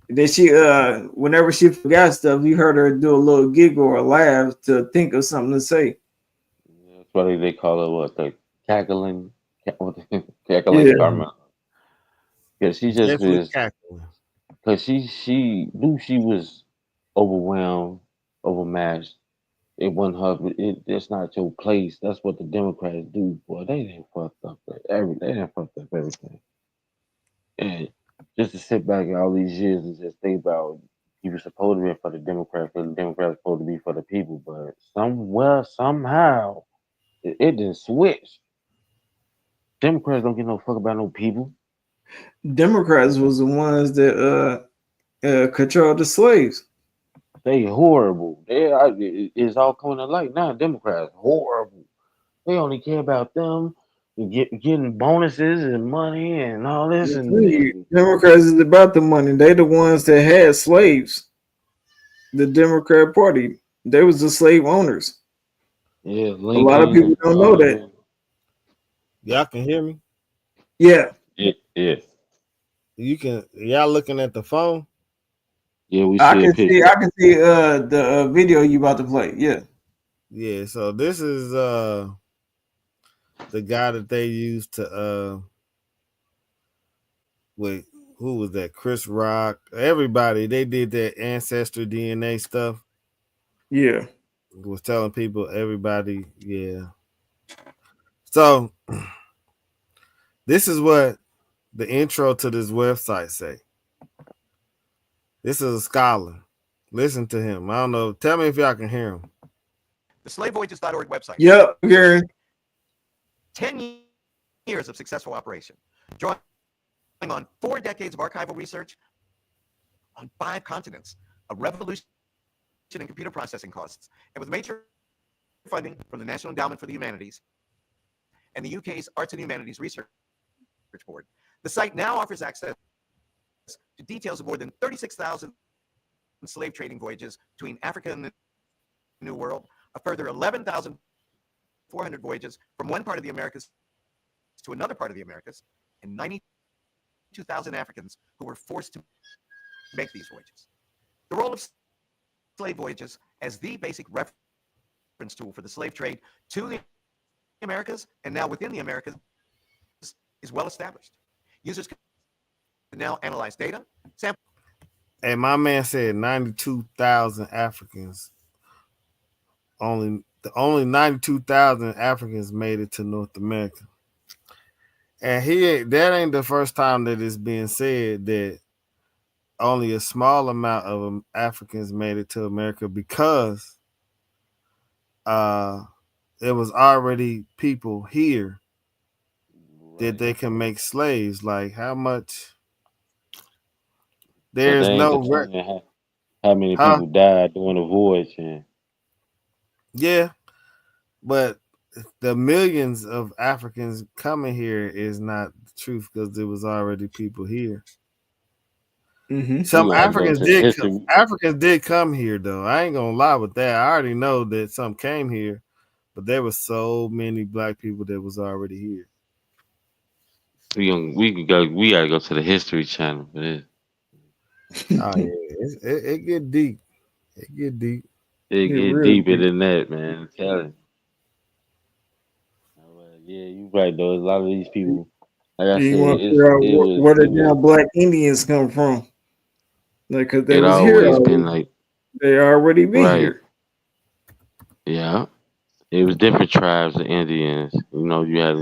Then she whenever she forgot stuff, you heard her do a little giggle or laugh to think of something to say. that's why they call her what the cackling, cackling Yeah, Karma. Yeah, she just Definitely is cackling. because she knew she was overwhelmed, overmatched. It wasn't her. It's not your place. That's what the Democrats do. Boy, they didn't fucked up They didn't fucked up everything. And just to sit back all these years and just think about he was supposed to be for the Democrats, because the Democrats supposed to be for the people. But somewhere, somehow, it didn't switch. Democrats don't give no fuck about no people. Democrats was the ones that controlled the slaves. They horrible. It's all coming to light now. Democrats horrible. They only care about them getting bonuses and money and all this and Democrats is about the money. They the ones that had slaves. The Democrat Party. They was the slave owners. yeah, A lot of Lincoln people and don't know all that. them. Y'all can hear me. Yeah, Yeah, yeah, You can. Y'all looking at the phone. yeah. We I see a can see. picture. I can see the video you about to play. Yeah, Yeah. So this is the guy that they used to wait, who was that? Chris Rock. Everybody, they did that ancestry DNA stuff. yeah. Was telling people, everybody, yeah. So this is what the intro to this website say. This is a scholar. Listen to him. I don't know. Tell me if y'all can hear him. The slavevoyages.org website. Yep, Gary. 10 years of successful operation, drawing on 4 decades of archival research on 5 continents, a revolution in computer processing costs, and with major funding from the National Endowment for the Humanities and the UK's Arts and Humanities Research Board. The site now offers access to details of more than 36,000 slave trading voyages between Africa and the New World, a further 11,400 voyages from one part of the Americas to another part of the Americas, and 92,000 Africans who were forced to make these voyages. The role of slave voyages as the basic reference tool for the slave trade to the Americas and now within the Americas is well established. Users can now analyze data, sample. And my man said 92,000 Africans. Only 92,000 Africans made it to North America. And that ain't the first time that it's being said that only a small amount of Africans made it to America because uh it was already people here that Right. they can make slaves. Like how much? But they There's ain't no determining how many huh? people died during the voyage. And Yeah, but the millions of Africans coming here is not the truth because there was already people here. Mm-hmm. we Some gonna have to go Africans into the did history. come here though. I ain't gonna lie with that. I already know that some came here, but there was so many black people that was already here. We gotta go to the history channel for this. Oh yeah, it get deep. It get deep. It Yeah, get real deeper deep. than that, man. I'm telling you. Yeah, you right though. A lot of these people, like I You said, want to figure out where the it was damn black Indians come from? Like, cause they it was here always been already. like They already been right. here. Yeah, it was different tribes of Indians. You know, you had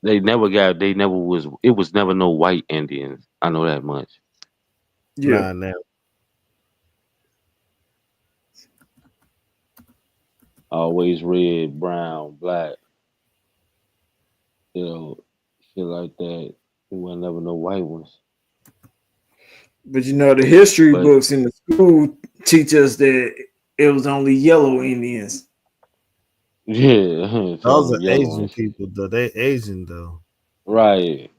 they never was it was never no white Indians. I know that much. Yeah. Nah, now Always red, brown, black. You know, shit like that. There was never no white ones. But the history But books in the school teach us that it was only yellow Indians. yeah, those so are yellow Asian and shit. people though. They Asian though. Right.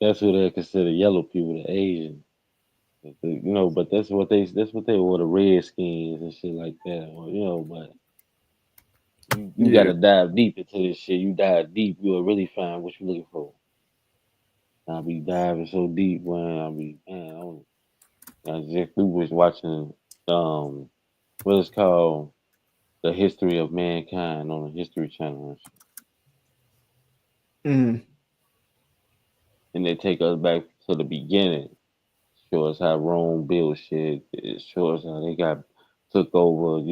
That's who they consider yellow people, the Asian. But that's what they were, the Redskins and shit like that. Or, but you Yeah. gotta dive deep into this shit. You dive deep, you'll really find what you're looking for. I be diving so deep when I be man, I just we was watching what is called the history of mankind on the History Channel and shit. Mm-hmm. And they take us back to the beginning. Show us how Rome built shit. It shows us how they got took over.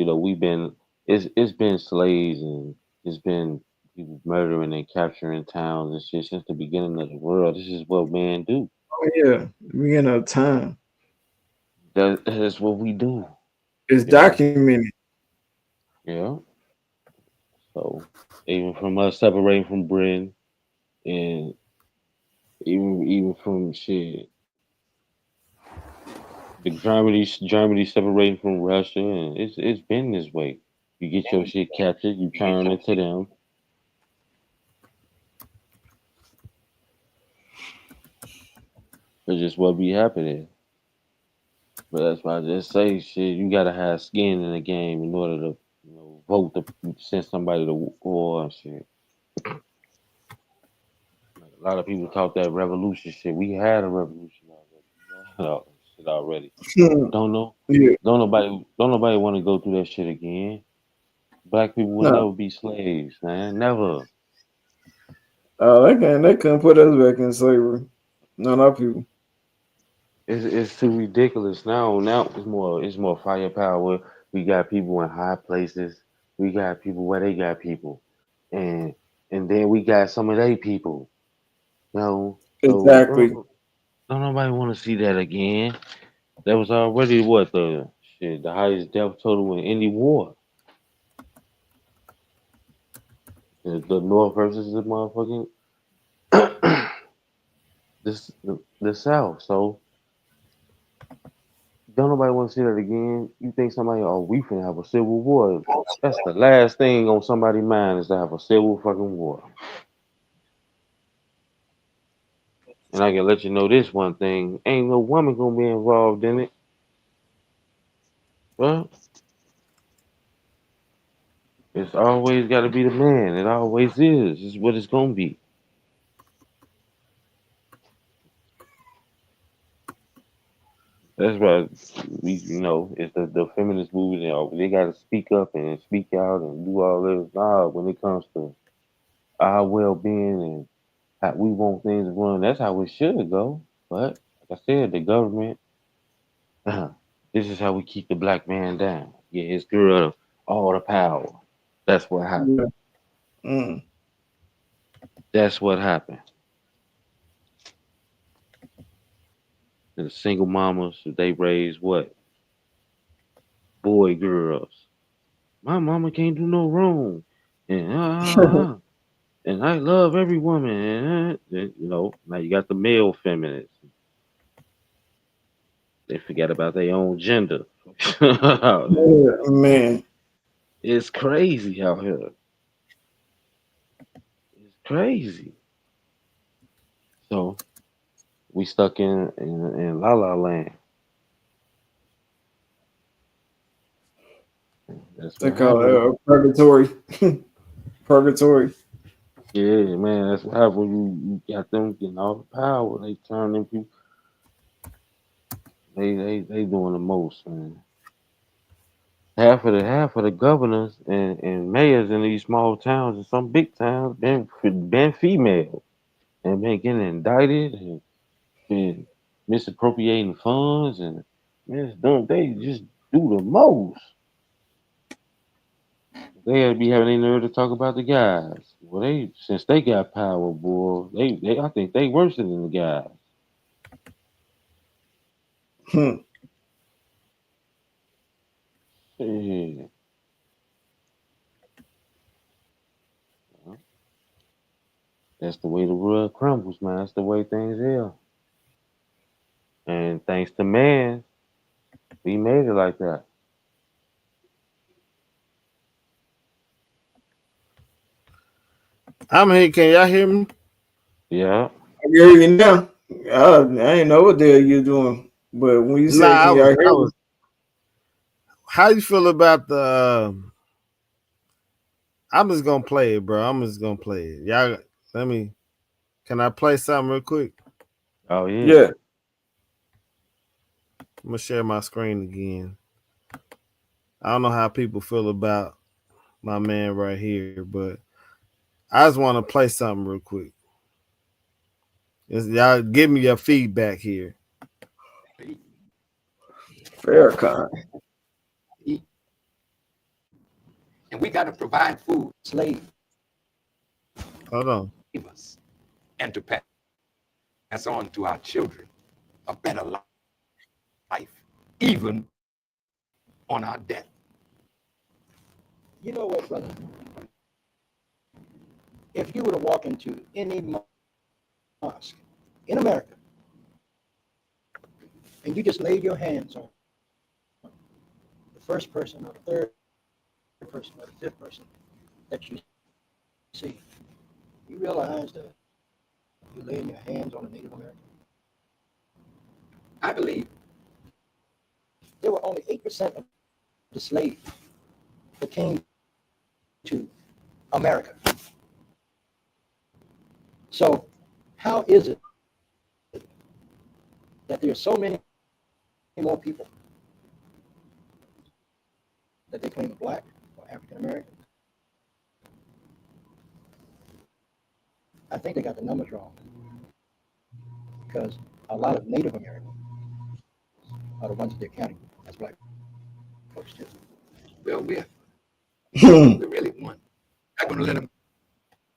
It's been slaves and it's been people murdering and capturing towns and shit since the beginning of the world. This is what men do. Oh yeah. We in a time. That's what we do. It's You know? documented. Yeah. So even from us separating from Britain and even from shit, the Germany separating from Russia, and it's been this way. You get your shit captured, you turn it to them. That's just what be happening. But that's why I just say shit. You gotta have skin in the game in order to, vote to send somebody to war and shit. Like a lot of people talk that revolution shit. We had a revolution already. We had all that shit already. Don't know. Yeah. Don't nobody want to go through that shit again. Black people will No. never be slaves, man. Never. Oh, they couldn't put us back in slavery. Not our people. It's too ridiculous now. Now it's more firepower. We got people in high places. We got people where they got people, and and then we got some of they people. So Exactly. don't nobody want to see that again. That was already what the highest death total in any war. The North versus the motherfucking the South. So don't nobody want to see that again. You think somebody, oh, we finna have a civil war? That's the last thing on somebody's mind is to have a civil fucking war. And I can let you know this one thing: ain't no woman gonna be involved in it. Well, it's always got to be the man. It always is. It's what it's gonna be. That's why it's the feminist movement. They got to speak up and speak out and do all this. Nah, when it comes to our well being and how we want things to run, that's how it should go. But like I said, the government, this is how we keep the black man down. Get his girl all the power. That's what happened. Yeah. Mm. That's what happened. And the single mamas, they raise what? Boy girls. My mama can't do no wrong. And and I love every woman. Now you got the male feminists. They forget about their own gender. Yeah, man. It's crazy out here. It's crazy. So we stuck in La La Land. That's They what call happened. it purgatory. Purgatory. Yeah, man, that's what happened when you got them getting all the power. They turn them people. They doing the most, man. Half of the governors and mayors in these small towns and some big towns been female and been getting indicted and been misappropriating funds and they just do the most. They had be having any nerve to talk about the guys. Well, they since they got power, boy, they I think they worse than the guys. Hmm. Yeah. That's the way the world crumbles, man. That's the way things are. And thanks to man, we made it like that. I'm here. Can y'all hear me? Yeah. I hear you now. I ain't know what the hell you doing. But when you Nah, said, can y'all hear I me? was. How you feel about the? I'm just gonna play it, bro. I'm just gonna play it. Y'all, let me. Can I play something real quick? Oh yeah. Yeah. I'm gonna share my screen again. I don't know how people feel about my man right here, but I just want to play something real quick. Y'all give me your feedback here. Farrakhan. And we got to provide food, slave Hold on. us, and to pass on to our children a better life. even on our death. You know what, brother? If you were to walk into any mosque in America and you just laid your hands on the first person or the third person or the fifth person that you see, you realize that you're laying your hands on a Native American. I believe there were only 8% of the slaves that came to America. So how is it that there are so many more people that they claim are black or African American? I think they got the numbers wrong because a lot of Native Americans are the ones that they're counting as black folks too. Well, we really won. I'm going to let them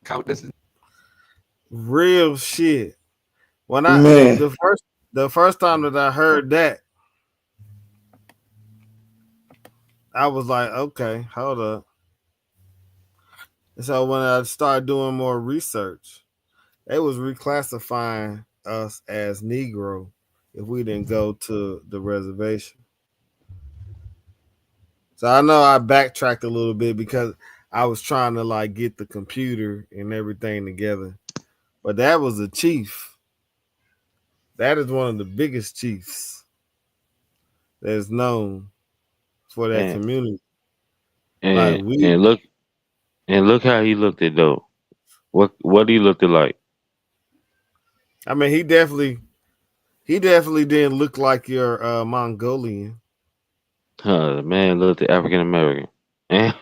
count this. Real shit. When I Man, the first time that I heard that, I was like, okay, hold up. And so when I started doing more research, they was reclassifying us as Negro if we didn't go to the reservation. So I know I backtracked a little bit because I was trying to like get the computer and everything together. But that was a chief. That is one of the biggest chiefs that's known for that And community. Like and we, and look how he looked at though. What he looked at like? I mean, he definitely didn't look like your Mongolian. Man looked at African American. And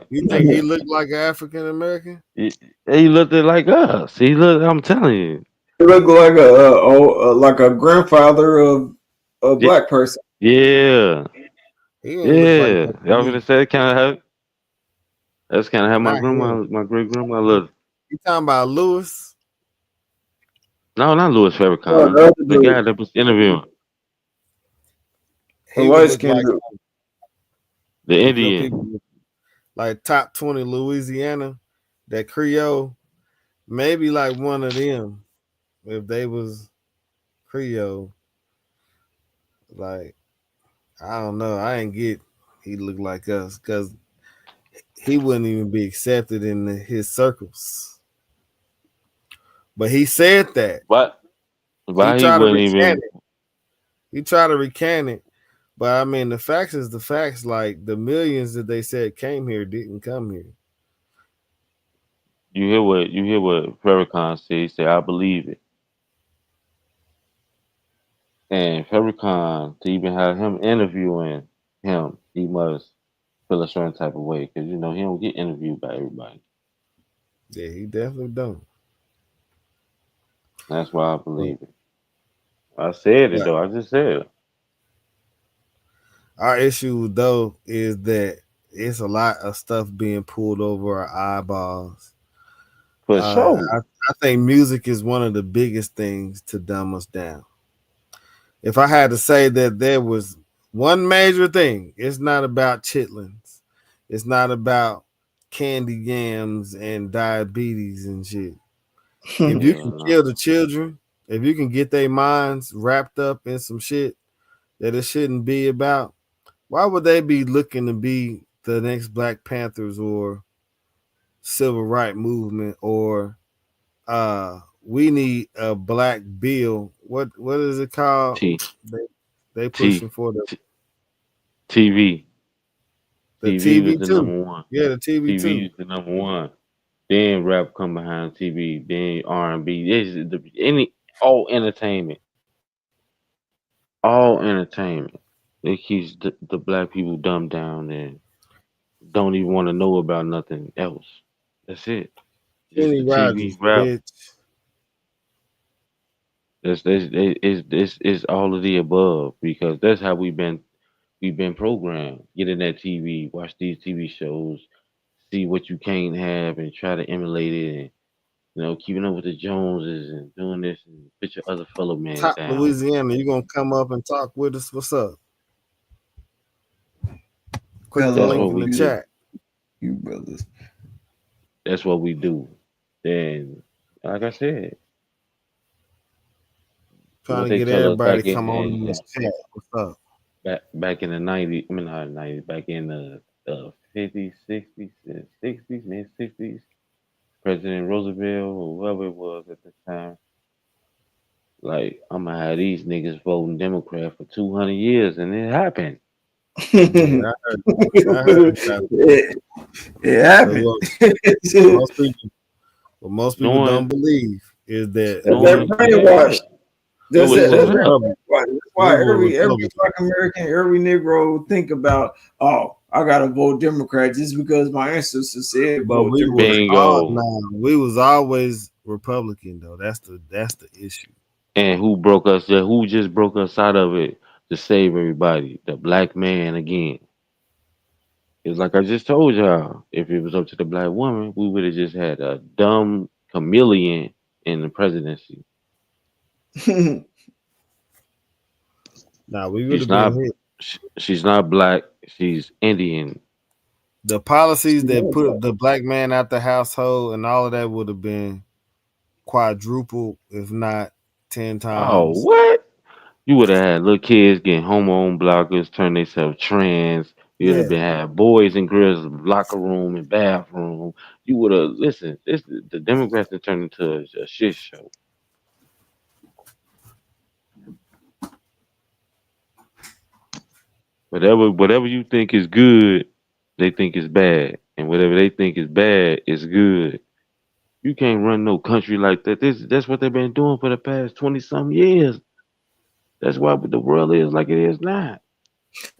You think he looked like an African American? he looked at like us. He looked. I'm telling you. he looked like like a grandfather of a Yeah, black person. yeah, He ain't look like yeah. that to Y'all gonna me. say kind of how that's kind of how my Not grandma, him. my great grandma looked. You talking about Lewis? No, not Louis The Farrakhan. other The dude, guy that was interviewing the He would light look skinned like dude. the if your Indian. people like top 20 Louisiana, that Creole, maybe like one of them if they was Creole. Like I don't know. I ain't get he looked like us because he wouldn't even be accepted in his circles. But he said that. What? He Why he tried to wouldn't recant even? it. He tried to recant it. But I mean the facts is the facts. Like the millions that they said came here didn't come here. You hear what Farrakhan said? He said, "I believe it." And Farrakhan to even have him interviewing him, he must feel a certain type of way because he don't get interviewed by everybody. Yeah, he definitely don't. That's why I But, believe it. I said it but though. I just said it our issue though is that it's a lot of stuff being pulled over our eyeballs. for sure. I think music is one of the biggest things to dumb us down. If I had to say that there was one major thing, it's not about chitlins. It's not about candy yams and diabetes and shit. If you Hell can no. kill the children, if you can get their minds wrapped up in some shit that it shouldn't be about, why would they be looking to be the next Black Panthers or civil right movement or we need a black bill. What is it called? T They, they T pushing for T TV. the TV was TV the too. number one. Yeah, the TV TV too. was the number one. Then rap come behind TV. Then R&B. This is any all entertainment. All entertainment. It keeps the black people dumbed down and don't even want to know about nothing else. That's it. Just Kenny the TV Rogers, rap. bitch. It's all of the above because that's how we've been programmed. Get in that TV, watch these TV shows, see what you can't have, and try to emulate it. keeping up with the Joneses and doing this and put your other fellow man Top down. Louisiana, you gonna come up and talk with us? What's up? Click the That's link Hello, what in we the do. chat. you brothers. That's what we do. Then, like I said, Trying what to they get tell us everybody back to come on in in this chat. What's up? back in the 90s, I mean not 90s, back in the 50s, 60s, and 60s, mid 60s, President Roosevelt or whoever it was at the time, like I'm gonna have these niggas voting Democrat for 200 years, and it happened. Yeah, I heard that. It But happened. most people, what most people don't Knowing, believe is that That yeah, brainwash. it That's was we it. were set That's up. Republican. why. That's We why were every Republican. Black American, every Negro think about, oh, I gotta vote Democrat just because my ancestors said But vote we was Democrat. all Bingo. now. We was always Republican though. That's the issue. And who broke us? Who just broke us out of it to save everybody? The black man again. It's like I just told y'all. If it was up to the black woman, we would have just had a dumb chameleon in the presidency. Now we would She's have been not. hit. She's not black. She's Indian. The policies that put the black man out the household and all of that would have been quadruple, if not 10 Oh, times. what? You would have had little kids getting hormone blockers, turn themselves trans. You would have Yeah. been had boys and girls locker room and bathroom. You would have listen. This the Democrats have turned into a shit show. Whatever you think is good, they think is bad, and whatever they think is bad is good. You can't run no country like that. That's what they've been doing for the past 20 some years. That's why the world is like it is now.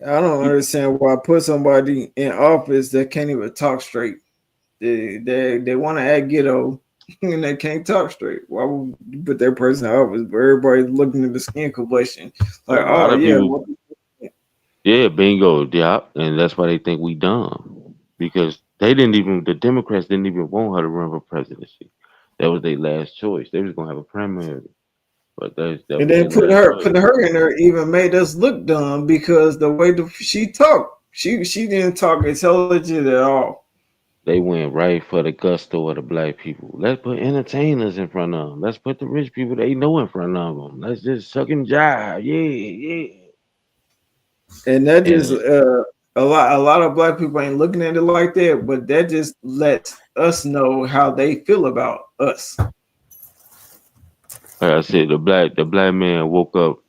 I don't You, understand why put somebody in office that can't even talk straight. They want to act ghetto and they can't talk straight. Why would you put that person in office? Where everybody's looking at the skin complexion, a like, lot oh of yeah, people, yeah, bingo, yeah, and that's why they think we dumb because they didn't even the Democrats didn't even want her to run for presidency. That was their last choice. They was gonna have a primary, but that and was then their last choice. putting her in there even made us look dumb because the way she talked, she didn't talk intelligent at all. They went right for the gusto of the black people. Let's put entertainers in front of them. Let's put the rich people they know in front of them. Let's just suck and jive. Yeah, yeah. And that just And a lot of black people ain't looking at it like that, but that just lets us know how they feel about us. like I said, the black man woke up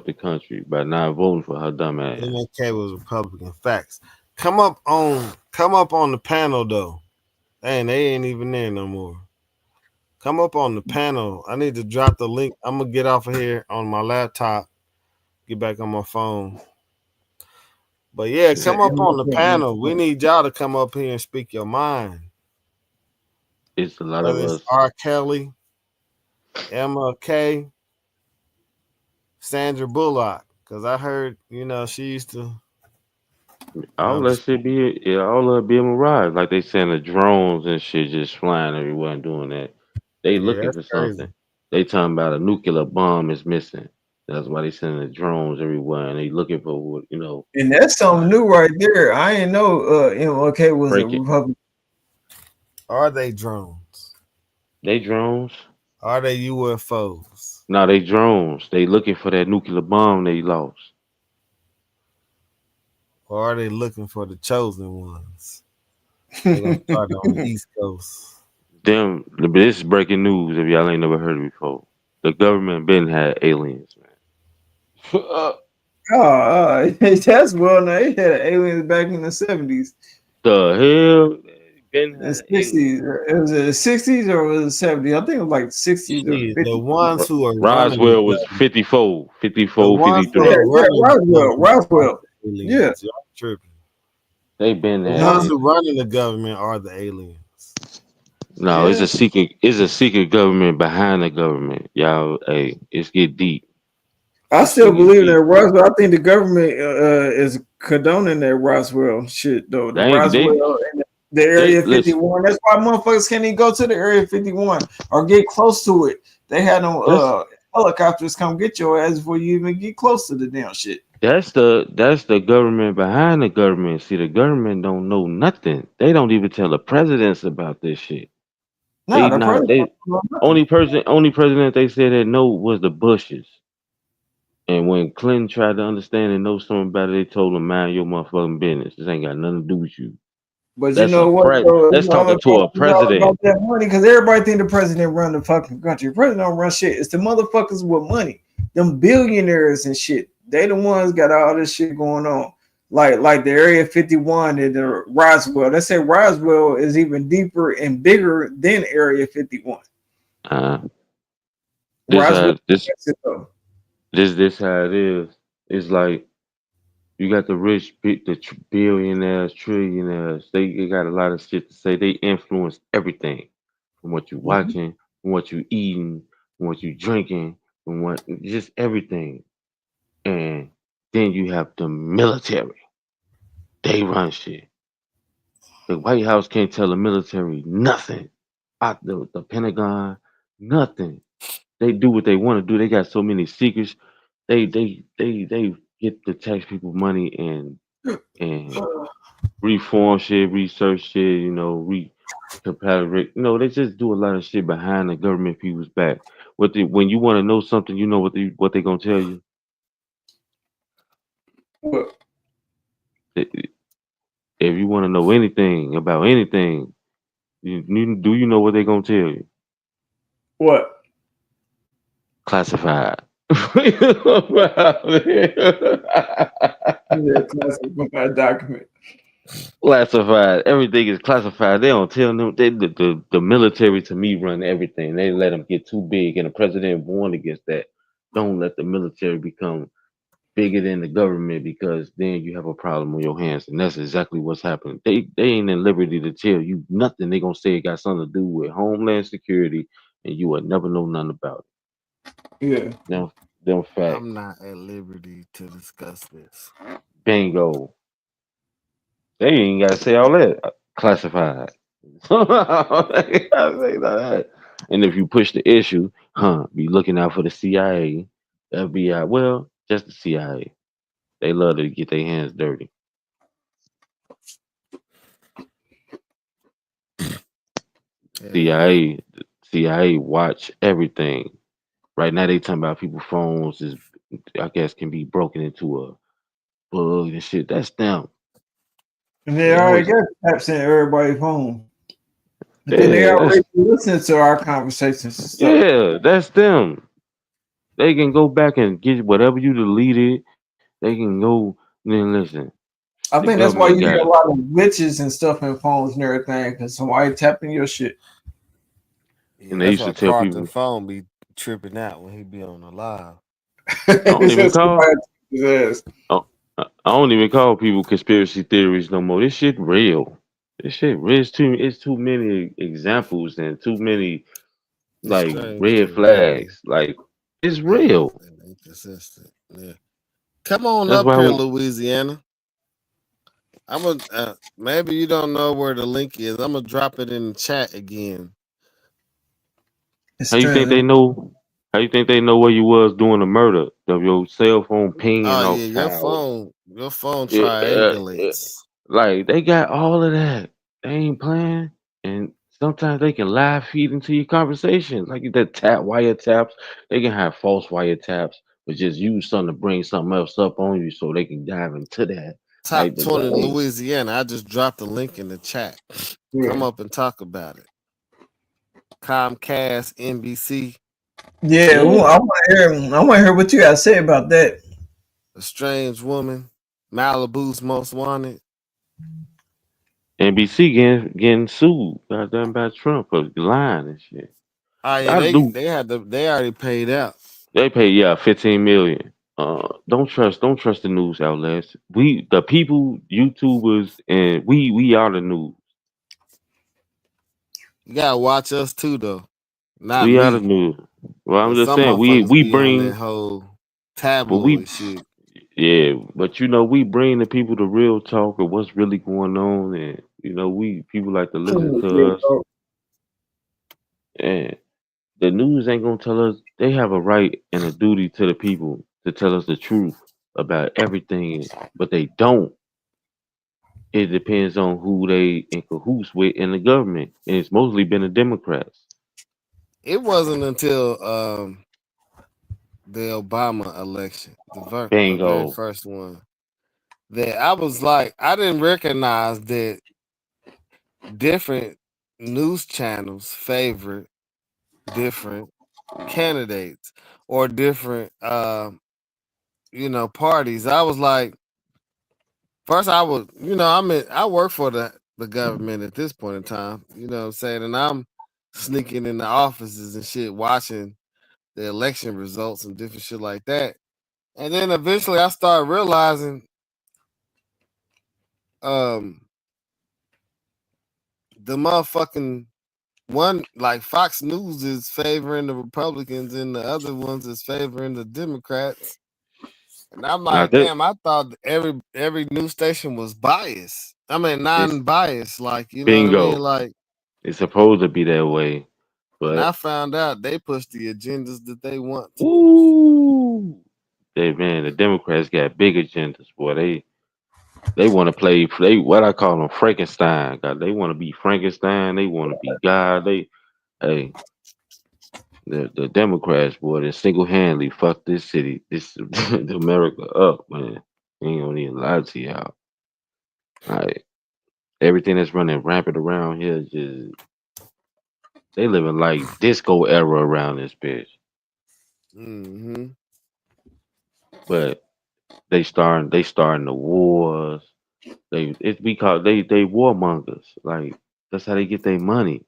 the country by not voting for her dumb ass. MLK was Republican. Facts. Come up on the panel though. And they ain't even there no more. Come up on the panel. I need to drop the link. I'm gonna get off of here on my laptop. Get back on my phone. But yeah, It's an come up on the MLK. panel. We need y'all to come up here and speak your mind. It's a lot of Whether it's us. R. Kelly, MLK, Sandra Bullock. Cause I heard, she used to. All I'm that just shit be yeah, all of it be a mirage. Like they send the drones and shit just flying everywhere and doing that. They yeah, looking that's for crazy. something. They talking about a nuclear bomb is missing. That's why they sending the drones everywhere and they looking for And that's something like new right there. I didn't know MLK was a break it. Republican. Are they drones? They drones. Are they UFOs? No, they drones. They looking for that nuclear bomb they lost. Or are they looking for the chosen ones? They're gonna start on the East Coast. Them this is breaking news if y'all ain't never heard it before. The government been had aliens, man. That's well known. They had aliens back in the 70s. The hell? Been The had aliens. 60s. It was the 60s or was it 70s? I think it was like 60s or Shit, the 50s. ones who are running the Roswell was government, 54, the 54, ones who Yeah, 53. are yeah, running the Roswell. government are Roswell. the Yeah. aliens. Y'all tripping. They been The had ones No. who aliens. running the government are the aliens. No, it's Yeah. a secret. It's a secret government behind the government. Y'all, hey, it's get deep. I This still shit get believe that deep. Roswell. I think the government is condoning that Roswell shit though. The They ain't. They Roswell. The They Area listen. 51. That's why motherfuckers can't even go to the Area 51 or get close to it. They had no That's helicopters come get your ass before you even get close to the damn shit. that's the government behind the government. See, the government don't know nothing. They don't even tell the presidents about this shit. Nah, They the not president they don't know nothing. only president they said that know was the Bushes. And when Clinton tried to understand and know something about it, they told him, "Mind your motherfucking business. This ain't got nothing to do with you." But you That's a know what? pre. Though, That's talking to a it's all president. about that money because everybody think the president run the fucking country. The president don't run shit. It's the motherfuckers with money, them billionaires and shit. They the ones got all this shit going on. Like the Area 51 and the Roswell. They say Roswell is even deeper and bigger than Area 51. Uh, this Roswell, this Mexico. this how it is. It's like you got the rich, billionaires, trillionaires. They got a lot of shit to say. They influence everything from what you Mhm. watching, from what you eating, from what you drinking, from what just everything. And then you have the military. They run shit. The White House can't tell the military nothing. Out the Pentagon, nothing. They do what they want to do. They got so many secrets. They get the tax people money and reform shit, research shit, compatible. They just do a lot of shit behind the government people's back. When you want to know something, you know what they gonna tell you. What? If you want to know anything about anything, do you know what they gonna tell you? What? Classified. Yeah, classified document. Classified. Everything is classified. They don't tell them. The military to me run everything. They let them get too big, and the president warned against that. Don't let the military become bigger than the government because then you have a problem on your hands, and that's exactly what's happening. They ain't in liberty to tell you nothing. They gonna say it got something to do with homeland security, and you will never know nothing about Yeah. it. Them facts. I'm not at liberty to discuss this. Bingo. They ain't gotta say all that. Classified. They gotta say that. And if you push the issue, be looking out for the CIA, FBI. Well, just the CIA. They love to get their hands dirty. Yeah, yeah. CIA, CIA watch everything. Right now, they talking about people phones is, I guess, can be broken into a bug and shit. That's them. And they They already always, got apps in everybody's home. And then they yeah, already listen to our conversations and stuff. that's them. They can go back and get whatever you deleted. They can go. Then listen. I The think that's why government you hear got. a lot of glitches and stuff in phones and everything because somebody tapping your shit. Yeah, And they that's used to why tell Carlton people, phone be tripping out when he be on the live. I don't It's even just call. somebody tapping his ass. I don't even call people conspiracy theories no more. This shit real. This shit real. It's too many examples and too many It's like strange red to me. flags. Like it's Yeah, real. and inconsistent. Yeah. Come on That's up why here, when Louisiana. I'm gonna maybe you don't know where the link is. I'm gonna drop it in the chat again. It's how you think strange. they know how you think they know where you was doing the murder of your cell phone pinging Oh off yeah, towers. your phone Yeah, triangulates. like they got all of that. They ain't playing, and sometimes they can live feed into your conversation, like the tap wiretaps. They can have false wiretaps, but just use something to bring something else up on you, so they can dive into that. Top Like 20 they, Louisiana. I just dropped the link in the chat. Yeah. Come up and talk about it. Comcast, NBC, Yeah, well, yeah, I want to hear what you got to say about that. A Strange Woman, Malibu's Most Wanted. NBC getting sued, goddamn by Trump for lying and shit. Oh yeah, I do. they already paid out. They pay 15 million. Don't trust the news outlets. We the people, YouTubers, and we are the news. You gotta watch us too though. Not We are the me. news. Well, I'm Cause just some saying we motherfuckers be on that bring, whole but we tabloid shit. yeah, but we bring the people the real talk of what's really going on, and people like to listen to us, and the news ain't gonna tell us. They have a right and a duty to the people to tell us the truth about everything, but they don't. It depends on who they in cahoots with in the government, and it's mostly been the Democrats. It wasn't until the Obama election, the very Bingo. first one, that I was like, I didn't recognize that different news channels favored different candidates or different parties. I was like, first I was, I work for the government at this point in time, you know what I'm saying? And I'm sneaking in the offices and shit, watching the election results and different shit like that. And then eventually I started realizing um the motherfucking one, like Fox News is favoring the Republicans and the other ones is favoring the Democrats. And I'm Now like, that damn, I thought every news station was biased. I mean, it's non-biased, like, you know what I mean? bingo. Like, It's supposed to be that way, and I but found out they push the agendas that they want to push. ooh, the Democrats got big agendas, boy. They want to play. They what I call them Frankenstein. God, they want to be Frankenstein. They want to be God. Hey, the Democrats, boy, they single handedly fucked this city, the America up, man. Ain't gonna even lie to y'all. Like everything that's running rampant around here, just they living like disco era around this bitch. Mm-hmm. But they starting the wars. They warmongers. Like that's how they get their money.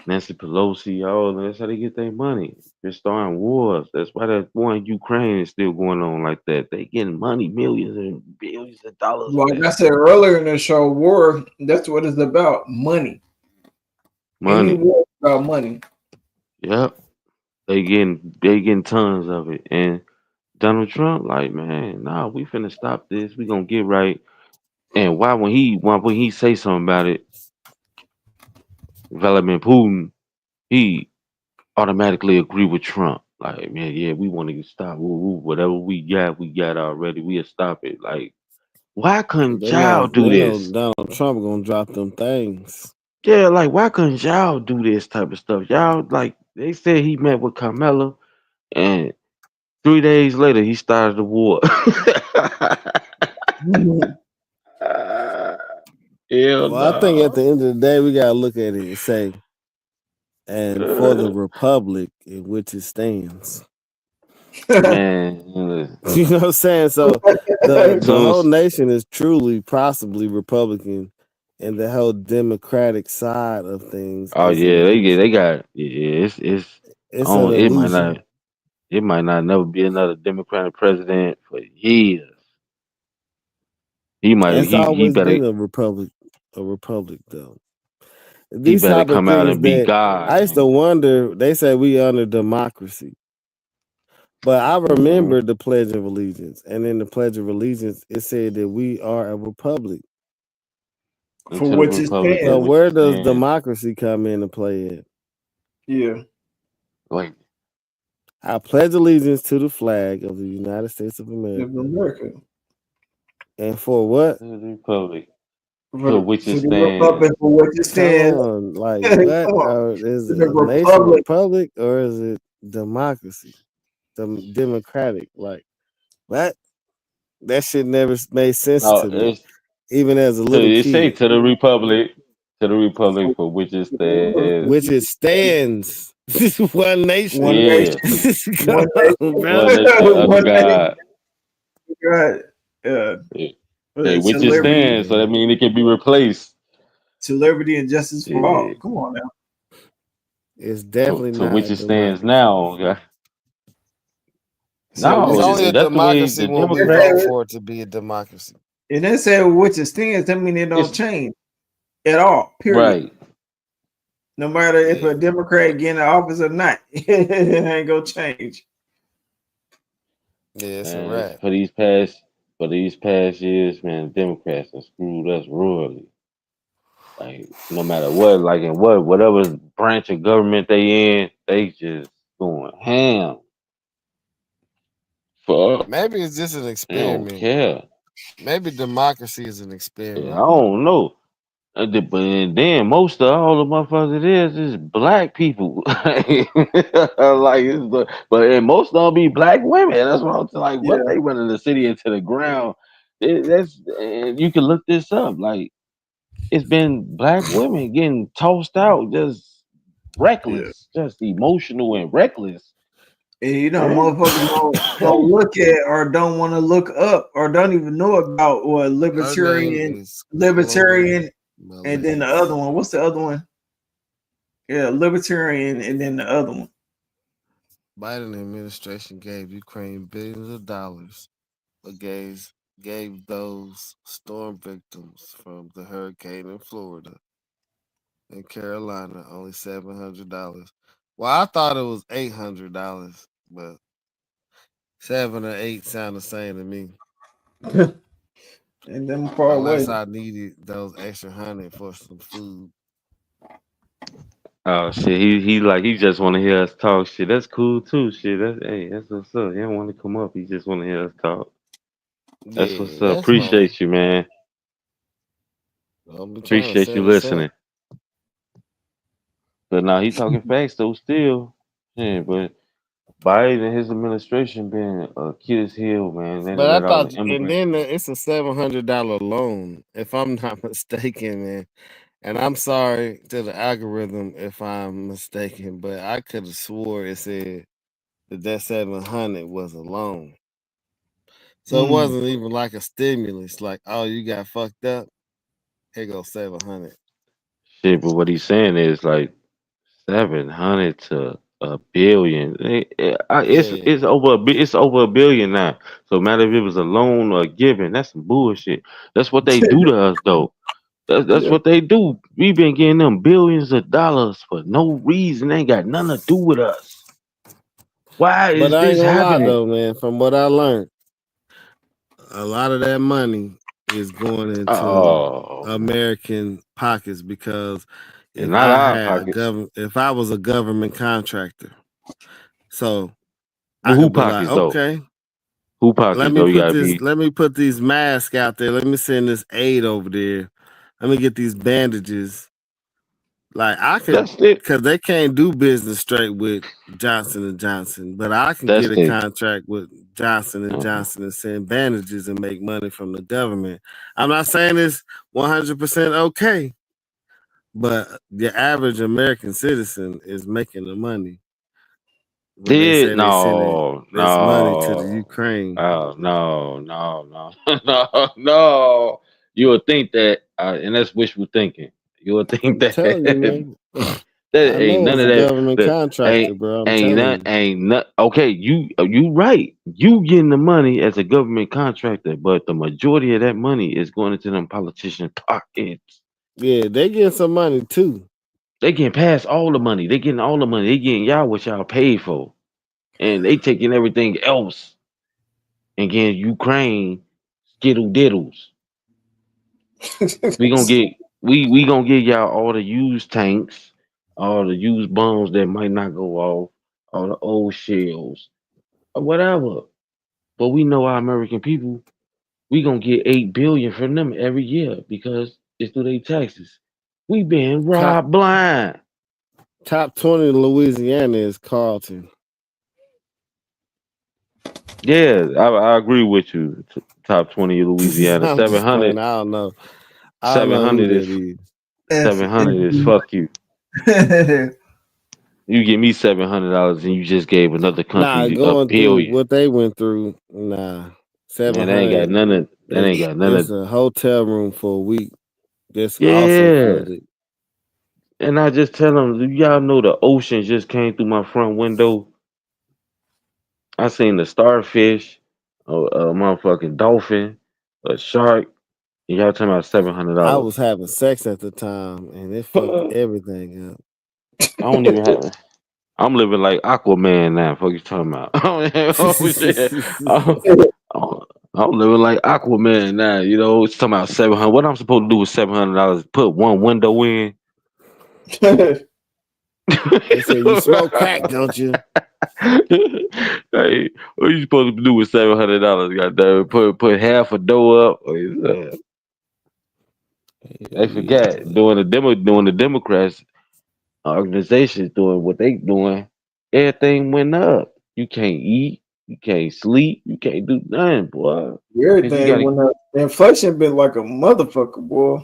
Nancy Pelosi, all that's how they get their money. They're starting wars. That's why that war in Ukraine is still going on like that. They getting money, millions and billions of dollars for Like I that said earlier in the show, war, that's what it's about. Money. Any money. war is about money. Yep, they getting tons of it. And Donald Trump, like man, nah, we finna stop this. We gonna get right. And why when he say something about it, Vladimir Putin, he automatically agree with Trump. Like, man, yeah, we want to stop. Whatever we got already. We'll stop it. Like, why couldn't y'all do They know this? Donald Trump gonna drop them things. Yeah, like, why couldn't y'all do this type of stuff? Y'all, like, they said he met with Carmella, and 3 days later, he started the war. Hell Well, I think at no. the end of the day, we gotta look at it and say, and for the republic in which it stands. Man, You know what I'm saying? So the soon whole as, nation is truly possibly Republican, and the whole Democratic side of things oh is an yeah, they illusion. got yeah, it's It's an on. illusion. It might not never be another Democratic president for years. It's He always better been a republic though. he These better type of come out things and be that I God. used to wonder. They say we under democracy, but I Mhm. remember the Pledge of Allegiance, and in the Pledge of Allegiance, it said that we are a republic. For Into the which it republic So of stands. which where it does stands. democracy come into play at? Yeah. Like I pledge allegiance to the flag of the United States of Of America. America. And for what? to the republic for For, which it to the Republic stands. for which it Come stands. on, like Come what? on. Is To it the a nation Republic. republic or is it democracy? Democratic? Like what? That shit never made sense No, to me, it's even as a to little it say kid. to the republic for which it stands. Which it stands. One nation. One Yeah, nation. Come One on, nation. one bro. nation under One nation. God. Right. Yeah. Yeah. Say To which it liberty, stands, so that means it can be replaced. to liberty and justice for Yeah. all. Come on now. It's definitely To not which a it stands democracy. now. Yeah. So It's No, which is only a that's the way democracy the when we it Democrat. vote said, for it to be a democracy. and then say which it stands, that mean it don't It's change at all. Period. right. No matter if Yeah. a Democrat get in office or not, it ain't gonna change. Yeah, it's a And wrap. for these past years, man, Democrats have screwed us royally. Like no matter what, like in whatever branch of government they in, they just going ham. Fuck, Maybe it's just an they don't experiment. care. Maybe democracy is an Yeah, I experiment. don't know. But then most of all the motherfuckers it is black people. Like but and most of them be black women. That's what I'm saying. Like what Yeah, they running the city into the ground. That's and you can look this up. Like it's been black women getting tossed out, just yeah. reckless, just emotional and reckless. And you know, Man. motherfuckers don't look at or don't want to look up or don't even know about what Her name libertarian, is Chloe libertarian, and then the other Malay's. one. What's the other one? Yeah, libertarian, and then the other one. Biden administration gave Ukraine billions of dollars, but gave those storm victims from the hurricane in Florida and Carolina only $700. Well, I thought it was $800, but 7 or 8 sound the same to me. And them far Unless away. I needed those extra 100 for some food. Oh shit, he just want to hear us talk. Shit, that's cool too. Shit, that's what's up. He don't want to come up. He just want to hear us talk. That's what's Yeah, up. that's fine. Appreciate you, man. I'll be trying to Appreciate set you us up. listening. But now he talking facts though still. Yeah, but Biden and his administration been Achilles heel, man. They done But I let all the thought, and immigrants. then it's a $700 loan, if I'm not mistaken, man. And I'm sorry to the algorithm if I'm mistaken, but I could have swore it said that 700 was a loan. So it Mm. wasn't even like a stimulus. Like, oh, you got fucked up. Here goes 700. Shit, but what he's saying is like 700 to a billion. Yeah, It's over a billion now. So matter if it was a loan or a given, that's some bullshit. That's what they do to us though. That's Yeah. what they do. We've been getting them billions of dollars for no reason. They ain't got nothing to do with us. Why but is I ain't this gonna lie happening? though, man. From what I learned, a lot of that money is going into Oh, American pockets because and not our pockets. if I was a government contractor, so But I who could be like, pockets though? okay, Who pockets though? You gotta be. let me put these masks out there. Let me send this aid over there. Let me get these bandages. Like I could, That's it. because they can't do business straight with Johnson and Johnson, but I can That's get a it. contract with Johnson and Uh-huh. Johnson and send bandages and make money from the government. I'm not saying it's 100% okay, but the average American citizen is making the money when they Did say they sending no, this money to the no, Ukraine. oh no, no, no, no, no. You would think that, and that's wishful thinking. You would think I'm that telling you, man. that I ain't know none it's of a that. government That contractor, bro. I'm ain't telling not you. ain't not. Okay, you right. You getting the money as a government contractor, but the majority of that money is going into them politicians' pockets. Yeah, they get some money too. They getting past all the money. They getting all the money. They getting y'all what y'all paid for, and they taking everything else and getting Ukraine skittle diddles. We gonna get we gonna get y'all all the used tanks, all the used bombs that might not go off, all the old shells, or whatever. But we know our American people, we gonna get 8 billion from them every year because it's through their taxes. We been Top robbed blind. top 20 in Louisiana is Carlton. Yeah, I agree with you. Top 20 Louisiana. I'm just playing. 700, I don't know. I don't seven know who hundred that is is. If 700 is you fuck you. You give me $700 and you just gave another Nah, country a going through billion. what they went through, nah. Man, Seven that ain't got hundred none of that ain't got none is of a hotel room for a week. That's also yeah. flooded. And I just tell them, y'all know the ocean just came through my front window. I seen the starfish, a motherfucking dolphin, a shark. And y'all talking about seven hundred I dollars? was having sex at the time and it fucked I everything up. don't even have. I'm living like Aquaman now. Fuck you talking about? Oh shit! Oh, oh. I'm living like Aquaman now. You know, it's talking about 700. What I'm supposed to do with $700? Put one window in. They say you smoke crack, don't you? Hey, what you supposed to do with $700? Goddamn, put half a door up. They Yeah. forgot doing the Democrats organizations doing what they doing. Everything went up. You can't eat. You can't sleep. You can't do nothing, boy. Cause you Everything gotta. went up. The inflation been like a motherfucker, boy.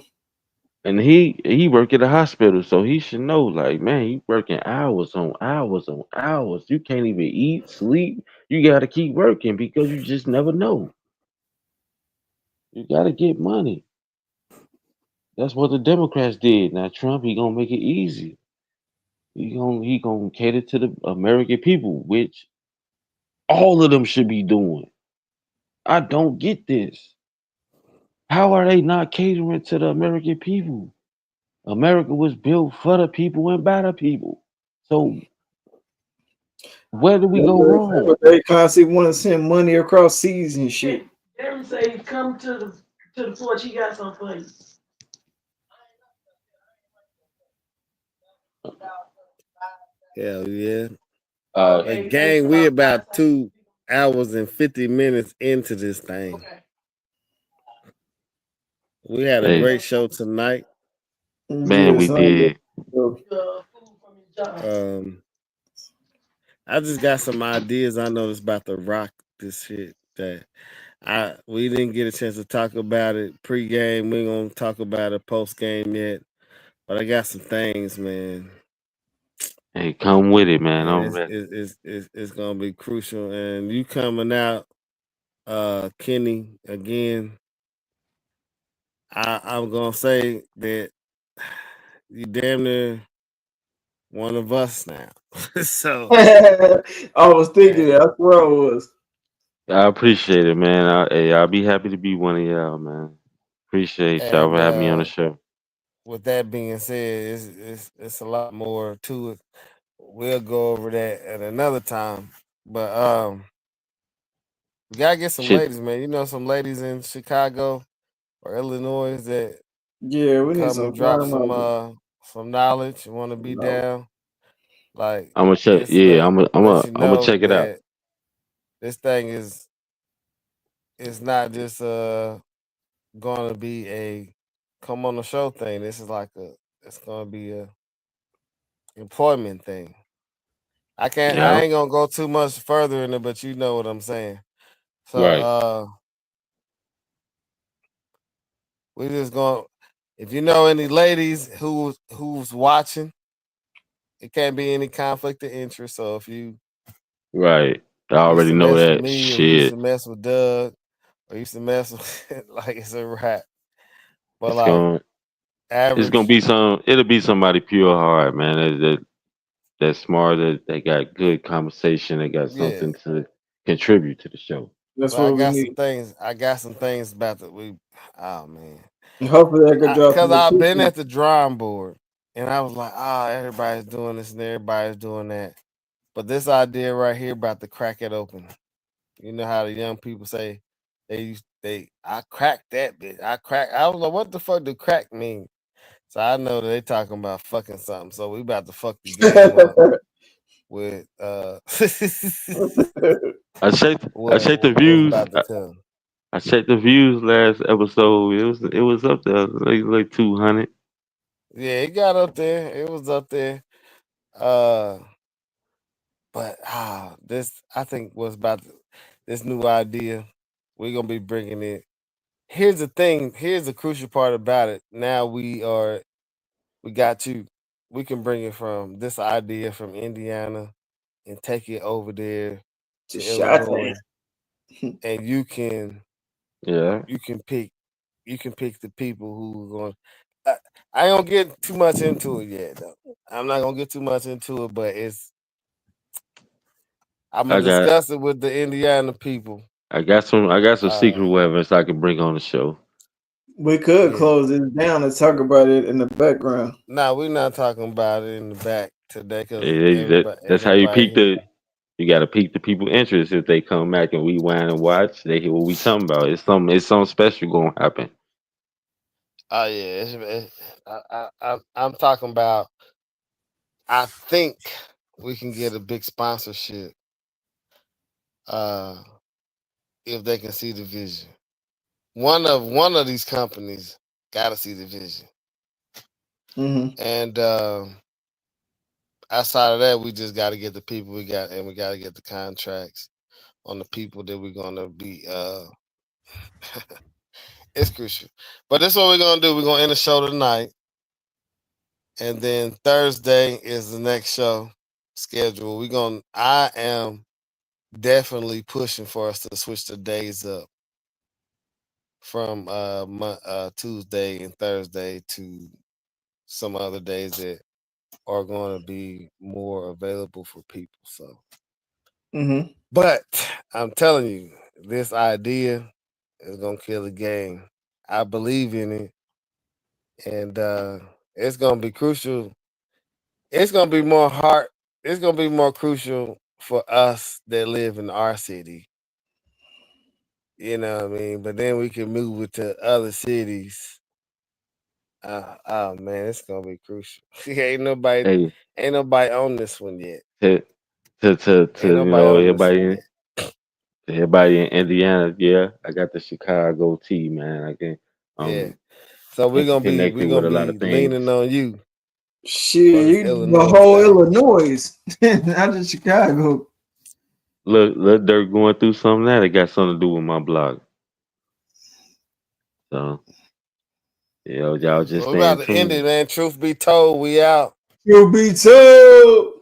And he work at a hospital, so he should know. Like, man, you working hours on hours on hours. You can't even eat, sleep. You gotta keep working because you just never know. You gotta get money. That's what the Democrats did. Now Trump, he gonna make it easy. He gonna cater to the American people, which all of them should be doing. I don't get this. How are they not catering to the American people? America was built for the people and by the people. So where do we go wrong? They constantly want to send money across seas and shit. Darren say, come to the porch. He got something for you. Hell yeah. Okay, Gang, we about 2 hours and 50 minutes into this thing. Okay. We had a Hey, great show tonight. man, Yeah, we son. did. Food from your job. I just got some ideas I noticed about the rock this shit that we didn't get a chance to talk about it pre-game. We ain't gonna talk about it post-game yet. But I got some things, man. Hey, come with it, man. And I'm ready. it's gonna be crucial. And you coming out, Kenny, again. I'm gonna say that you damn near one of us now. So I was thinking that. That's where I was. I appreciate it, man. I'll be happy to be one of y'all, man. Appreciate y'all and for having me on the show. with that being said, it's a lot more to it. We'll go over that at another time. But we gotta get some Shit. ladies, man. You know some ladies in Chicago or Illinois that Yeah, we need come and some drop dynamite. some knowledge, want to be down. Like I'm gonna check. this Yeah, let you I'm gonna know check it out. that this thing is it's not just gonna be a come on the show thing. This is like it's gonna be a employment thing. I Yeah. ain't gonna go too much further in it, but you know what I'm saying. So Right. we just gonna if you know any ladies who's watching, it can't be any conflict of interest. So if you Right. I used already to know mess with that. me or used Shit. to mess with Doug or used to mess with like it's a rap. But It's like going. It's gonna average, be some. It'll be somebody pure heart, man. That's smart. That they got good conversation. They got yeah. something to contribute to the show. That's But I what we got some need. things. I got some things about that we. Oh man, And hopefully I could drop because some I've been assistance. at the drawing board and I was like, everybody's doing this and everybody's doing that. But this idea right here about to crack it open. You know how the young people say I cracked that bitch. I was like, what the fuck do crack mean? So I know that they talking about fucking something. So we about to fuck the game up with I checked the what's views. about to come. I checked the views last episode. It was up there, like 200. Yeah, it got up there. It was up there. Uh, but this I think was about this new idea. We're gonna be bringing it. Here's the thing. Here's the crucial part about it. Now we got you. We can bring it from this idea from Indiana and take it over there To to shot Illinois, and Yeah, you can pick the people who are going. I, I ain't gonna get too much into it yet, though. I'm not gonna get too much into it, but I'm I gonna got discuss it with the Indiana people. I got some Uh, secret weapons I can bring on the show. We could yeah. close this down and talk about it in the background. Nah, we're not talking about it in the back today because That's how you everybody peak here. You got to pique the people's interest if they come back and rewind and watch. They hear what we talking about. It's something special gonna happen. Oh yeah, I'm talking about. I think we can get a big sponsorship if they can see the vision. One of these companies got to see the vision, and outside of that, we just got to get the people we got, and we got to get the contracts on the people that we're gonna be. It's crucial, but this is what we're gonna do. We're gonna end the show tonight, and then Thursday is the next show schedule. I am definitely pushing for us to switch the days up from Tuesday and Thursday to some other days that are going to be more available for people. So, but I'm telling you, this idea is gonna kill the game. I believe in it, and it's gonna be crucial. It's gonna be more hard. It's gonna be more crucial for us that live in our city. You know what I mean? But then we can move it to other cities. Oh man, it's gonna be crucial. Hey, Ain't nobody on this one yet. to Ain't you nobody know on this one yet. everybody in Indiana. Yeah, I got the Chicago T, man. I can Yeah. So we're gonna interconnected with a lot be of things. leaning on you Shit, for this you the Illinois whole thing. Illinois, not just Chicago. Look, Dirk going through something that it got something to do with my blog. So, y'all just So we staying about to end tuned. it, man. Truth be told, we out. You be told.